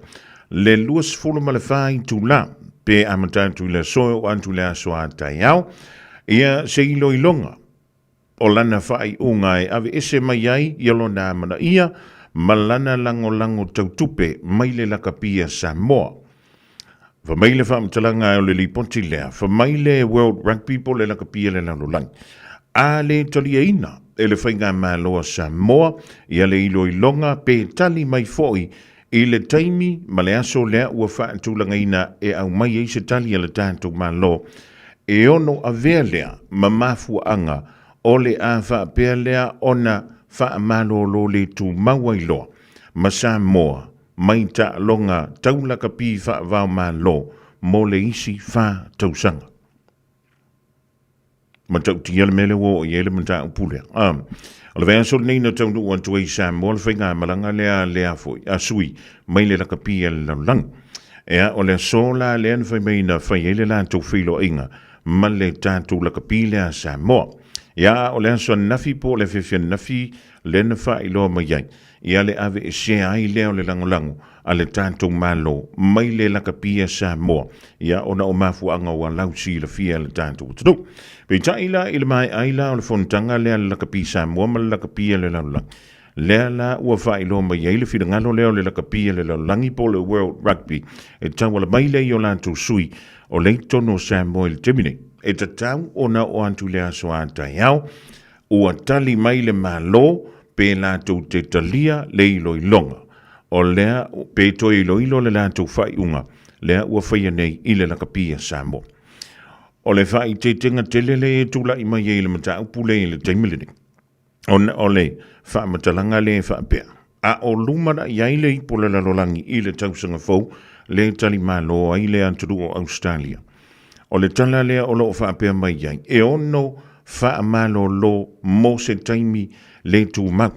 Le luas fulu ma le whai tu la pe amatatu le soe o antu le asoa tai au. Ia se ilo ilonga. O lana whai ungai ave ese mai ai yalo nā mana ia malana lango tautupe mai le lakapia Samoa. Fa mai le whamtalanga o le lipoti lea, fa mai le World Rugby po le lakapia le lalolang. A le talia ina e le whainga māloa Samoa ia le ilo ilonga pe tali mai foi i le taimi ma le aso lea ua whaatulanga ina e au mai e se tali a le tātou mālo e ono a vea lea ma mafuanga o le a wha pēr lea ona wha malo lo le tu mawailoa. Ma Samoa, mai ta longa taulaka pi wha vau malo mo le isi wha tausanga. Ma tau tia le mele wo i ele mata upulea. O le vea sol nei na tau nu an tuai Samoa le whainga malanga lea foi, a sui, mai le laka pi ele lang. Ea o le sola le an whai mai na whai ele la tau whilo inga, ma le tātou laka pi lea Samoa. Ia o le aso nafi po le fefia nafi le na wha i loa mai ai. Ia le ave e se ai leo le langolango a le tātou malo mai le laka pia Samoa. Ia ona o mafu anga o lausi la fia le tātou tatu. Pei taila i le mai aila o le fontanga lea le laka pia Samoa ma le laka pia le langolango. Lea la ua wha i loa mai ai le fida ngalo leo le laka pia le langolangi po le World Rugby. E tawala mai le i o lantou sui o le tono Samoa le temine. E ta tau ona o antu lea soa tai au, ua tali mai le malo pe lātou te talia le ilo ilonga. O lea pe to ilo le lātou whai unga, lea ua whaia nei i le lakapia Samoa. O le whai te tenga telele e tula i mai e le mata upule i le taimilini. O le wha matalanga le wha pea. A o lumana i aile i pola lalolangi i le tausanga fau, le tali malo ai le anturu o Australia. O le tala lea o lo whaapea mai ai. E ono whaamalo lo mo se taimi le tu mau.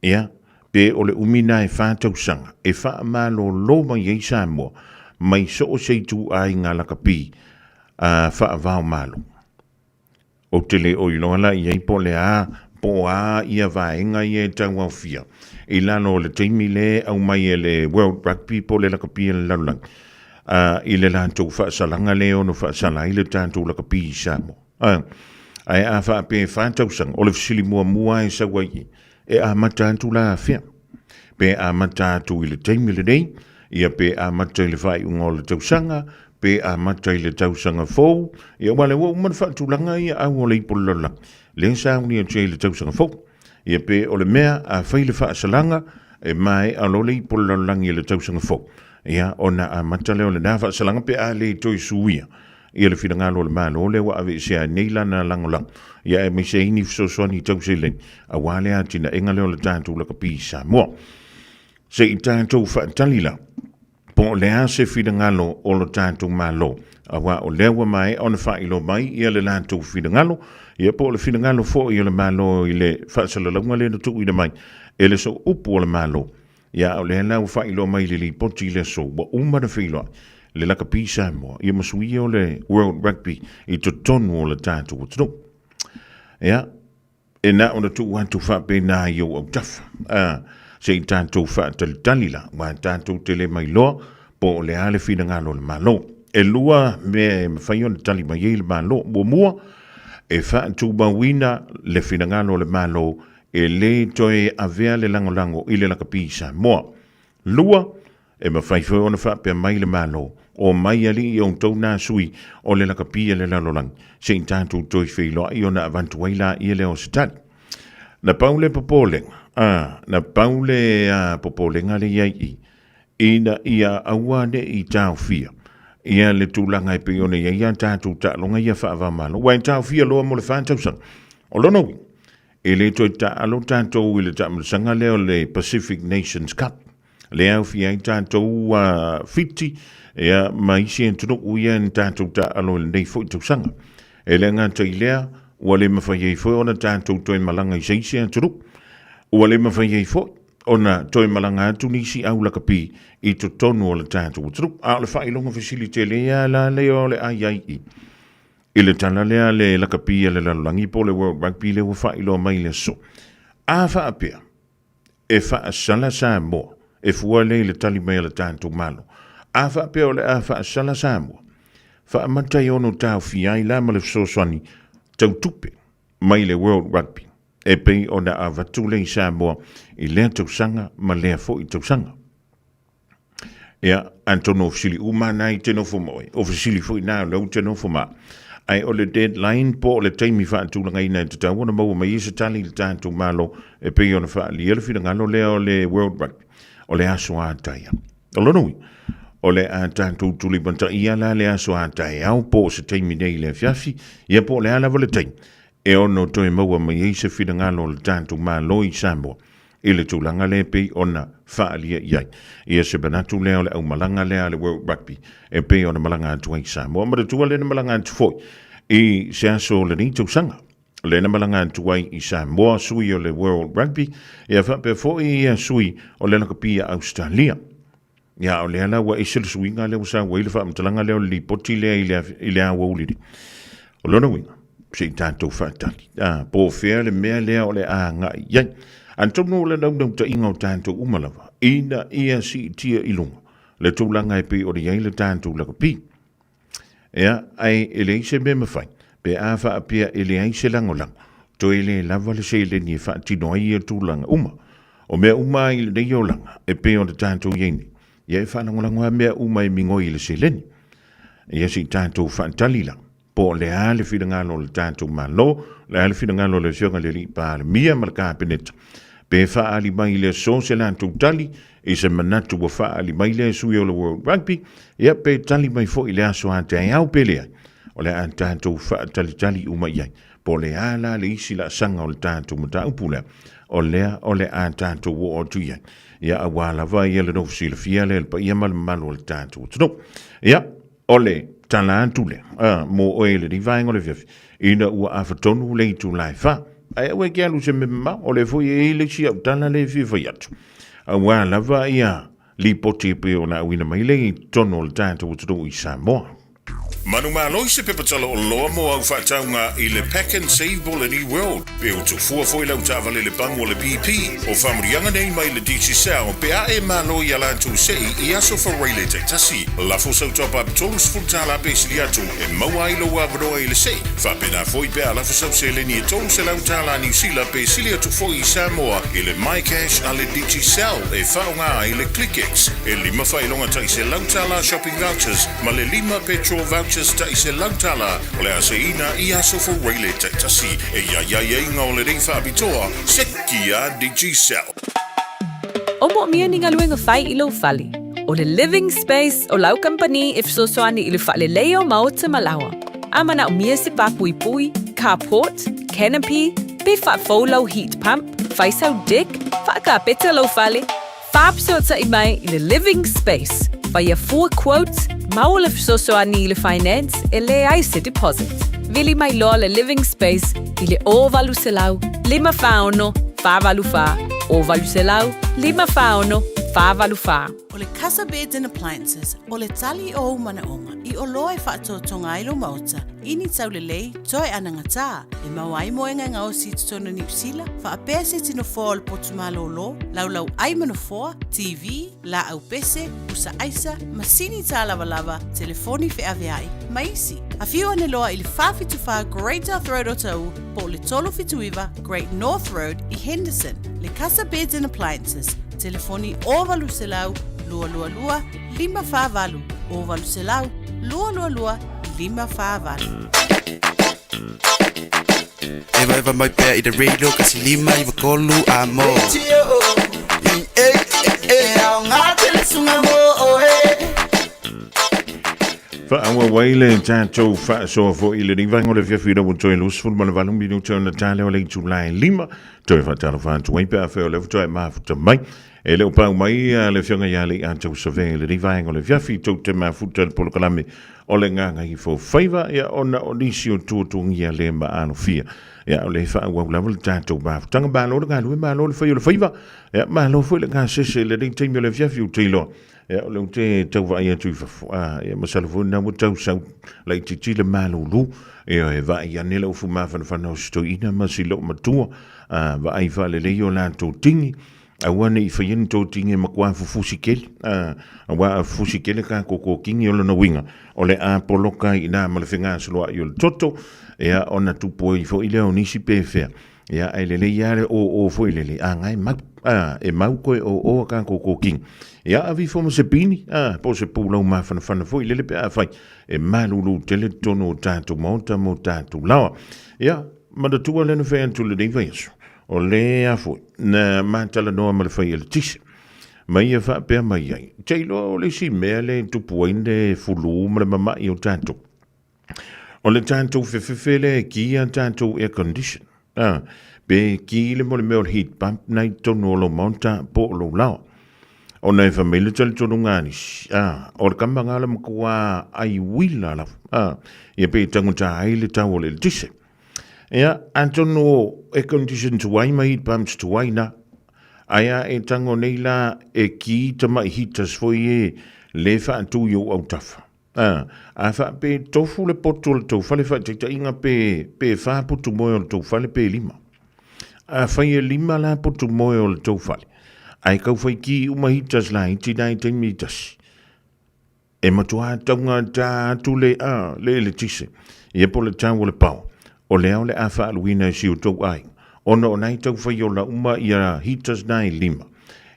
Ia, pe o le umina e whātausanga. E whaamalo lo mai ei Samoa. Mai so o seitu ai ngā lakapi whaavao malo. O tele o iloala i ei po le a, po a ia vaenga i e tau au fia. I lano le taimi le au mai e le World Rugby po le lakapi e lalulang. I le lantou whaasalanga leo no whaasala i le tātou laka pi Samoa. Ai a whaape whātausang o le fisili mua e sawai e a matātou la awhia. Pe a matātou i le taimile nei, ia pe a matai le whai unga o le tausanga, pe a matai le tausanga fau, ia wale wa umana whaatulanga ia au o le ipolala. Le sauni a tei le tausanga fau, ia pe o le mea a whai le whaasalanga e mai a lo le ipolala i le tausanga fau. Ia ona a matale o le nafa salanga pe a le toi suia. Ia le whirangalo le malo le wa ave sea neila na langolang. Ia e me se ini fsosoni tau se len. A wale atina enga leo le tātou laka pi Samoa. Se i tātou whaatalila. Po le a se whirangalo o le tātou malo. A wa o lewa mai ona whailo mai ia le tātou whirangalo. Ia po le whirangalo fo i le malo i le whaasalalunga le na tu i le mai. E le so upu o le malo. Ia o le lau whailo mai le li poti le so wa umana whiloa le laka pi Samoa ia masui o le World Rugby i to tonu o le tātou watano. Ia, e na ona tu wantu whape nā i o au tafa. Se i tātou whaatalitalila wa tātou te le mai loa po le ale whina ngalo le malo. E lua me whaiona tali mai e le malo mua e whaatu mawina le whina ngalo le malo e le toe avea le langolango i le lakapi Samoa. Lua, e mawhaiwhai ona whapea mai le malo, o mai ali i on tau nā sui o le lakapi e le lalolang, se in tātou toi whailoa i ona avantu waila i le o sitani. Na paule popolenga, na paule popolenga le iai ina ia awane I tau fia. Ia le tūlanga I pe one ia tātou tālonga ia whaavamalo. Wai tau fia loa mo le whātausanga. O lono wi. E le toi tālo tātou I le tāmalisanga leo le Pacific Nations Cup. Le au fia I tātou fiti. Ia maisi en tunu uia en tātou tālo le nei fo I tausanga. E le ngata I lea. Ua le mawhai fo ona tātou toi malanga I seisi en tunu. Ua le mawhai fo. Ona toi malanga atu nisi au laka pi I to tonu o le tātou utru. A le whailonga facilite lea la leo le ai. I le tana lea le laka pi le lalangi po le World Rugby le ua whailo mai le so. A whaapea. E whaasala Samoa. E fua le tali mai le tātou malo. A whaapea o le a whaasala Samoa. Whaamatai ono tāu fiai la ma le fsoswani tau tupe mai le World Rugby. E pei o na avatu le Samoa I lea tausanga ma lea fo I tausanga. Ia, antono ofisili umana I teno fo moe. Ofisili fo I nā lau teno fo ma. Ai o le deadline po o le taimi whaatulanga ina te tau wana maua mai isa tali le tātou malo e pei o na whaali ele whina ngalo lea o le World Rugby. O le aso ātaia. O lonoi. O le a tātou tuli banta ia la le aso ātaia au po se taimi nei le fiafi. Ia po le alawa le taimi. E ono toi maua mai eise whina ngalo le tātou malo I Samoa. I le tūlanga le pei ona whaalia iai. Ia se banatu lea o le au malanga lea le World Rugby. E pei ona malanga atu ai Samoa. Mara tua le na malanga atu foi. I se aso le ni tausanga. Le na malanga atu ai I Samoa sui o le World Rugby. Ia whape foi ia sui o le nakapia Australia. Ia o le ala wa isel suinga le usa wa ile whaamtalanga leo li poti lea I le awa uliri. O lona winga. Se I tātou whaatali. Po whea le mea lea o le a ngai iai. Antono le nau ta inga o tātou umalawa. Ina ia si tia ilunga. Le tūlanga e pe o le iai le tātou laka pi. Ea, ai ele ise me mawhai. Pe a wha apia ele aise langolang. To ele lava le se le ni wha tino ai e tūlanga uma. O mea uma I le nei o langa. E pe o le tātou ieni. Ia e wha langolangoa mea uma I mingo I le se leni. Ia si tātou wha talila. Po le ale whingalo le tātou malo. Le ale whingalo le fionga le li pa le mia malaka peneta. Pe wha ali mai le so se lantou tali, I se manatu wa wha ali mai le sui o le World Rugby, ia pe tali mai fo I le aso ante ai au pelea. O le an tātou wha tali uma iai, po le ala le isi la sanga o le tātou mata upula, o le an tātou wo o tu iai. Ia awala vai ia le nofisi le fia le pa ia malu o le tātou. Tino, ia, o le tala antule, mo o ele di vai ngole fiafi, ina ua awhatonu le tu lai wha, ai awe kia lu se mema o le foi e le si au tala le fifa yatu. Awa lava ia li poti pe o na wina mai le tono le tātou utoro I Samoa. Manu malo se pepatala o loa mo au whataunga I le Pack and Save Ball in E-World. Pe o tu fua foi lau tāwale le pango le BP. O whamurianga nei mai le DC Sao. Pe a e malo I alantu sei I aso whareile te tasi. Lafo sau topa tolus fultala pe siliatu. E maua ilo wavroa I le sei. Whapena foi pe a lafo sau se le ni e tolus e lau tala New Zealand pe siliatu foi I Samoa. I le MyCash a le DC Sao. E whaunga I le ClickX. E lima whailonga tai se lau tala shopping vouchers. Ma le lima petrol vouchers. Ta ise lautala o le aseina I aso for Rayleigh te tasi e ia inga o le rei whaabitoa sekia DigiCell. Omo mia ni ngaluenga whai I lo whali. O le living space o lau company if so soani I le whale leo mao te malawa. Amana o mia se papui pui, carport, canopy, pe whaafou lau heat pump, whaisau deck, whaaka peta lau whale, whaapsota I mai I le living space. Via 4 quotes, maule fsosoani le finance e le aise deposit. Vili mai loa le living space I le ovalu selau, lima faono, favalu fa, ovalu selau, lima faono, favalu fa. O le Casa Beds and Appliances, o le tali o mana onga, I o loa e whaatotonga ilo mauta, ini tau le lei, toi anangata, e mawai moenga ngā o si tutono New Zealand, wha apea se tino fōa le potumalo lo, lau ai manofoa, TV, la au pese, usa aisa, masini tā lava, telefoni fe aveai, maisi. A whiu ane loa I le whawhituwha Great North Road o tau, po le tolo fituiva Great North Road I Henderson, le Casa Beds and Appliances, telefoni ovalu selau, lua, lima whāwalu, ovalu selau, lua, lima whāwalu. Eva mai pēr I the radio kasi lima I wakolu a mo. Au ngā tele sunga mo. waile tātou whaasoa fo i le rivango le whiawhira mo toi lusful ma le walung minu tau na tāle o le July 5 toi whaatara whaatu waipe a wheo le toi mafuta mai e leo pau mai le whianga ia le ātou save le rivango le whiawhi tau te mafuta le polokalame o le nganga i fo whaiva ia ona o nisi o tuatungia le ma anu fia ia o le whaau au lawa le tātou mafutanga malo le ngā lue malo le whai o le whaiva ia malo fo le ngā sese le ring teimi o le whiawhi o te iloa ia o le te tau vai atu i ia masalafu na mo tau sau lai titi le malulu ia e vai anele o fuma whanawhana o stoina masilo matua vai wha le leo la tō tingi awane i whaiani tō tingi makua fufusi kele awa fusi kele ka koko kingi o lana winga o le a poloka i nā malawhinga saloa i o le toto ia ona tupo i fo i leo nisi pēwhea ia ai lele iare o fo i lele a ngai mau e mau koe o ka koko kingi ia avi fo mo se pini po se pulau mawhanawhana fo i lele pe a whai e malulu tele tono o tātou mauta mo tātou lawa ia madatua lena whea tu le neiva yasu o le a fo na matala noa ma le whai ele tise mai e wha pia mai ai teilo le si mea le tupuainde fulu ma le mamai o tātou o le tātou whewhewhele ki a tātou air condition pe ki le mo le meo heat pump nai tono o lo maunta po o lo lao o nei famile tali tonu nganis o le kambanga le makua ai wila la ia pe tanguta ai le tau o le tise ia antono air condition tuai ma heat pumps tuai na aia e tango nei la e ki tama hitas foi e le wha atu yo au tafa a wha pe tofu le poto le tau fale wha te inga pe wha putu moe o le tau fale pe lima a whai e lima la putu moe o le tau fale ai kau whai ki umahitas la iti nai te mitas e matua taunga ta tu le le tise e po le tau o le pau o le au le a wha aluina e si o tau ai ono o nai tau whai o la uma ia hitas nai lima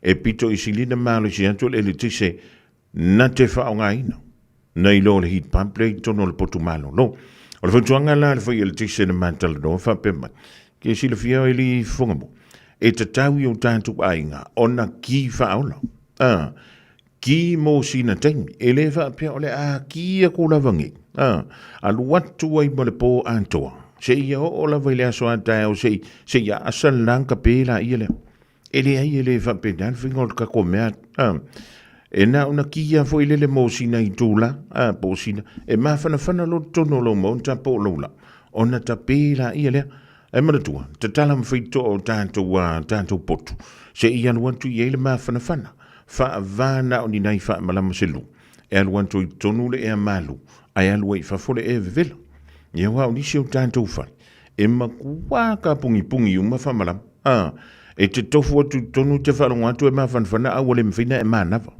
e pito i silina malo si atu le tise na te wha o ngaina nei lo le heat pump le tono le potu malo no o le whatuanga la le whai e le tise na mantala no wha pema ke si le fia e li whongamo e te tau i o tātou ainga ona ki whaola ki mō sina taimi e le wha pia o le ki a ko lawangi alu watu ai mo le pō antoa se ia o la vai le aso atai o se ia asa lanka pēla ia le e le ai e le wha pena whingol ka ko mea e na una kia fo i le mō sina i tūla pō sina e ma whana lo tono lo mō ta pō lola ona ta pēla ia le e maratua, te tala mwhito o tātou potu. Se i anu antu i eile maa whana. Wha vāna o ni nei wha malama se lu. E alu antu i tonu le ea malu. Ai alu e whafole e vevela. Ia wau nisi o tātou whai. E makua ka pungi uma wha malama. E te tofu atu tonu te whalonga atu e maa whana au le mwhina e maa nawa.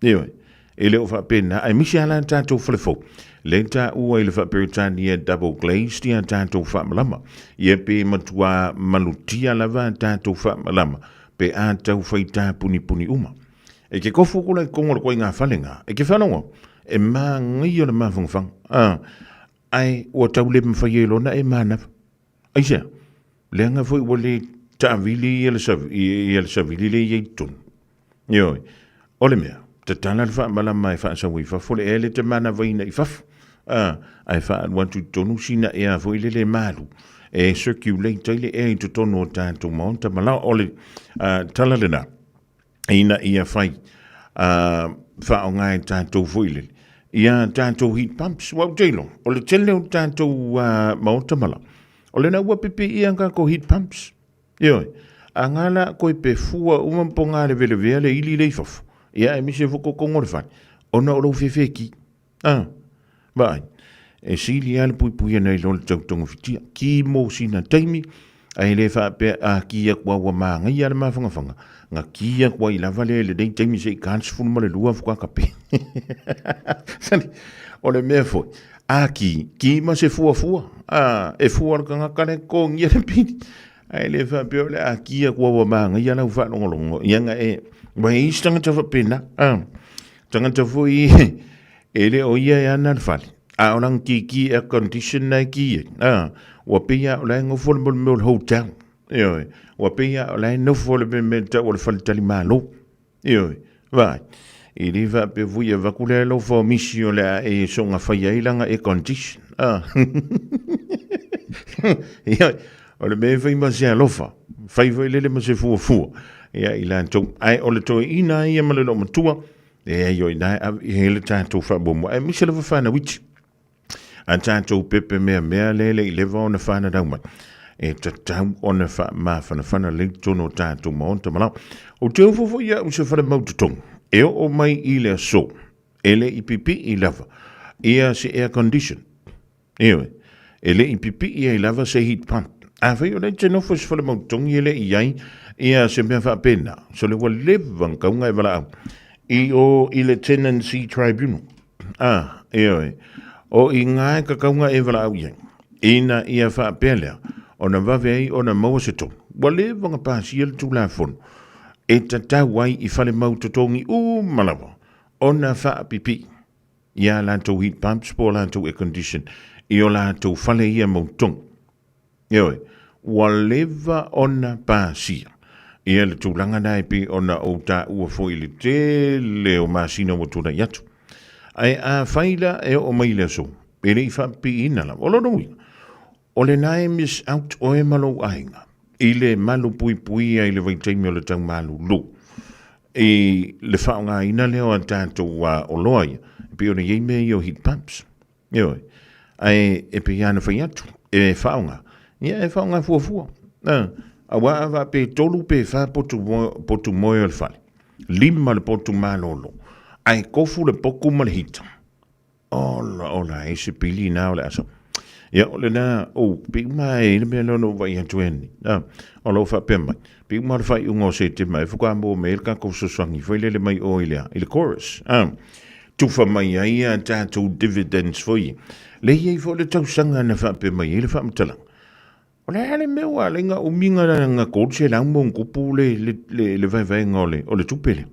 Ewe, e leo wha pena. Ai misi ala tātou whale fau. Le ta ua i le whaperitania double glazed ia tātou whamalama. Ia pe matua malutia lava tātou whamalama. Pe a tau whaita puni uma. E ke kofu kula i kongora koe ngā whalenga. E ke whanonga. E mā ngai o le mā whangwhang. Ai ua tau le mwhai e lona e mā nawa. Aisea. Le anga fwoi wale ta avili i ele savili le i tonu. Ioi. Ole mea. Te tana le whamalama e whaasawai whafole e le te mana vaina i whafu. Ai wha wantu tonu sina e a voi le malu e circulate le e to tono o tātou maunta malau ole tala lena ina ia whai wha o ngai tātou voi le ia tātou heat pumps wau teilo ole tele o tātou maunta mala ole na ua pepe ia nga ko heat pumps ioi a ngala koe pe fua umamponga le vele vele ili le ifafu ia e mise fuko kongore whai ona oro fefeki Vai, e sili ala pui nei lona tautonga fitia. Ki mō sina taimi, ai le wha pe a kia kua wa maa ngai ala maa whangawhanga. Nga kia kua i lava le dei taimi se i kāns funu male lua fukua kape. Sani, o le mea fo. A ki ma se fua. E fua ka ngakane ko ngia le pini. Ai le wha pe o le a kia kua wa maa ngai ala ufa longolongo. Ianga e, wai istanga tawa pena. Tanga tawa i... Ele o ia e ana fali. A orang ki air condition na ki. Wa pia o la ngo fol mo hotel. Yo. Wa pia o la no fol me ta o fal tali malo. Yo. Vai. I li va pe vuia va kule lo fo misio le e songa whaia ilanga e condition. Ia, o le me whai ma se alofa. Whai vai lele ma se fua. Ia, i lan tau. Ai, o le toi ina ia ma le lo matua. E ai o ina, i hele tātou whabomo. Ai, misi lewa whana witi. A tātou pepe mea lele i lewa o na whana daumai. E tatau o na whana le tono tātou maonta malau. O te ufofo ia usa whana mautatonga. E o mai i le so. Ele i pipi i lava. Ia se air condition. Ewe. Ele i pipi i lava se heat pump. A whai o le te nofos whana mautatonga ele i ai. Ia se mea wha pena. So le wa levang kaunga e wala au. I le tenancy tribunal. Ewe. O i ngai ka kaunga e wala au iang. Ina ia wha pelea. O na wawei o na maua se tong. Wa levanga pasi il tu la fonu. E tatau wai i whale mautatongi malawa. O na wha pipi. Ia lantou heat pumps po lantou air condition. I o lantou whale ia mautong. Ewe. Wa leva o na pasi. Ia le tūlanga nai pi o na o ta ua fo i le te leo masina o tūna yatu. Ai a whaila e o maile so. E le i whampi ina la. O lono ui. O le nai miss out o e malo ainga. I le malu pui pui ai le vaitaimi o le tau malu lo. I le whaonga ina leo a tātou o loai. Pi o na yei mea i o heat pumps. Ioi. Ai e pe iana whai atu. E whaonga. Ia e whaonga fuafua. A wa pe tolu pe fa potu moe o le whale. Lima le potu malolo. Ai kofu le poku ma le hita. Ola, e se pili na o le asa. Ia o le na, pi mai, le mea lono vai hatueni. O lo fa pemai. Pi mai le fai ungo se te mai. Fuka mo me elka ko sosangi. Fai le mai o ilea. I le chorus. Tufa mai ai a tātou dividends foi. Le iei fo le tau sanga na fa pemai. Le fa mtalang. O le hale mewa le nga uminga na nga kōtse lang mong kupu le vai ngole o le tupele.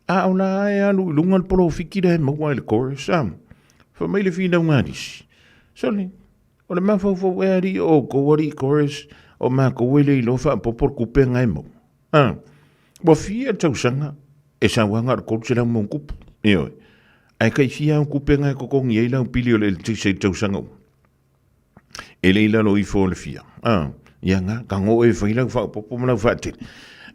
O la e alu ilunga le polo fikira he maua le chorus. Fa mai le fina ungadis. So le, o le mawhau weari o kowari chorus o ma kowele i lofa a popor kupe ngai mo. Wa fia tausanga e sa wanga le kōtse lang mong kupu. Eoi. Ai kai fia kupe ngai kokongi e lau pili o le tise tausanga o. E leila lo i fo le fia. Ia nga, ka ngo e whailau whao popo malau whaate.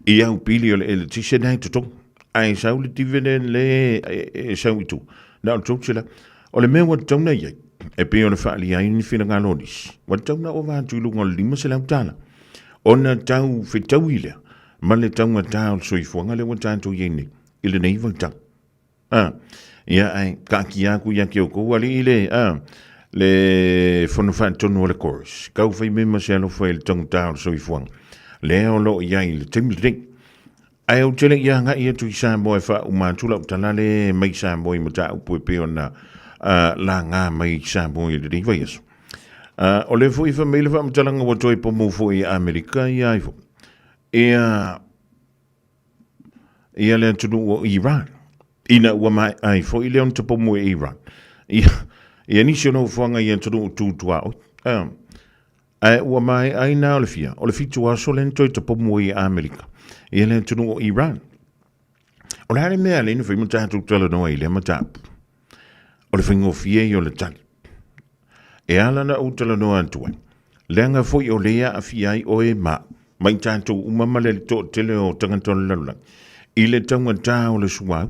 I au pili o le tise nai tutong. Ai sau le tivene le e sau i tu. Na o tōtila. O le mea wat tauna iai. E pe o le whaali ai ni whina ngā lonis. Wat tauna o wātu i lunga lima se lau tāna. O na tau whetau i lea. Ma le taunga tāo so i fuanga le watātou iei nei. I le nei wau tau. Ia ai, ka ki aku ia ki o kou ali i le. Le fono fa tonu le chorus. Kau fai me maselo foi le tong tau so i fuang. Le o lo ia i le temi ring. Ai o tele ia nga ia tu i sa mo e fa u mantula u talale mai sa mo i mata u puepe o na la nga mai sa mo i le riva yesu. O le foi fa me le fa mtalanga wa toi po mo foi Amerika ia i fo. Ia le tunu o Iran. Ina ua mai ai fo i le on tapo mo e Iran. Ia nisi o nou whanga i antonu o tūtua o. Ua mai ai nā o le fia. O le fitu aso len toi ta pomu i Amerika. Ia le antonu o Iran. O le hale mea le ina whi matatu tala noa i le matapu. O le whingo fie i o le tali. E ala na o tala noa antua. Leanga foi o lea a fiai o e ma. Mai tātou umamale le tō tele o tangatona lalulang. I le taunga tā o le suau.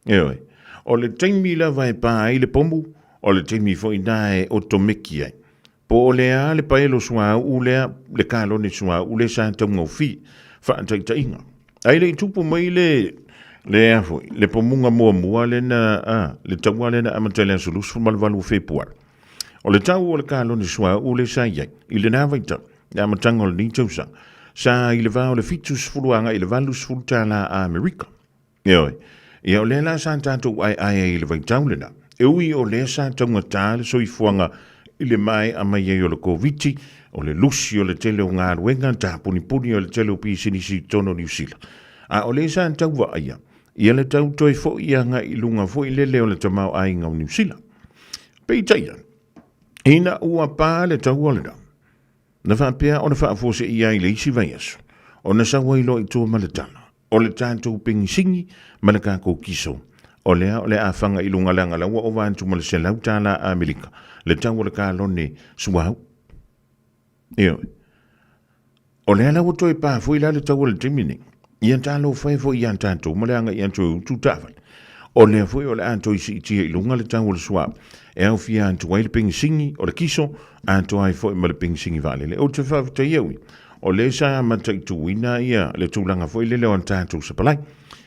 Eoi. O le taimi la vai pa ai le pomu. O le taimi foi nae o tomeki ai. Po o lea le paelo sua u lea le kalone sua u le sa taunga fi. Fa ta inga. Ai le tupu mai le afoi. Le pomunga mua le na le taunga le na amatele sulus fu malvalu februar. O le tau o le kalone sua u le sa iai. I le navaita. Ya matanga o le ni tausa. Sa i le vao le fitus fuluanga i le valus fultala a Amerika. Eoi. Ia o le la sa tātou ai le vai taulena. E ui o le sa taunga tāle so i fuanga i le mai a mai o le COVID, o le lusi o le tele o ngā ruenga, tā puni o le tele o pisinisi tono New Zealand. O le sa tauwa aia. Ia le tau toi fo ia nga i lunga fo i le leo le tamau ai ngau New Zealand. Pei taia. Ina ua pā le tau olena. Na whapea o na whaafose ia i le isi vai asu. O na sawa i lo i tō maletana. o le tātou pengisingi ma le kako kiso. O lea o le a whanga i lunga langa laua o vantu ma le se lau tāla Amerika. Le tau o le ka lone suahau. Eo. O lea lau toi pā fui la le tau o le timini. Ian tālo whai fo ian tātou ma le anga ian tō tu tāwhan. O lea fui o le anto isi itia i lunga le tau o le suahau. E au fia antu ai le pengisingi o le kiso antu ai fo i ma le pengisingi vale. Le o te whawta iaui. O le sa mata i tuina ia le tūlanga fo i le leo an tātou sa palai.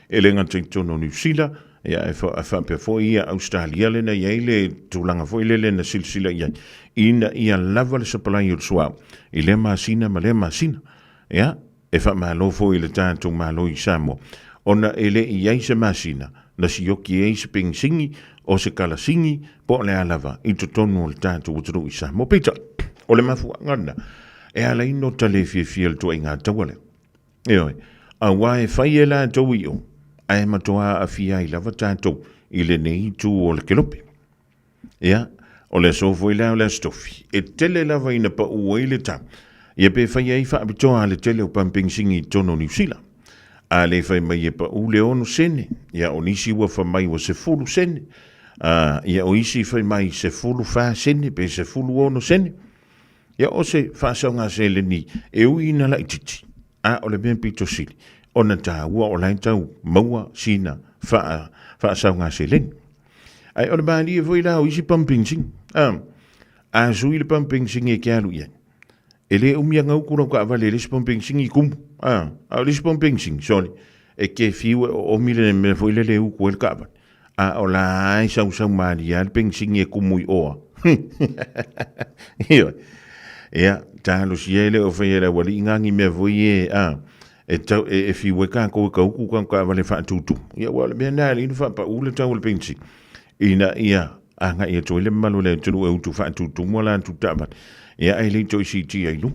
E le ngata i tono New Zealand. Ia e whapea fo ia Australia le na iai le tūlanga fo i le na silsila iai. Ina ia lava le sa palai o suau. I le masina ma le masina. Ia e wha malo fo i le tātou malo i Samoa. Ona e le iai sa masina. Na si yoki e se pengisingi o se kalasingi po le alava i to tonu o le tātou uturu i Samoa. Pita, o le mafua ngana. E ala ino tale fie le tua inga tawale. Eoi, a wae whai e la tau i o, a e matoa a fia i lava tātou i le nei tū o le kelope. Ea, o le sofo i la o le stofi, e tele lava ina pa ua i le tā. Ia pe whai e i wha abitoa le tele o pampingsingi tono New Zealand. A le whai mai e pa u le ono sene, ia o nisi ua wha mai wa se fulu sene. Ia o isi whai mai se fulu wha sene, pe se fulu ono sene. Ia o se whaasonga se le ni, e ui ina la ititi. A o le ben pito sili. O na tā ua o lain tau maua sina whaasonga se le. Ai o le bāli e voi la o isi pampingsing. A sui le pampingsing e kia lu ian. E le umia ngau kura ka avale le pampingsing i kumu. A le pampingsing, sorry. E ke fiu o mile me foi le u ko el kaba. A o la ai sau maari al pingsing e kumu i oa. Io. Ia, tālo si ele o whaia wali ingangi mea voi e tau e fiwe ka ko uku ka wale wha tutu. Ia wale mea nāli inu wha pa ule tau le pensi. Ina ia, anga ia toi le malu le tunu e utu wha tutu mua la tu tabat. Ia ai le toi si ti ailu.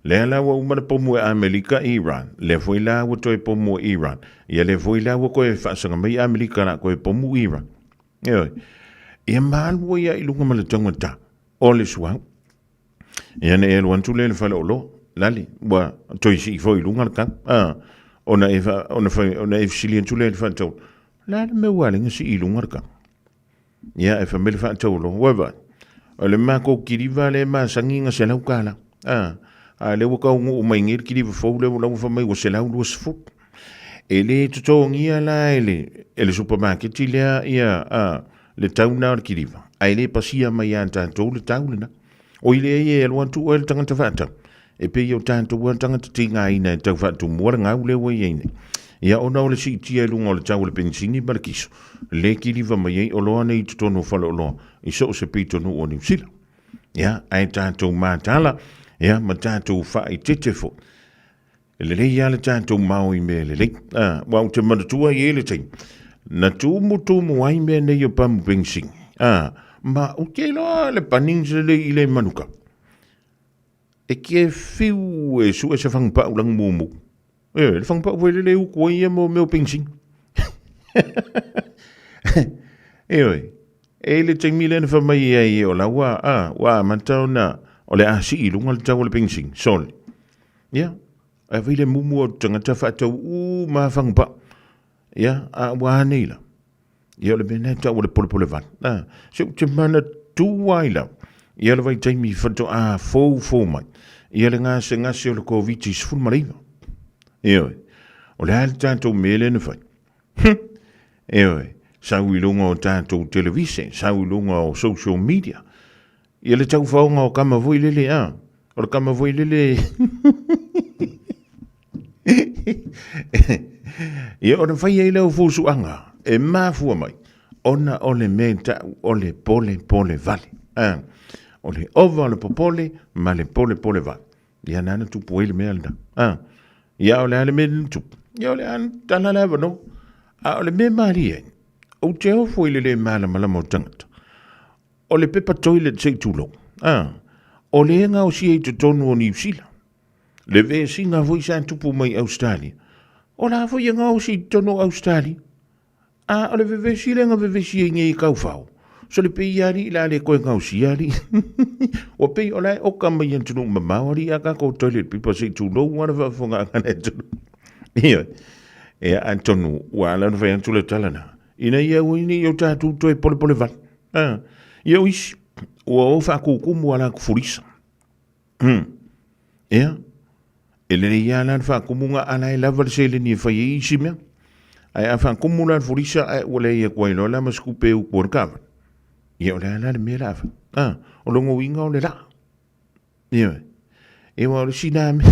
Le la wa umana pomu e Amerika Iran. Le foi la wa toi pomu Iran. Ia le foi la wa koe wha sanga mai Amerika na koe pomu Iran. Ia malu ia ilunga ma le tangata. O le suang. Ia ne e luantu le whale o lo, lali, wa toi si fo i lunga ka. Ona e fsilian tu le whale tau. Lali me walinga si i lunga ka. Ia e whamele whale tau lo, wawa. O le mako kiriva le ma sanginga se lau kala. A le waka ungu o mai ngir kiriva fau le lau whamai o se lau lua sifu. E le tutongia la e le supermarket lea ia le tauna o le kiriva. Ai le pasia mai an tātou le taulina. O ile e alwan tu o tangata whata. E pe i o tātou o tangata tinga ina e tau whatu mua ngau le wai eine. Ia ona o le si tia lunga o le tau le pensini barakiso. Le kiriva mai e o loa nei tutono whala o loa. I so se pitonu o New Zealand. Ia, ai tātou mātala. Ia, ma tātou wha i tetefo. Le le ia le tātou mau i me le le. Wau te manatua i ele tei. Na tūmu ai me nei o pamu pensini. Ma o ke loa le paninga le i le manuka. E ke fiu e su e se whangpa ulang mumu. Le whangpa uwele le ukua ia mo meo pingsing. E le te mile na whamai e o la wa mantau na o le asi i lunga le tau le pingsing. Soli. Ia. A vile mumu o tangata whatau ma whangpa. Ia. A wahaneila. Ia le mena tau o le pole van. Se te mana tuwaila. Ia le vai taimi whato fau mai. Ia le ngase o le COVID sifun mariva. Ia o le hale tātou mele na whai. Ia sau i lunga o tātou televise. Sau i lunga o social media. Ia le tau whaonga o kama voi lele o le kama voi lele. Ia o le whai e leo fusu anga. E mafua mai, ona o le meta o le pole vale. O le ova o le popole, ma le pole vale. Ia nana tupu e le mea lina. Ia o le ale mea tupu. Ia o le an tala lava no. O le mea maari e. O te ofo i le maala malama o tangata. O le pepa toilet sei tūlo. O le enga o si e te tonu o New Zealand. Le vea singa voi sa tupu mai Australia. O la voi enga o si tonu Australia. O le vevesi lenga vevesi e nge i kaufau. So le pei ari la le koe ngau si ari. O pei o lai o kama i antunu mamawari a kako toilet pipa se tu lo wana wafunga ngane tunu. e Antonu wala no vai antule talana ina ia wini yo tatu toi pole val ia is o fa ku wala ku furisa ia ele ia lan fa kumunga ana level sele ni fa isi me ai fa kumula furisa ai wala ia ko ilo la maskupe u por ka ia ola la me la o longo winga o le la ia e wa le siname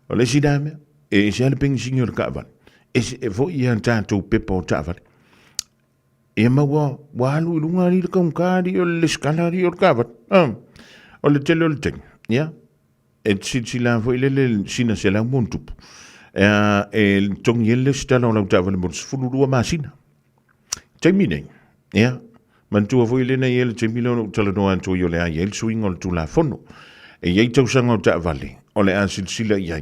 o le siname e se ping signor kavan e vo ia tanto pepo tavan e ma wa lu lunga ni ka kari o le scanari o kavan o le tele o le ting ya e si la vo le sina se la montu e tong yelle sta no la tavan mo fulu masina termine ya man tu vo le na yelle termine no tele no anto yo le yel swing o tu la fono e ye tau sanga o tavali o le asilsila ia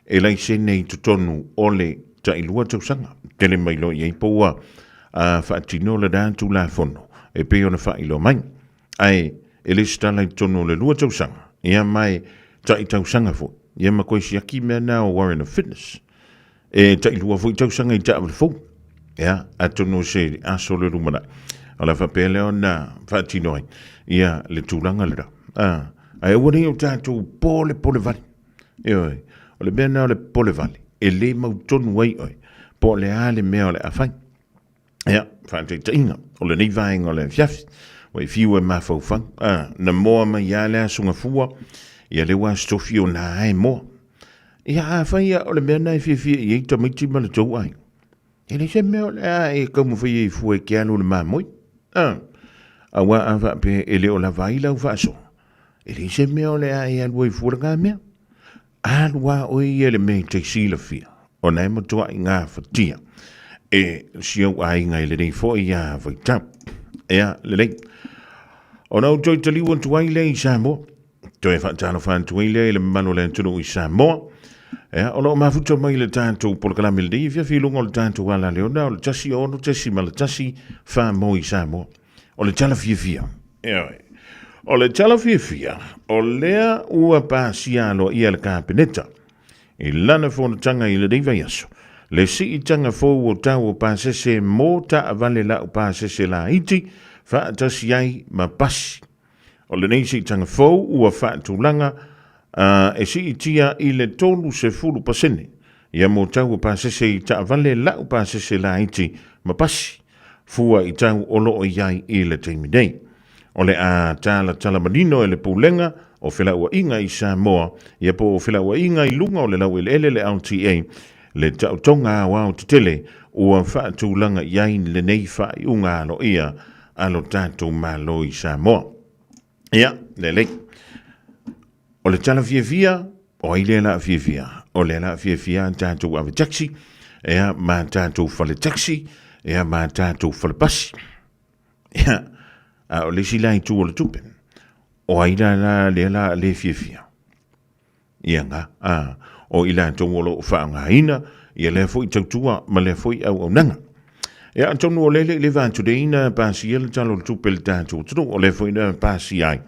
e lai se nei tutonu o le tailua tausanga. Tele mai lo iei poua whaatino le dātu la fono e peo na whailo mai. Ai, e le stala tonu le lua tausanga. Ia mai tai tausanga fo. Ia ma koe si aki mea nā o Warren of Fitness. E tailua fo i tausanga i taawale fo. Ia, a tonu se aso le rumana. O la whapele o nā whaatino ai. Ia, le tūlanga le ra. Ai, wane o tātou pole vali. Ia, o le mea nao le pole vale, e le mau tonu wai oi, po le ale mea o le awhai. Ia, whaatei tainga, o le nei vaenga o le fiafi, wai fiu e mawhau whang, na moa mai ia le asunga fua, ia le wa stofi o na ai moa. Ia a whaia o le mea nai fia i eita maiti ma le tau ai. E le se mea o le a e kaumu whaia i fua e kiano le mamoi. A wa a whape e le o la vaila u whaaso. E le se mea o le a e alua i fua ngā mea. Alua o ia le mei te sila fia, o nei matua i ngā whatia, e siau ai ngai le nei fo i a vaitau, ea le nei. O nau toi taliwa tuai le i Samoa, toi whaatano whaan tuai le mano le tunu i Samoa, ea o nau mafuta mai le tātou polokalami le dei, fia filunga o le tātou ala leona, o le tasi ono tasi ma le tasi wha mo i Samoa, o le tala fia, ea o le tala fia, o lea ua pasialo ia le kāpeneta. I lana fōna tanga i le deiva yaso. Le si i tanga fōu o tau o pāsese mō ta avale la o pāsese la iti, whaatasi ai ma pasi. O le nei si i tanga fōu ua whaatulanga, e si i tia i le tolu se fulu pasene. Ia mō tau o pāsese i ta avale la o pāsese la iti ma pasi. Fua i tau olo o iai i le teimi nei. O le a tala manino e le poulenga o whila ua inga i Samoa, ia po o whila ua inga i lunga o le lau ele le LTA, le tautonga wao te tele, ua whaatulanga iai le nei whai unga alo ia, alo tātou malo i Samoa. Ia, le lei. O le tala fia, o ile la fia, o le la fia tātou ave taxi, ea ma tātou whale taxi, ea ma tātou whale pasi. Ia, o le silai tu o le tupe. O aila le fia. Ia nga, o ila tongo lo whaanga ina, ia le foi tautua, ma le foi au nanga. Ia tonu o le vantu de ina pasi ele talo le tupe le tātou, tunu o le foi na pasi ai.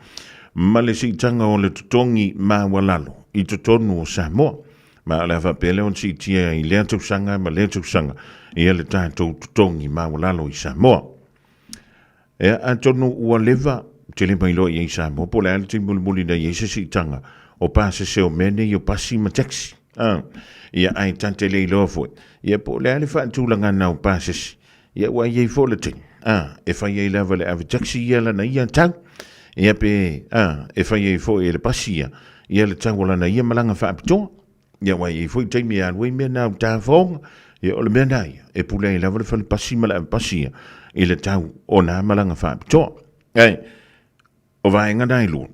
Ma le si tanga o le tutongi ma walalo, i tutonu o Samoa. Ma le whapele on si tia i lea tausanga, ma lea tausanga, ia le tātou tutongi ma walalo i Samoa. E atonu ua leva te le mailo i Samoa po le alti mulmuli na yese si tanga o pase se o mene i o pasi ma taxi. Ia ai tante le ilo foi. Ia po le ale whaatulanga na o pase si. Ia ua iei fo le ting. E whai ei lava le ave taxi ia lana ia tau. Ia pe e whai ei fo e le pasi ia. Ia le tau lana ia malanga whaapitoa. Ia ua iei fo i teimi a lue mea na o tāwhonga. Ia o le mea na ia. E pule ei lava le whale pasi ma le ave pasi ia. I le tau o nā malanga whaapitoa. O vaenga nai luon.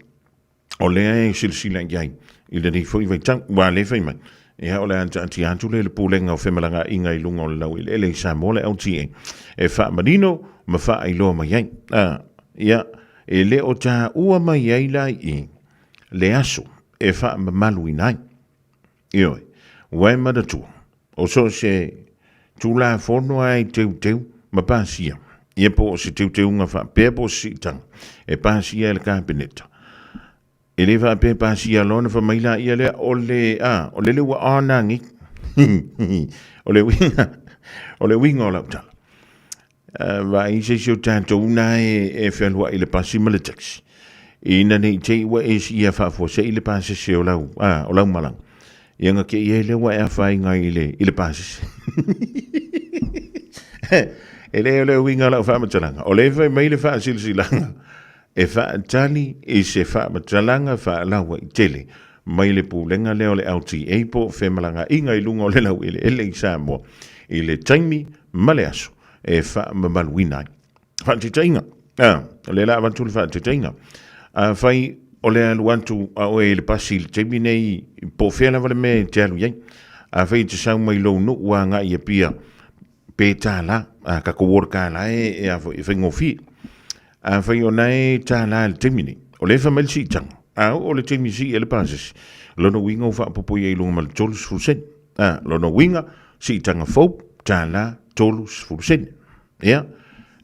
O lea e silsila iai. I le nei fwoi vai tau. Wa le whai mai. Ea o le anti antu le pūlenga o whemalanga inga i lunga o le lau. I le Samoa le LTA. E wha marino ma wha ai loa mai ai. Ia e le o tā ua mai ai lai i. Le aso e wha malu i nai. Ioi. Wai madatua. O so se tūla whono ai teu ma pāsia. Ia po o se teu ngā wha pēpo si tang. E pāsia e le kāpeneta. E le wha pē pāsia lona wha maila ia le o le ua ānangi. O le winga o lau tala. Wa i se sio tātou na e whenua i le pasi ma le taxi. Ina nei te iwa e si ia whafua se i le pasi se o lau malang. Ianga ke i le wa e whai ngai i le pasi. E le o le winga lau whamatalanga. O le whai mai le whaasilsilanga. E whaatali i se whamatalanga whaalawa i tele. Mai le pūlenga leo le auti eipo whemalanga inga i lunga o le lau i le ele i Samoa. I le taimi male aso. E whaamaluina. Whaatitainga. Le la avantu le whaatitainga. Whai o le aluantu a oe le pasi le taimi nei po whela wale me te alu iei. Whai te sau mai lo no ua nga i a pia pe tāla. Ka kowor ka la e a whaingofi. Whai o nei tāla le taimi nei. O le whamelsi tanga. O le taimi si e le pasis. Lono winga o whaapopo i lunga mal tolus fulsen. Lono winga si tanga fau tāla tolus fulsen. Ia.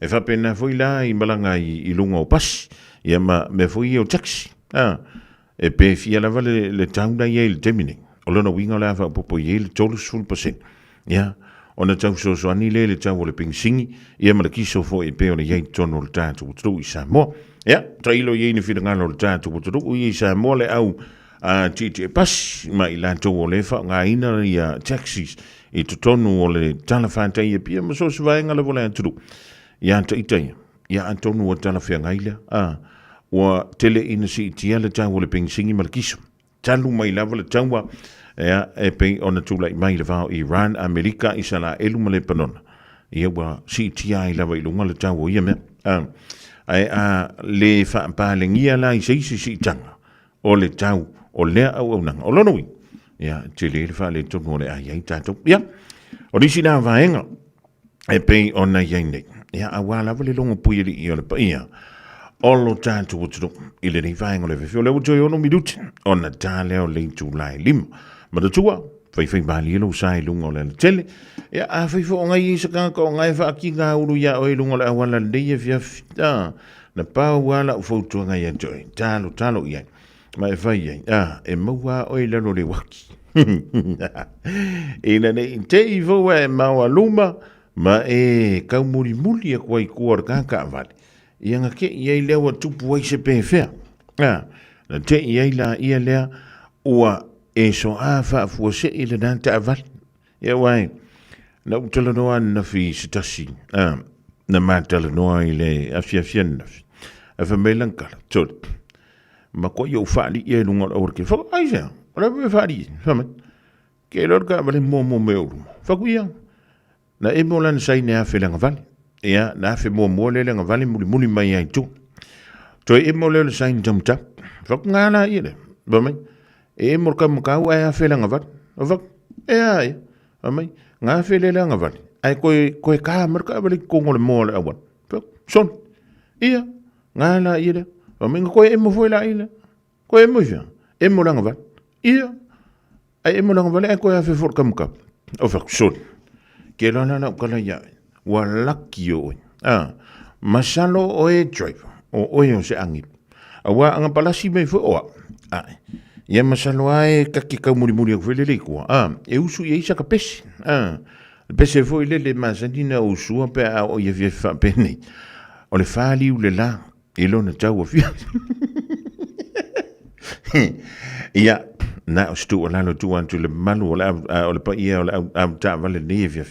E whapena fwoi la i malanga i lunga o pasi. Ia me fwoi o taxi. E pe fia lava le tauna i le taimi nei. O lono winga la whaapopo i le tolus fulsen. Ia. Ona tau soani le tau o le pingsingi. Ia malakiso fo e pe o le iei tono le tātu utru i Samoa. Ja, trailo ye ni fidanga lo tatu kutu i Samoa le au titi e pas ma i lanto o le fa nga ina ia taxis i tonu o le talafanta ia pia ma so se vaenga le vola atu. Ia ta itai. Ia antonu o talafanga ila wa tele ina si tia le tau o le pingsingi malkiso. Talu mai lava le taua e pe ona tula i mai le vao Iran, Amerika, Isala, elu ma le panona. Ia wa si tia i lava i lunga le tau o ia me. Ai le whaapalengia la i seisi tanga o le tau o lea au nanga o lono wi ia te le wha le tonu o le ai ai tātou ia o risi nā vaenga e pei o na iai nei ia a wala wale longo puiri i o le pa ia o lo tātou o tunu i le nei vaenga le whewhio le utoi ono minuti o na tā leo le Julai 5 ma tua whai bali ilo sai lunga o le tele ia a whai fo ngai isa kaka o ngai wha ki ngā uru ia o i lunga le awala leia fia na pau wala u fautua ngai atoi talo iai ma e whai iai e maua o i lano le waki ina nei te i vaua e maua luma ma e kau muri e kuai kuar kaka avale ia ngake iai lewa tupu wai se pe fea na te iai la ia lea ua e so a whaafua se i le nanta avale. Ia wai, na utala noa na fi sitasi, na mātala noa i le afiafian na fi. A whameilang kala, tōre. Ma koe iau whaali i e lunga o orke. Whaka aisea, rawe whaali i, whamai. Ke lorka wale mō me uru. Whaku ia. Na e mō lana sai ne a whelanga vale. Ia, na a whe mō le langa vale muli mai ai tō. Toi e mō le sai ni tamta. Whaku ngāna i le, whamai. E morka mukau ai a whelanga vat. O wak, e ai. Amai, ngā whelanga vat. Ai koe kā morka wale kongo le mōle awan. Wak, son. Ia, ngā la i le. Amai, koe e mo whela i le. Koe e mo fia. E mo langa vat. Ia. Ai e mo langa vale, ai koe a wheforka mukau. O wak, son. Ke lana na ukala iai. Wa laki o oi. Masalo o e driver. O oi o se angip. Awa anga palasi mei fo oa. Ai. Ia masalo ai kaki kau muri au whelele kua. E usu i eisa ka pesi. Pese fo i lele masanina usua pe a o ia fia whapene. O le whali u le la. E lona tau a fia. Ia, na o stu o lalo tu antu le malu o le pa ia o le au ta vale ne fia.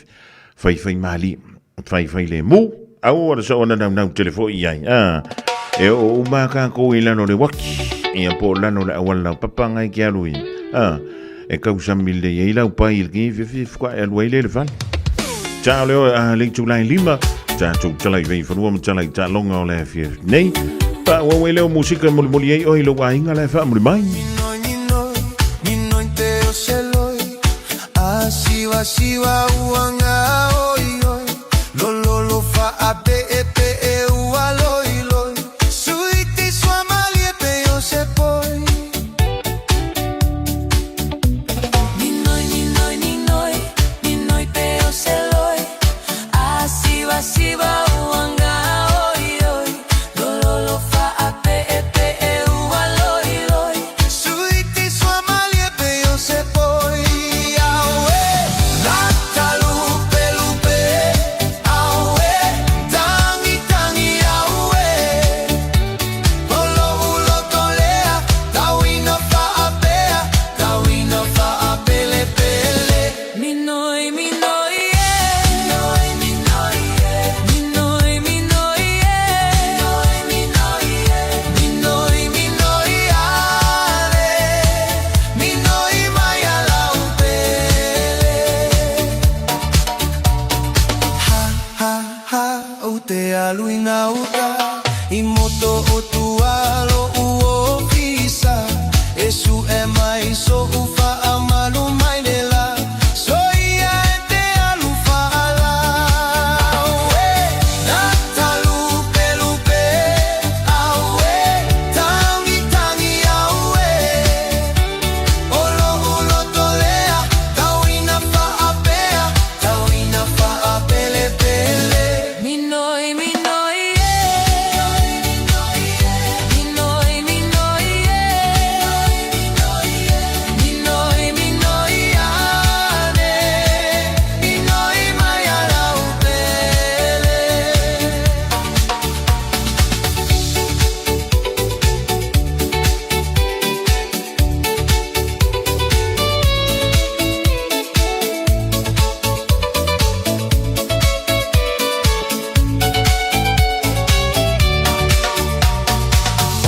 Fai mali. Fai le mu. Au o le so ona nau telefo i ai. E o umaka ko i lano le waki. Ia po lano le awala papanga i kia lui. E kausami le ia ilau pai il ki fifwa e alwai le fan. Tau leo le Julai 5. Tau talai vei whanua ma talai ta longa o le fia. Nei, pa wawe leo musika muli ei o ilo wa inga le fa muli mai. Siwa uanga oi oi. Lolo fa ape epe e ualoi loi. Suiti sua mali epe yo se poi. Ninoi pe yo se loi. Siwa uanga oi oi. Lolo fa ape epe e ualoi loi. Suiti sua mali epe yo se poi. Awe. te aluina uta I moto o tualo uo pisa E su e mai so ufa amalu mai nela So ia e te alufa ala Nata lupe lupe Aue Tangi tangi aue Olo ulo tolea Tauina fa apea Tauina fa apele pele Minoi minoi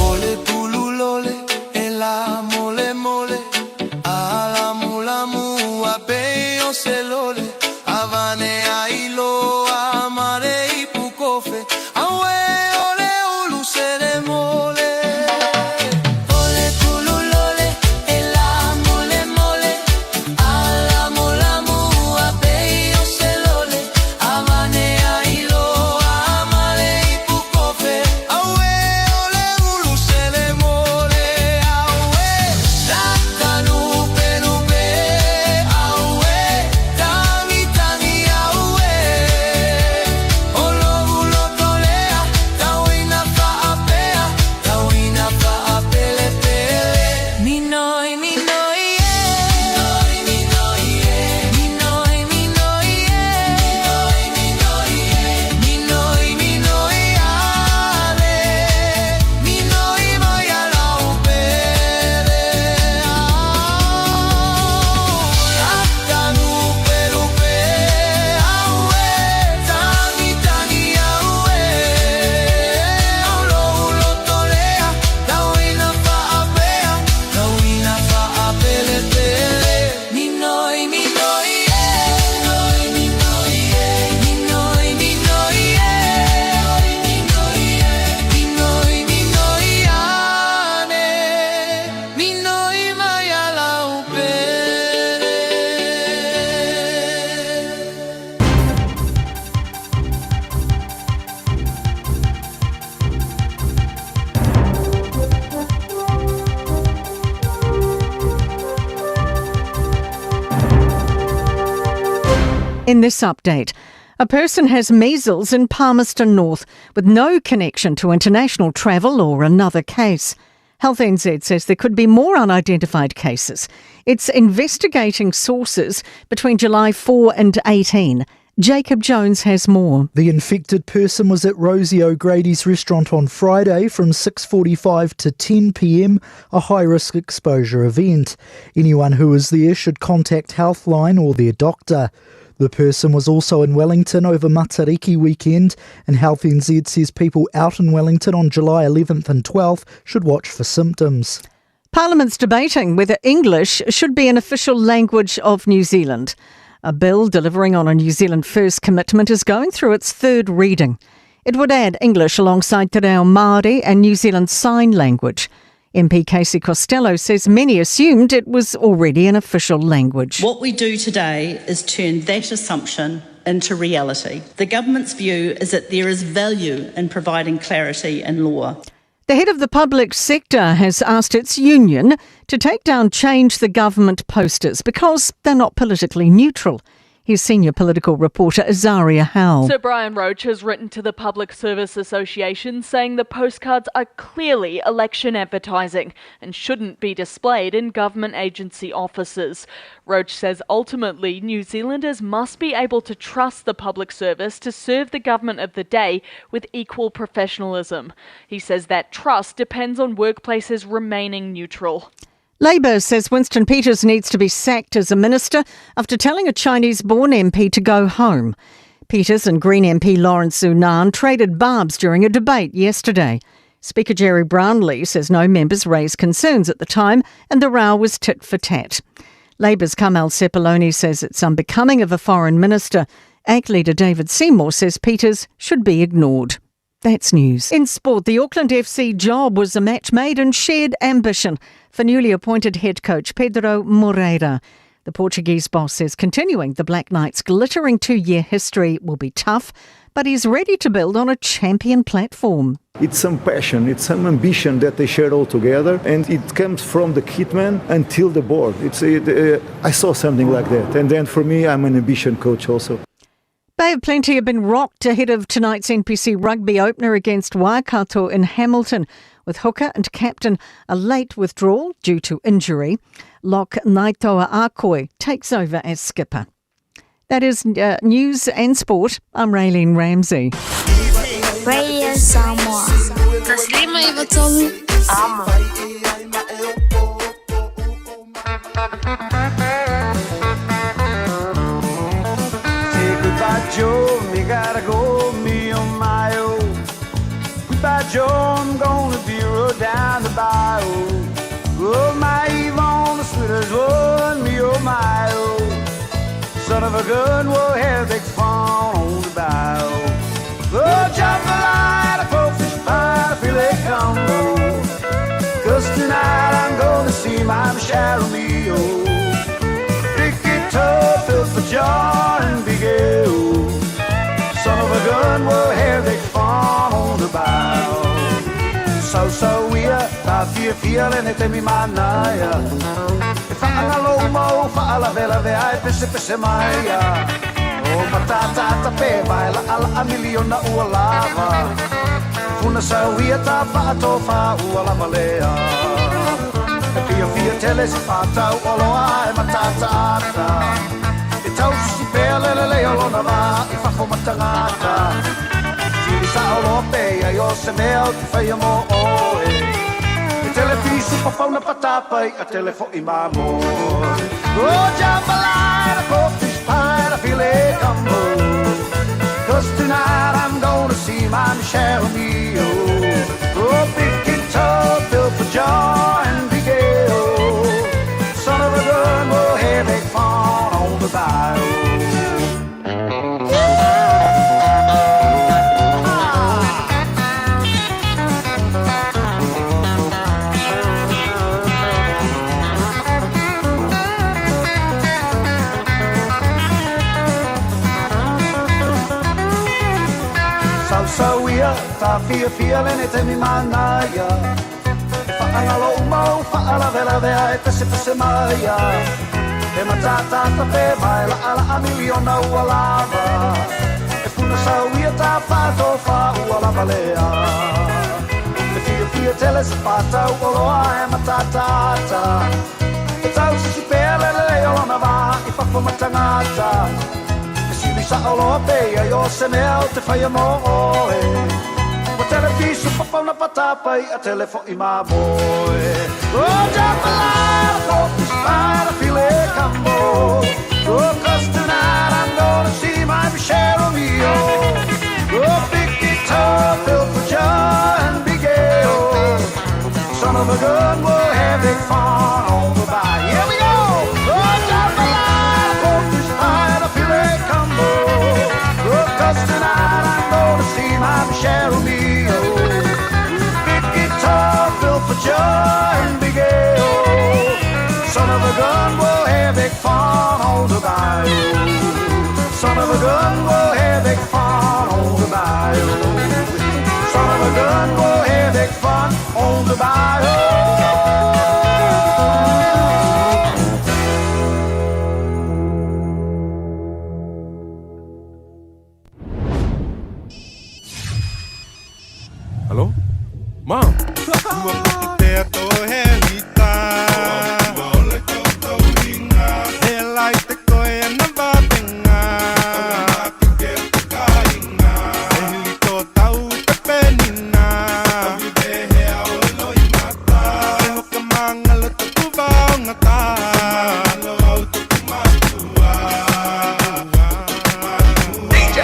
Ole tululole, ela mole mole, ala mula mua peo selole, avane ailo amare ipukofe, awe ole ulu sere mole. Ole tululole, ela mole mole, ala mula mua peo selole, avane ailo amare ipukofe, awe ole ulu sere mole, awe Nata lupe lupe, awe Tangi tangi awe Olo ulo tolea, tauina fa apea Tauina fa apele pele Minoi minoi Minoi minoi Minoi minoi Minoi minoi ale Minoi mai ala upele Nata lupe lupe, awe Tangi tangi awe Olo ulo tolea, tauina fa apea Tauina fa apele pele Minoi minoi Minoi minoi Minoi minoi Minoi minoi ane Minoi mai ala upele In this update, a person has measles in Palmerston North with no connection to international travel or another case. Health NZ says there could be more unidentified cases. It's investigating sources between July 4 and 18. Jacob Jones has more. The infected person was at Rosie O'Grady's restaurant on Friday from 6:45 to 10 p.m, a high-risk exposure event. Anyone who is there should contact Healthline or their doctor. The person was also in Wellington over Matariki weekend, and Health NZ says people out in Wellington on July 11th and 12th should watch for symptoms. Parliament's debating whether English should be an official language of New Zealand. A bill delivering on a New Zealand First commitment is going through its third reading. It would add English alongside Te Reo Māori and New Zealand Sign Language. MP Casey Costello says many assumed it was already an official language. What we do today is turn that assumption into reality. The government's view is that there is value in providing clarity in law. The head of the public sector has asked its union to take down Change the Government posters because they're not politically neutral. Here's senior political reporter Azaria Howell. Sir Brian Roach has written to the Public Service Association saying the postcards are clearly election advertising and shouldn't be displayed in government agency offices. Roach says ultimately New Zealanders must be able to trust the public service to serve the government of the day with equal professionalism. He says that trust depends on workplaces remaining neutral. Labour says Winston Peters needs to be sacked as a minister after telling a Chinese-born MP to go home. Peters and Green MP Lawrence Unan traded barbs during a debate yesterday. Speaker Jerry Brownlee says no members raised concerns at the time and the row was tit for tat. Labour's Carmel Sepuloni says it's unbecoming of a foreign minister ACT leader David Seymour says Peters should be ignored. That's news. In sport, the Auckland FC job was a match made in shared ambition for newly appointed head coach Pedro Moreira. The Portuguese boss says continuing the Black Knights' glittering 2-year history will be tough, but he's ready to build on a champion platform. It's some passion, it's some ambition that they share all together, and it comes from the kitman until the board. I saw something like that, and then for me, I'm an ambition coach also. Bay of Plenty have been rocked ahead of tonight's NPC rugby opener against Waikato in Hamilton, with hooker and captain a late withdrawal due to injury. Lock Naitoa Akoi takes over as skipper. That is news and sport. I'm Raylene Ramsey. Radio Samoa. Taslima Ivatolu. Ama. Say goodbye, Joe. Me gotta go, me oh my oh. Goodbye, Joe. I'm gonna be road down the bayou. Oh my Yvonne, the sweetest one, me oh my oh. Son of a gun, we'll have big fun on the bayou. Oh, jump the line, a crawfish pie, I feel it come on. 'Cause tonight I'm gonna see my Michelle Mio. Pick it up, fill for John and Big L. Son of a gun, we'll have big fun on the bayou. So we are, I feel and it me manaya. If I'm a low mo, fa la vela ve ai pese maya. Oh, matata tape, baila ala a million na ualava. Funa sawia ta fa tofa uala malea. Fia teles pata ualo ai matata ata. Itau si pele le olona va, ifafo matangata. Sa olope ai o se mea o te whaia mo oe. I telefisu papau na patapai a telefo i mamo. O jambalai na coffee's pie na file cambo. 'Cause tonight I'm gonna see my Michelle Mio. Oh, big guitar built for joy and big ale. Son of a gun, we'll have big fun on the bayou. So we are, ta feeling it in manaya. Fa'angalo umau, fa'ala vela vea, pese maya. E matata tape, baila ala a miliona ualava. E funa sa we are, ta fato fa ualava lea. E fia teles pata ualoa e matata. E tau si pele leo na va, I fafo matangata. Sa olope ai o se mea o te whaia mo oe. O telefisu papau na patapai a telefo I mamoe. O jambalai, o pistana, file cambo. O 'cause tonight I'm gonna see my Michelle Mio. O big guitar built for joy and big ale. Son of a gun, we'll have big fun on the bayou. Here we go! O jambalai, o pistana, file cambo. 'Cause tonight I'm gonna see my Michelle Mio. Big guitar built for joy and big ale. Son of a gun, we'll have big fun on the bayou. Son of a gun, we'll have big fun on the bayou. Son of a gun, we'll have big fun on the bayou. Hello? Mom! DJ!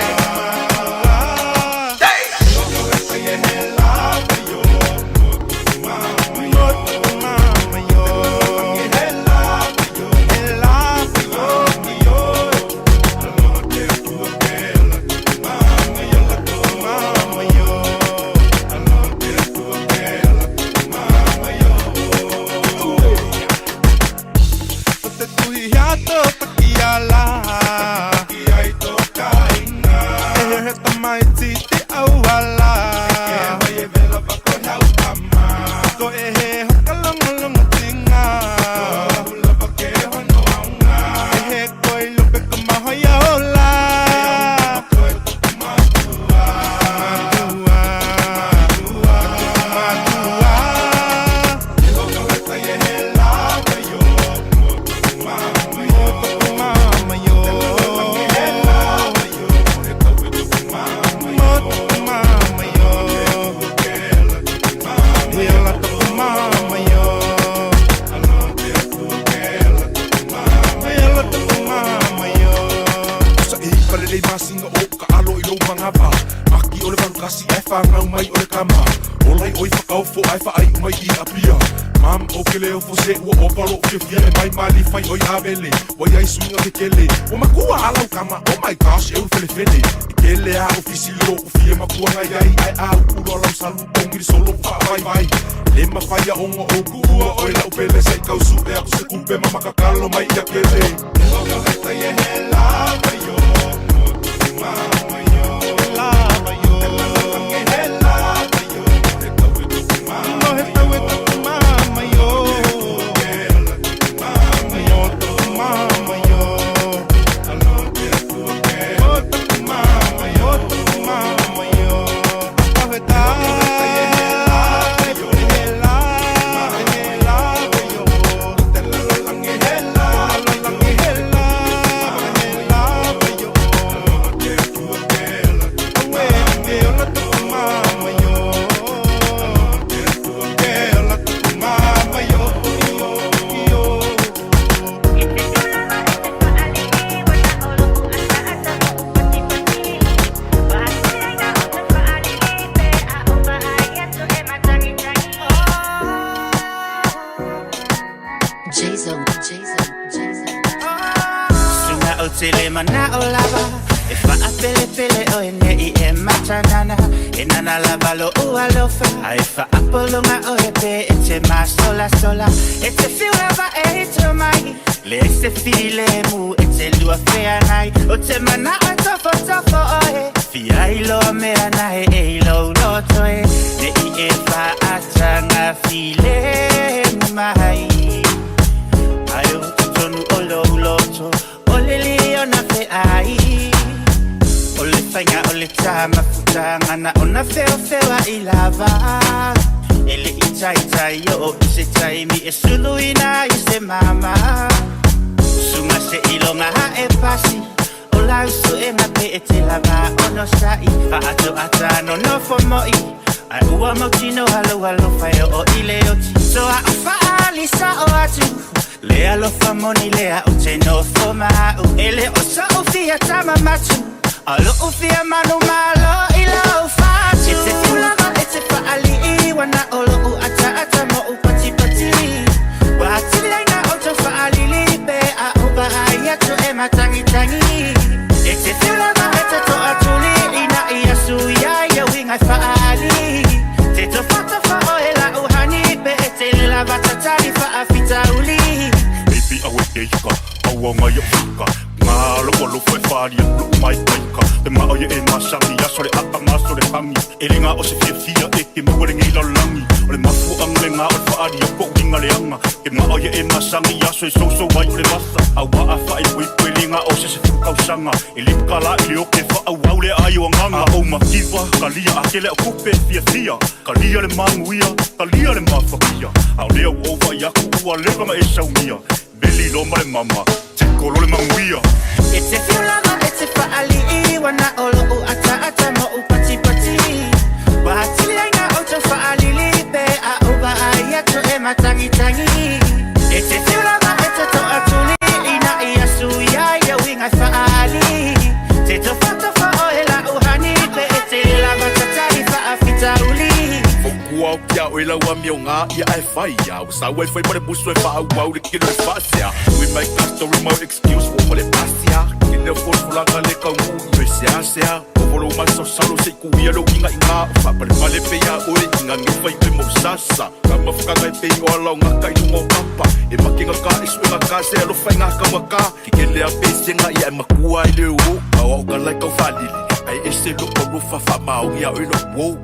mai titi au ala. Ke hoi vela bako hau ama. Ko e he hokalonga tinga. Ko hula bake hono aunga. E he koi lupe kama hoia ola. Whangau mai o le kama Olai oi whakau fo ai wha ai mai I apia Mam o ke leo fo se ua o palo ke fia e mai mali fai oi avele Wai ai swinga ke kele O makua alau kama oh my gosh e u fele fele I kele a o fisi lo o fia makua ngai ai ai a ulo alau salu pongiri solo wha vai vai Le mawhaia ongo o kua oi lau pele sei kau su e aku se kupe mamakakalo mai I a kele E loka heta i e he lava yo Mama yo Lava yo Sa way foi para buscar fa au de que facia. We make that story more excuse for the pasia. Que não for fular le com o sia. Volo mais só salo sei que ia lo inga fa para vale peia o inga ngi foi pe mo sasa. Kama fuka ngai pe o lo nga kai no papa. E makinga ka isu nga ka se lo fa nga ka maka. Que le a pe singa ia makua ile o. Au ka like o fadili. Ai e se lo o rufa fa mau ia o ilo wo.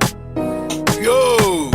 Yo!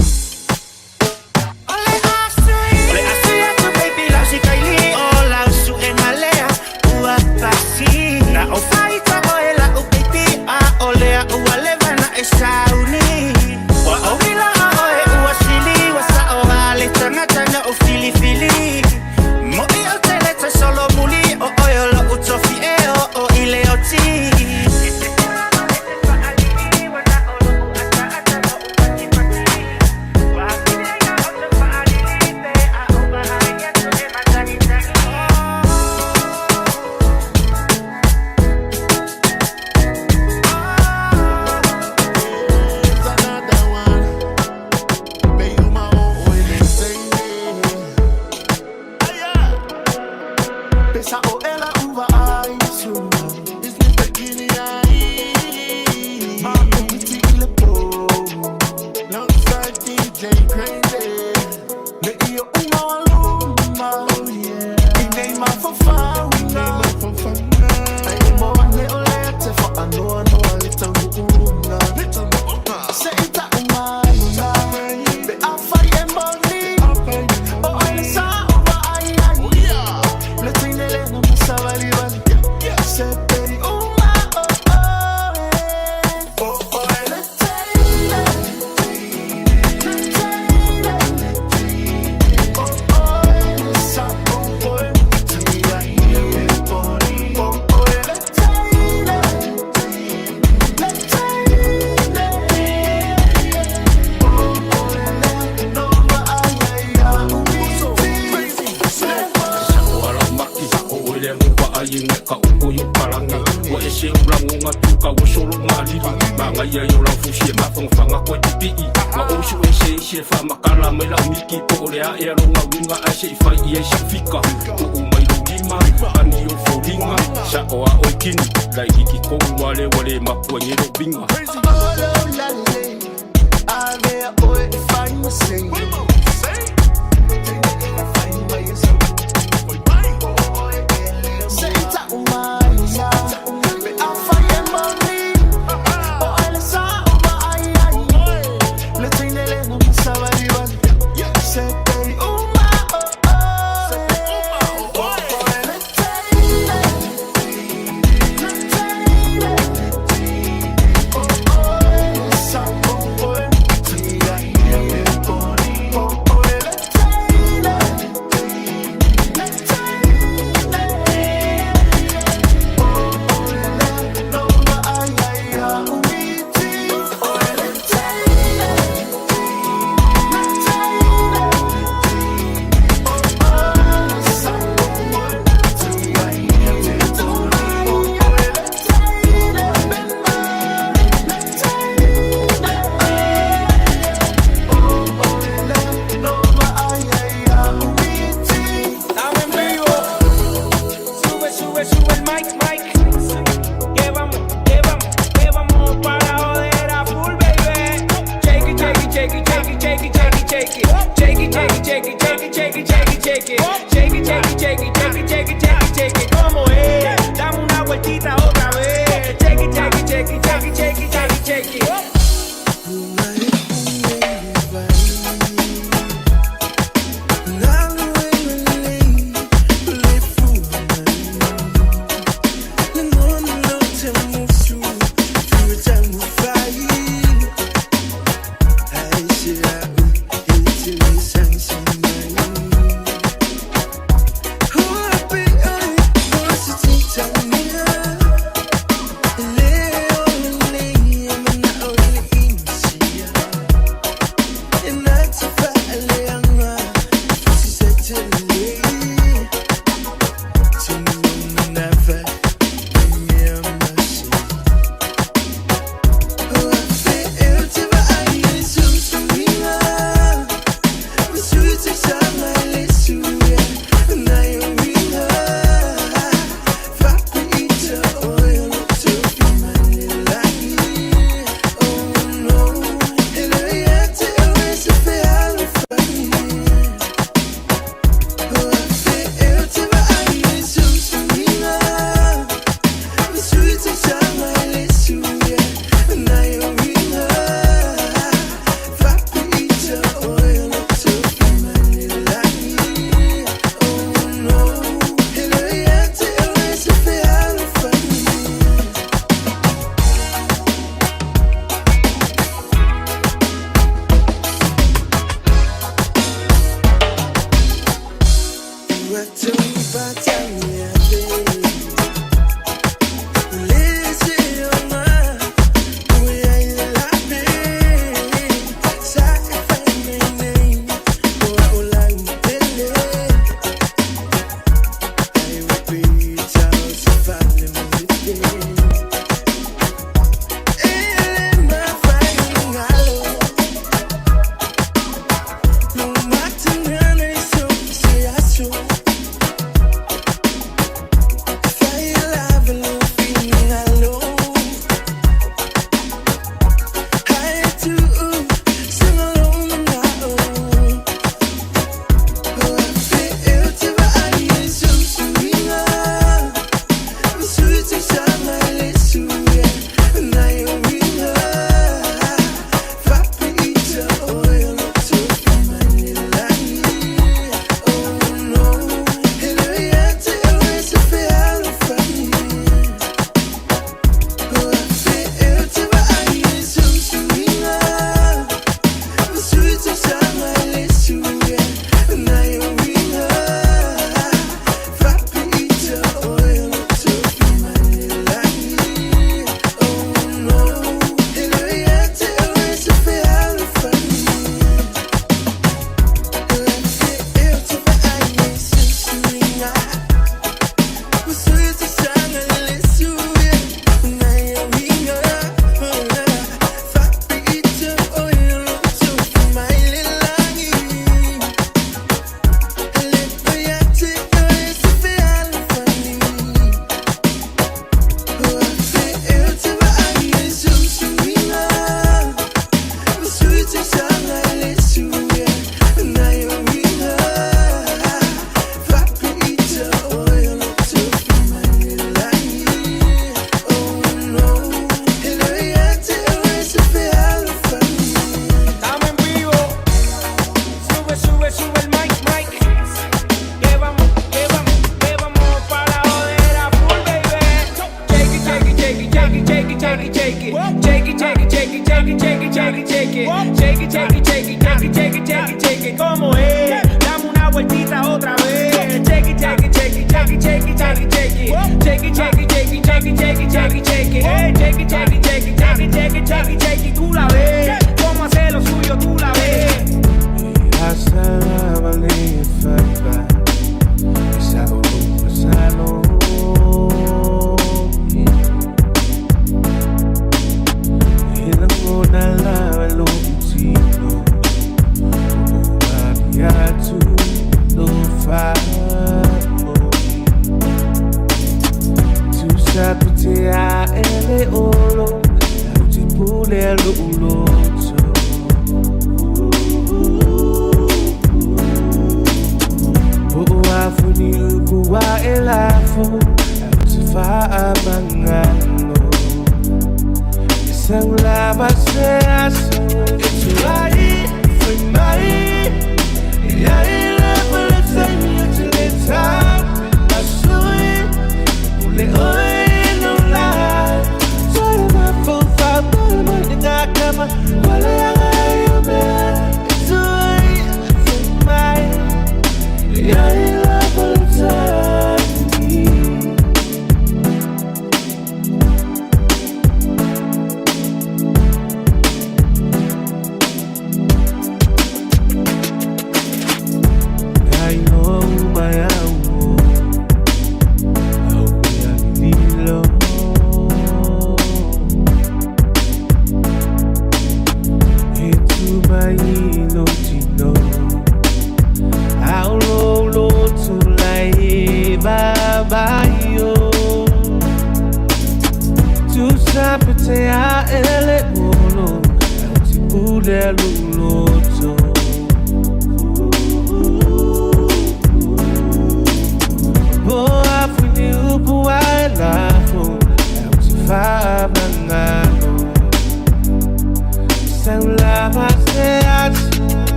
shake it. Shake it, shake it, shake it, shake it, shake it, shake it, shake it. Shake it, shake it, shake it, shake it, shake it, shake it, shake it. ¿Cómo es? Dame una vueltita otra vez. Shake it, shake it, shake it, shake it, shake it, shake it, shake it. Shake it, shake it, shake it, shake it, shake it, shake it, shake it. Hey, shake it, shake it, shake it, shake it, shake it, shake it, shake it. Tú la ves. Cómo hacer lo suyo, tú la ves.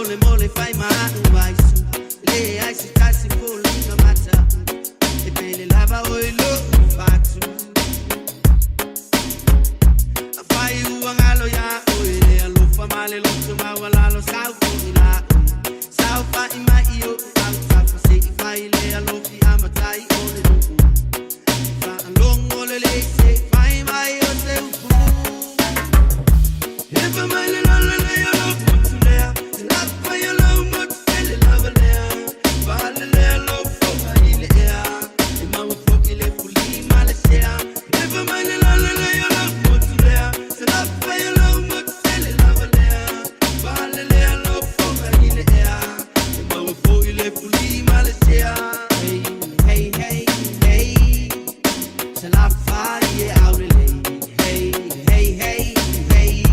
mole mole fai manu vai su. Le ai si tassi full no matter. E pele lava oi lo fatu. Fai uangalo ya oi le alo fa male lo tuma wala lo sau la. Sau fa ima io au fa se fai le alo fi amatai ole lo. Fa longo le se fai mai o se fu. If I'm a little lay alo to there, la fa yo lo mo tele lava there. Fa le alo fo fai le ya. E ma fo ile fuli male sea. If I'm a little lay alo to there, la fa yo lo mo tele lava there. Fa le alo fo fai le ya. E ma fo ile fuli male sea. Hey hey hey hey. Se la fa ye out le. Hey hey hey hey.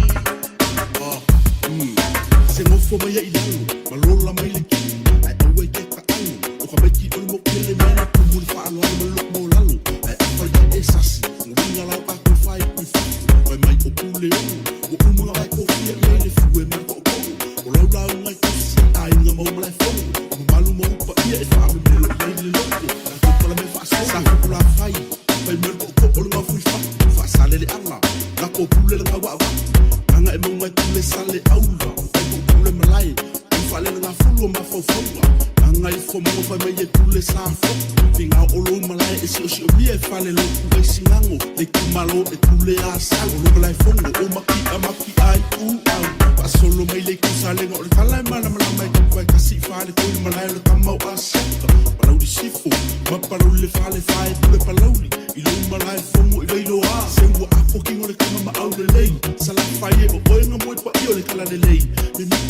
Se mo fo mai ai lang, ma lola mai le ki. Ai au e ke ka ang, o ka beki o mo kele mena ku mu fa alo mo lo mo lalu. Ai fa ya esasi, nginga la pa ku fai ku fa. Ai mai o pule o ku mo ai ko fi le le fu e ma ko ko. O la la ngai ku si ai nga mo mai fo. Mo malu mo pa ia e fa mo le lo le lo. La ku pa la me fa sa ku la fai. Ai me ko ko o ma fu fa. Fa sa le le ala. La ko pule la wa wa. Anga e mo mai ku le sale aula. Le malai, un fale na fulu ma fo fo. Anga I fo mo fa me ye tule sa fo. Finga o lo malai e si o si o mi e fale lo ku singango. Le ku malo e tule a sa o lo malai fongo o maki ai u au. Pa solo mai le ku sale ngo le fale mala mala mai ku vai kasi fale ku malai le kamau a sa. Palau di sifo, ma palau le fale fai tule palauli. I lo malai fongo I lo a. Se u a fo kingo le kama ma au le lei. Sala fai e o boy nga mo pa io le kala le lei.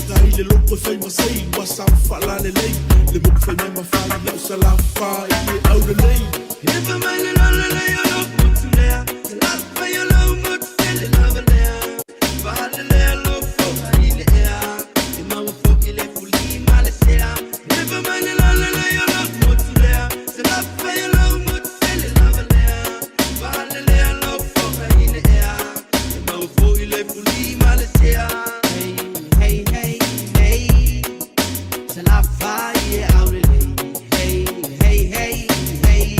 Gai le loco fai ma sei wa sa fa la le lei le mo fai ma fa la sa la fa e au le lei if I'm a little lay alo to there la fa yo lo mo tele lava there fa le alo fo ile ya e ma fo ile fuli male sea if I'm a little lay alo to there la fa yo lo mo tele lava there fa le alo fo ile ya e ma fo ile fuli male sea hey hey hey se la fa ye out le hey hey hey hey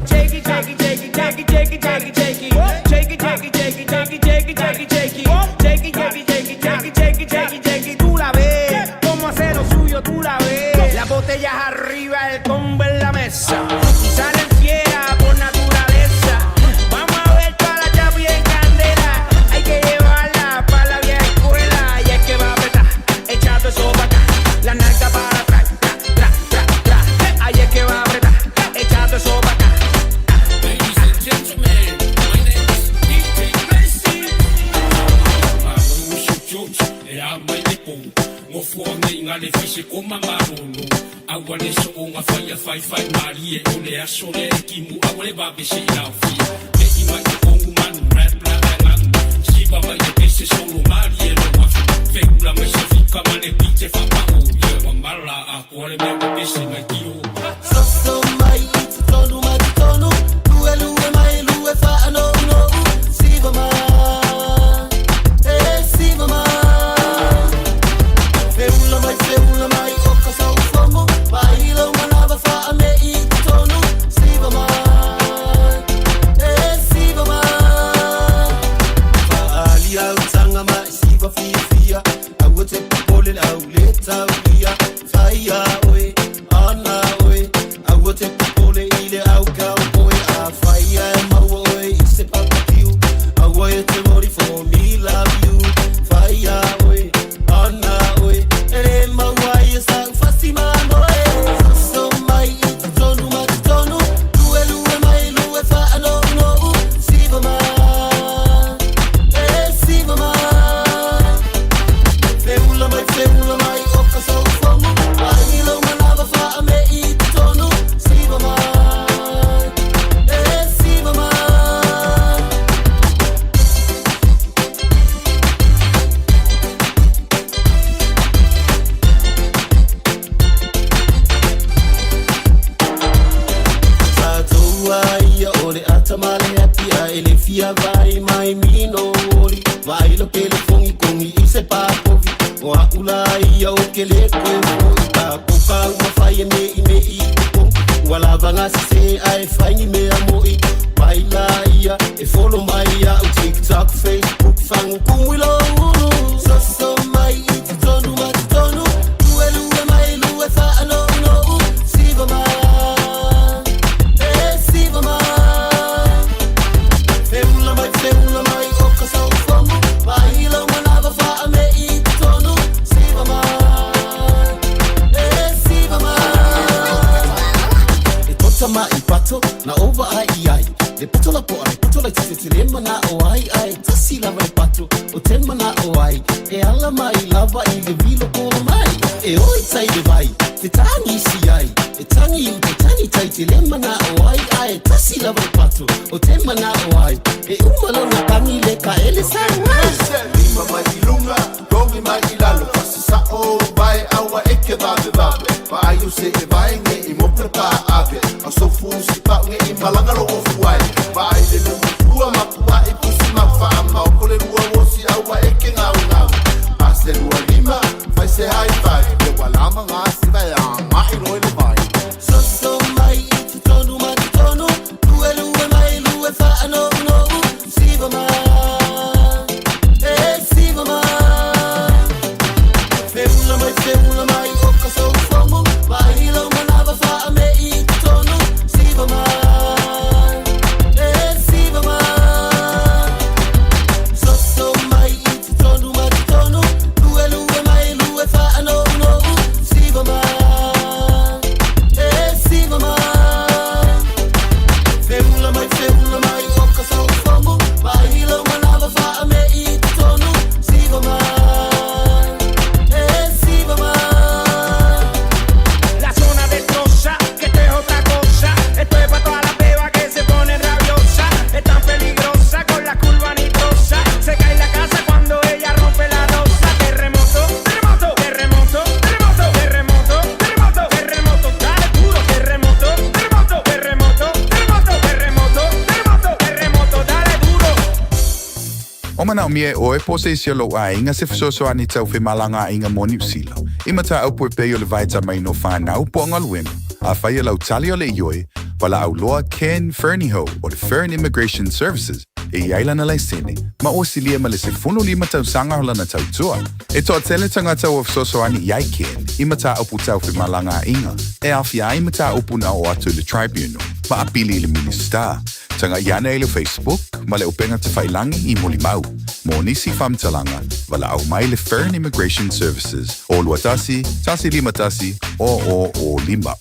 Shake it, shake it, shake it, shake it, shake it, shake it, shake it. Shake it, shake it, shake it, shake it, shake it, shake it, shake it. Shake it, shake it, shake it, shake it, shake it, shake it, shake it. Tú la ves, cómo hace lo suyo, tú la ves. Las botellas arriba, el combo en la mesa. Y salen fieras por naturaleza. Vamos a ver toda la chapi en candela. Hay que llevarla para la vieja escuela. Y es que va a apretar, echando eso para acá. La nalga para atrás, tra, tra, tra, tra. Ahí es que va a apretar, echando eso para acá. Ladies and gentlemen, my name is DJ Blessing. E a mai le pou, ngo fua ngai ngā le fise ko mamarono. Awa le so o ngā fai mari e o le aso le kimu awa le babe se i laufi. E I mai te kongu manu rap la e ngangu. Siva mai te pese solo mari e lo wafu. Fegula mai se fika mane pite whapao. Ia mamala a kore mea te pese mai kio. so mai it's tonu mai tonu lue mai lue fa no no siva ma siva ma feula mai o ka sa fomo vai lo manava fa me I tonu siva ma siva ma fa ali au tanga mai siva fia I would take the bullet out later fire oi ana oi I would take the bullet ile au cowboy a fire my way it's a barbecue I want you to ready for me love you fire oi ana oi ere my way is a fasti man oi so my it's tonu lue mai lue fa no no siva ma siva ma feula mai o ka so O aula ia o ke le koe mo i ka poka ua whai e me i kupo. Ua lava ngasi se ai whaingi mea mo i paila ia e follow mai ia o TikTok, Facebook, whangu kumu i lo unu. So mai i te tonu ma te tonu. Lue mai lue wha ano no. Siva mai, siva mai. Feula mai o ka sau whangu. Paila ua lava wha me i te tonu. Siva mai, siva mai. E tota mai i pato na ova ai. Le patola po ai, patola te lema na o ai. Tasi lava le pato, o te mana o ai. E ala mai lava i le vilo po mai. E oi tai le vai, te tangi si ai. E tangi u te tangi tai te lema na o ai. Tasi lava le pato, o te mana o ai. E umalo na tangi le ka ele sa ai. Lima mai i lunga, gongi mai i lalo. Pasa sa o vai awa eke vabe. Pa ai o se e vai nge i mopre pa ave. A so fu si pa nge i malanga lo o fuai. Pa ai le lungu fua mapua i pusi mafa ama. O kole lua wosi awa eke ngau ngau. Pas le lua lima, fai se high five. Le walama ngasi vai a mai roi le vai. So mai i te tonu ma te tonu. Lue mai lue wha ano no. Siva mai, siva mai. Feula mai o ka sau whangu. Paila ua lava wha me i te tonu. Siva mai, siva mai. So mai i te tonu ma te tonu. Lue mai lue wha ano no. Siva mai, siva mai. Feula mai o ka sau whangu. Paila ua lava wha me i te tonu. Siva mai, siva mai. La zona destroza, que esto es otra cosa. Esto es para toda la beba que se pone rabiosa. Es tan peligrosa con la curva nitrosa. Se cae la casa cuando ella rompe la rosa. Terremoto, terremoto, terremoto, terremoto, terremoto, terremoto, terremoto, dale duro. Terremoto, terremoto, terremoto, terremoto, terremoto, terremoto, terremoto, dale duro. O mana o mie o e pose i sialo a inga se fisoso ani tau whi malanga inga mo New Zealand. Ima ta au pue peo le vaita mai no whanau po anga luenga. A whai lau tali o le ioi, wala au loa Ken Fernieho o le Fern Immigration Services e iaila na lai sene, ma o silia ma le se funu lima tau sanga hola na tau tua. E toa tele tangata o fisoso ani iai Ken, ima ta au pu tau whi malanga inga. E awhia ima ta upu na o atu le tribunal, ma apili le minister. Tanga iana e le Facebook, ma le upenga te whailangi i moli mau. Mo nisi whamtalanga, wala au mai le Fern Immigration Services. O luatasi, tasi lima tasi, o lima.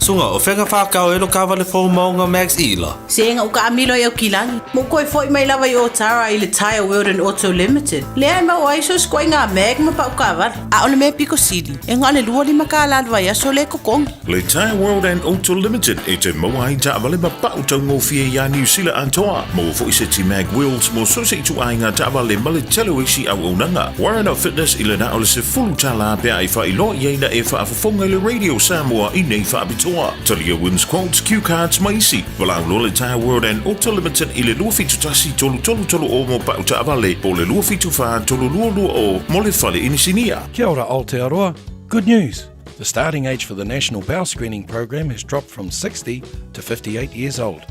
Sunga o whenga whakao elo kawa le fō maunga Max Ila. Senga uka amilo e o kilangi. Mo koe foi mai lawa i o Tara i le Tire World and Auto Limited. Lea mau aiso skoi ngā meg ma pa uka avar. A ole me piko sidi. E ngā le lua lima ka alalwa ia so le kokong. Le Tire World and Auto Limited e te mawai ta avale ma pau tau ngofia ia New Zealand antoa. Mo fo i se ti mag wheels mo so se tu ainga ta avale ma le telo isi au unanga. Warren Up Fitness i le na ole se fulu tala pia i wha i lo ieina e wha afafonga le Radio Samoa i nei wha abitua. Talia wins quotes, cue cards, maisi. Walau lo le Tire World and Auto Limited i le lua fitu tasi tolu o mo pau ta avale. Po le lua fitu wha tolu lua o mo le whale inisinia. Kia ora Aotearoa. Good news. The starting age for the National Bowel Screening Program has dropped from 60 to 58 years old.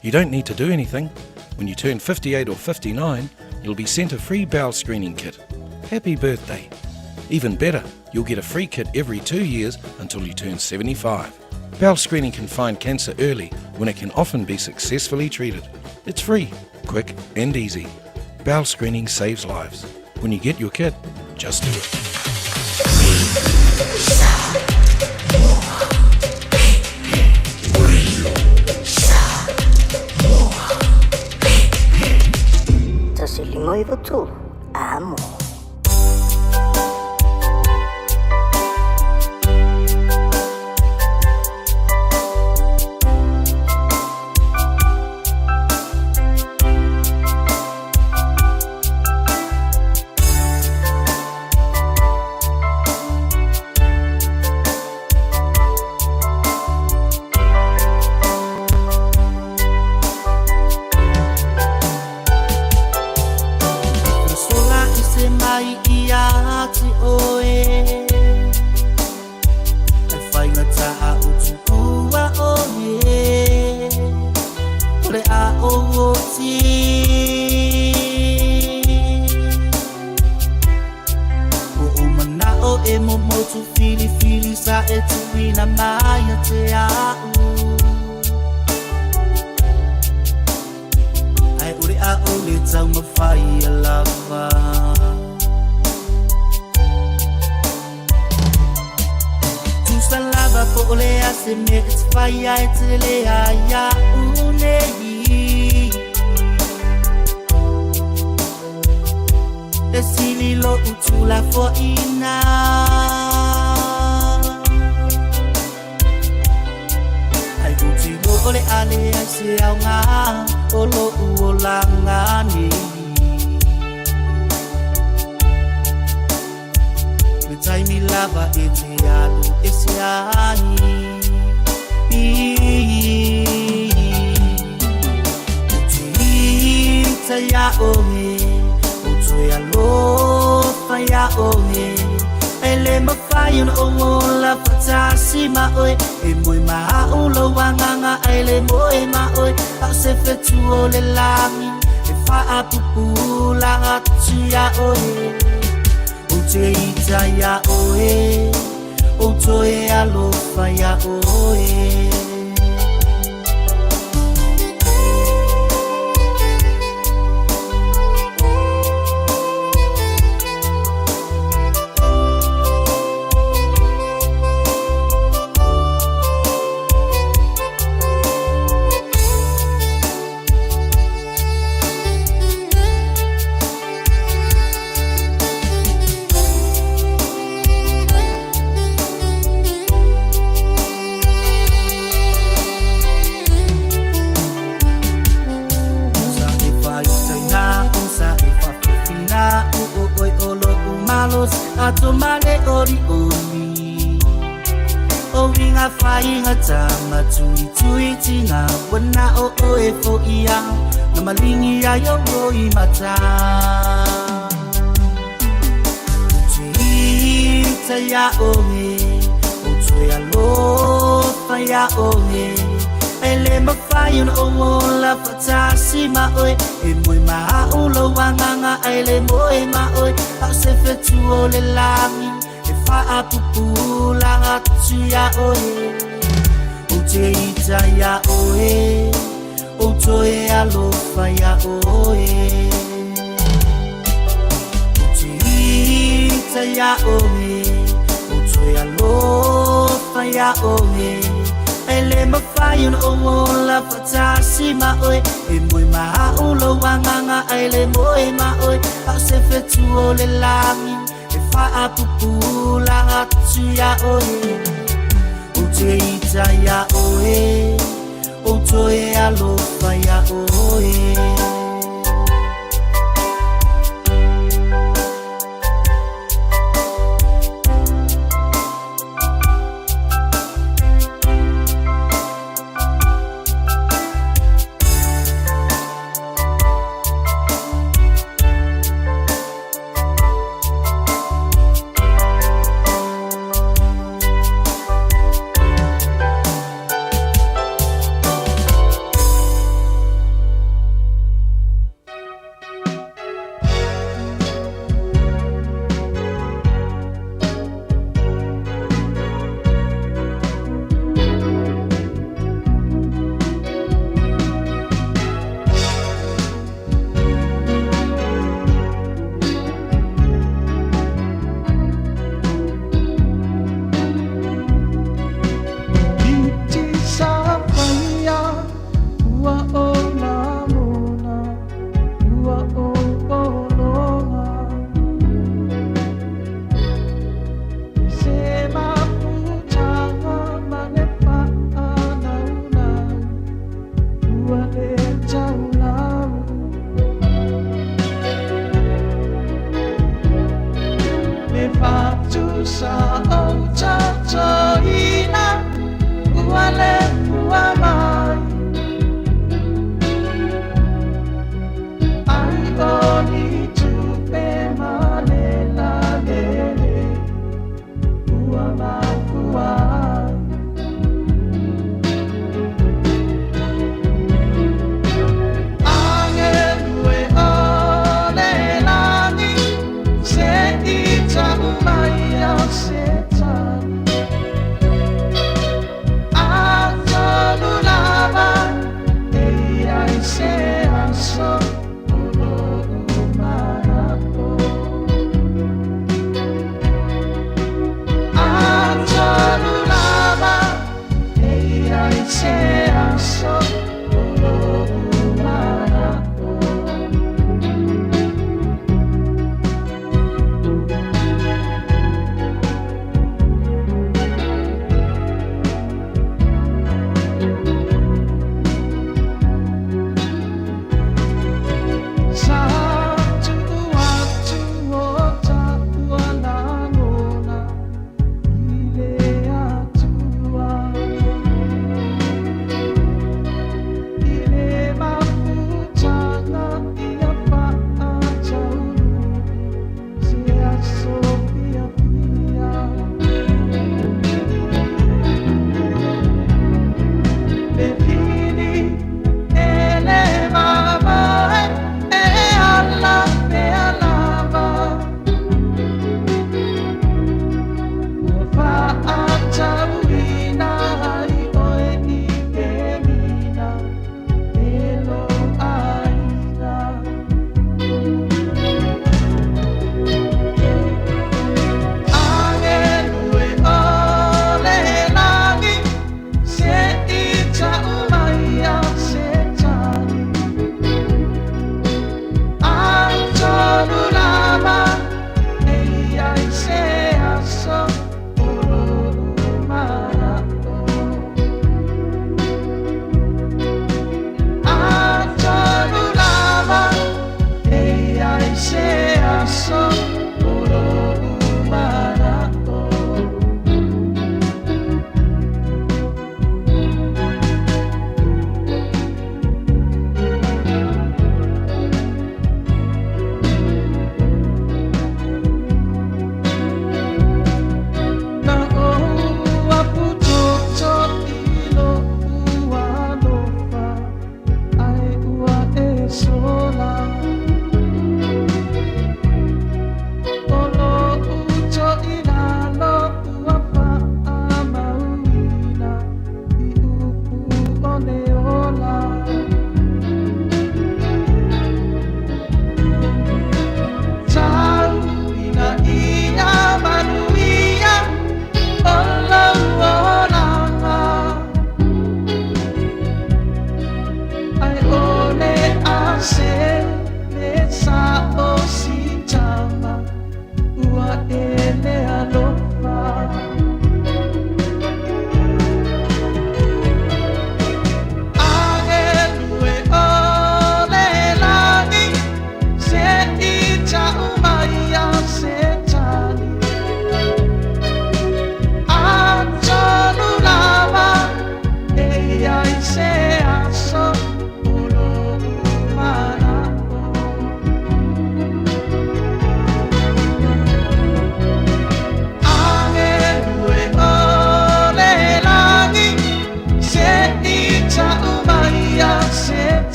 You don't need to do anything. When you turn 58 or 59, you'll be sent a free bowel screening kit. Happy birthday. Even better, you'll get a free kit every 2 years until you turn 75. Bowel screening can find cancer early when it can often be successfully treated. It's free, quick and easy. Bowel screening saves lives. When you get your kit, just do it. Tasilimoivo tu, amo. e momo tu fili fili sa e tu ina mai te au. Ai uri a ole tau mawhai a lava. Tu sa lava po ole a se me it's fai ai te le a ia unei. E sili lo utula fo ina. Ai buti lo ole ale ai se au ngā o lo uolanga ni. Me taimi lava e te alu e se ani. Uti ya ohe ya lo fa ya ohe ele ma fa yun o la fatasi ma oi e moi ma o lo wanga ele moi ma oi a se fetu o le lami e fa apupu la tu ya ohe o te ita ya ohe o to ya lo fa ya ohe. Atomale ori ori o winga fainga tama tui tui tina wana o o e fo ia na malingi ya yo i mata tui ya ohe o tui ya lo fa ya ohe ele ma fain o la fatasi ma oi e moi ma o lo wanga ele moi ma oi a se fetu o le lami e fa apupu la tu ya oe o te ita ya oe o toe alo fa ya oe o te ita ya oe o toe alo fa ya oe ele ma fain o la fatasi ma oi e moi ma o lo wanga ele moi ma oi a se fetu o le lami e fa apupu la tu ya oe o te ita ya oe o toe alo fa ya oe.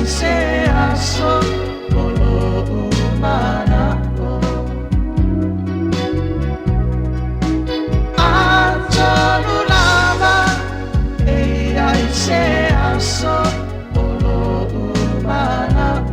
se aso olo umana Atolu lava ai se aso olo umana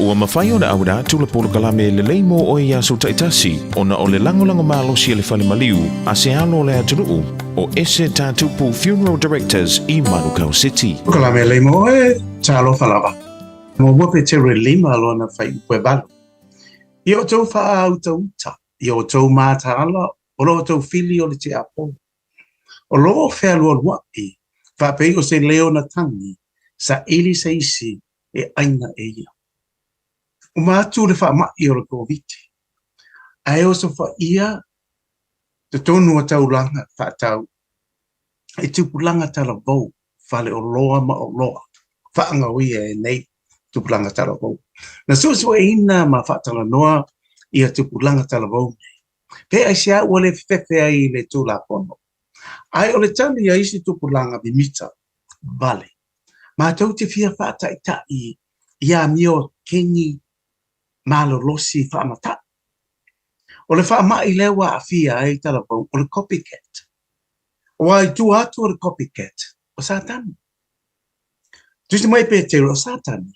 Ua mawhai o na aura tula polo kalame le leimo o ia so taitasi o na o le langolango malo si le whale maliu a se alo le aturuu o ese tātupu Funeral Directors i Manukau City. Kalame leimo e talo falava. Mo mope te re lima lo na whai ue balu. I o tau wha au tau uta. I o tau māta ala o lo tau fili o le te apo. O lo whea lua lua i whapei o se leo na tangi sa ili sa isi e aina e ia. O mātu le wha mai o le COVID. Ai o sa wha ia te tonu a tau langa wha tau. E tupulanga tala vau whale o loa ma o loa. Whaanga uia e nei tupulanga tala vau. Na so e ina ma whaatanga noa ia tupulanga tala vau. Pe ai sia ua le whewhea i le tūla pono. Ai o le tani ia isi tupulanga bimita. Vale. Ma tau te fia whaata i tai ia mio kengi malo losi whaamata. O le whaamai lewa a fia ai tala vau o le copycat. O ai tu atu o le copycat o Satani. Tusi mai pe te o Satani.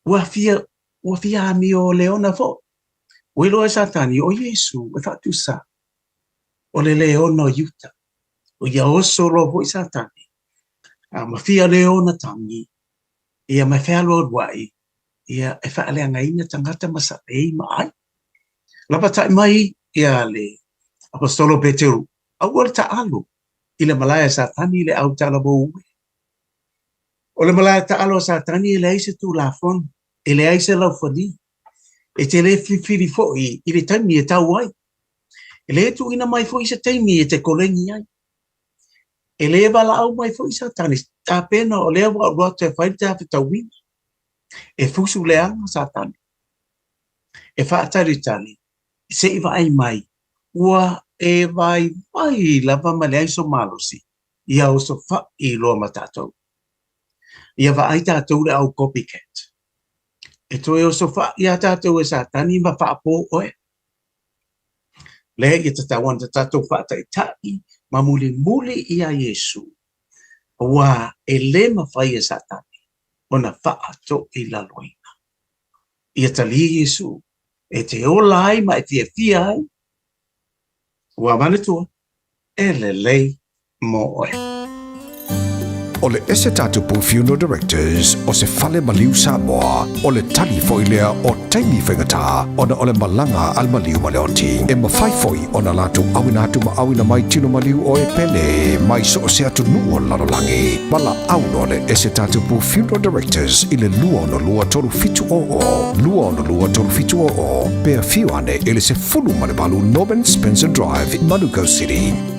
Ua fia ami o leona fo. O ilo e Satani o Yesu e whatu sa. O le leona o Yuta. O ia oso lo vo i Satani. Ma fia leona tangi. Ia mai whalo o wai. Ia e whaaleanga ina tangata masa ei mai. Lapa tai mai ia le apostolo Peteru. Au al ta'alo. I le malaya Satani le au tala bo ue. O le malaya ta'alo Satani le aise tu la fon. E le aise lau fani. E te le whiwhiri foi i le taimi e tau ai. E le tu ina mai foi se taimi e te kolengi ai. E le wala au mai fo isa tani. Ta pena o lea wa ua te whai te awhi tau wina. E fusu leanga sa tani. E whaatari tani. Se iwa ai mai. Ua e vai mai lava male ai so malosi. Ia o so wha i loa matatou. Ia wa ai tātou le au copycat. E toi o so wha ia tātou e sa tani ma wha po oe. Lehe i tatauan ta tātou wha tai tai ma muli muli ia Yesu. Ua e le ma whai e sa tani. Ona wha ato i la loina. Ia tali Yesu. E te ola ai ma e te e fia ai. Ua mane tua. E le lei mo oe. O le ese tatu pu funeral directors o se fale maliu Samoa o le tali foilea o taimi whengata o na o le malanga al maliu maleoti e mawhai foi o na latu awina atu ma awina mai tino maliu o e pele mai so o se atu nuo lalolangi mala auno le ese tatu pu funeral directors i le lua o na lua toru fitu o pea fiu ane ele se fulu mane balu Norman Spencer Drive in Manuka City.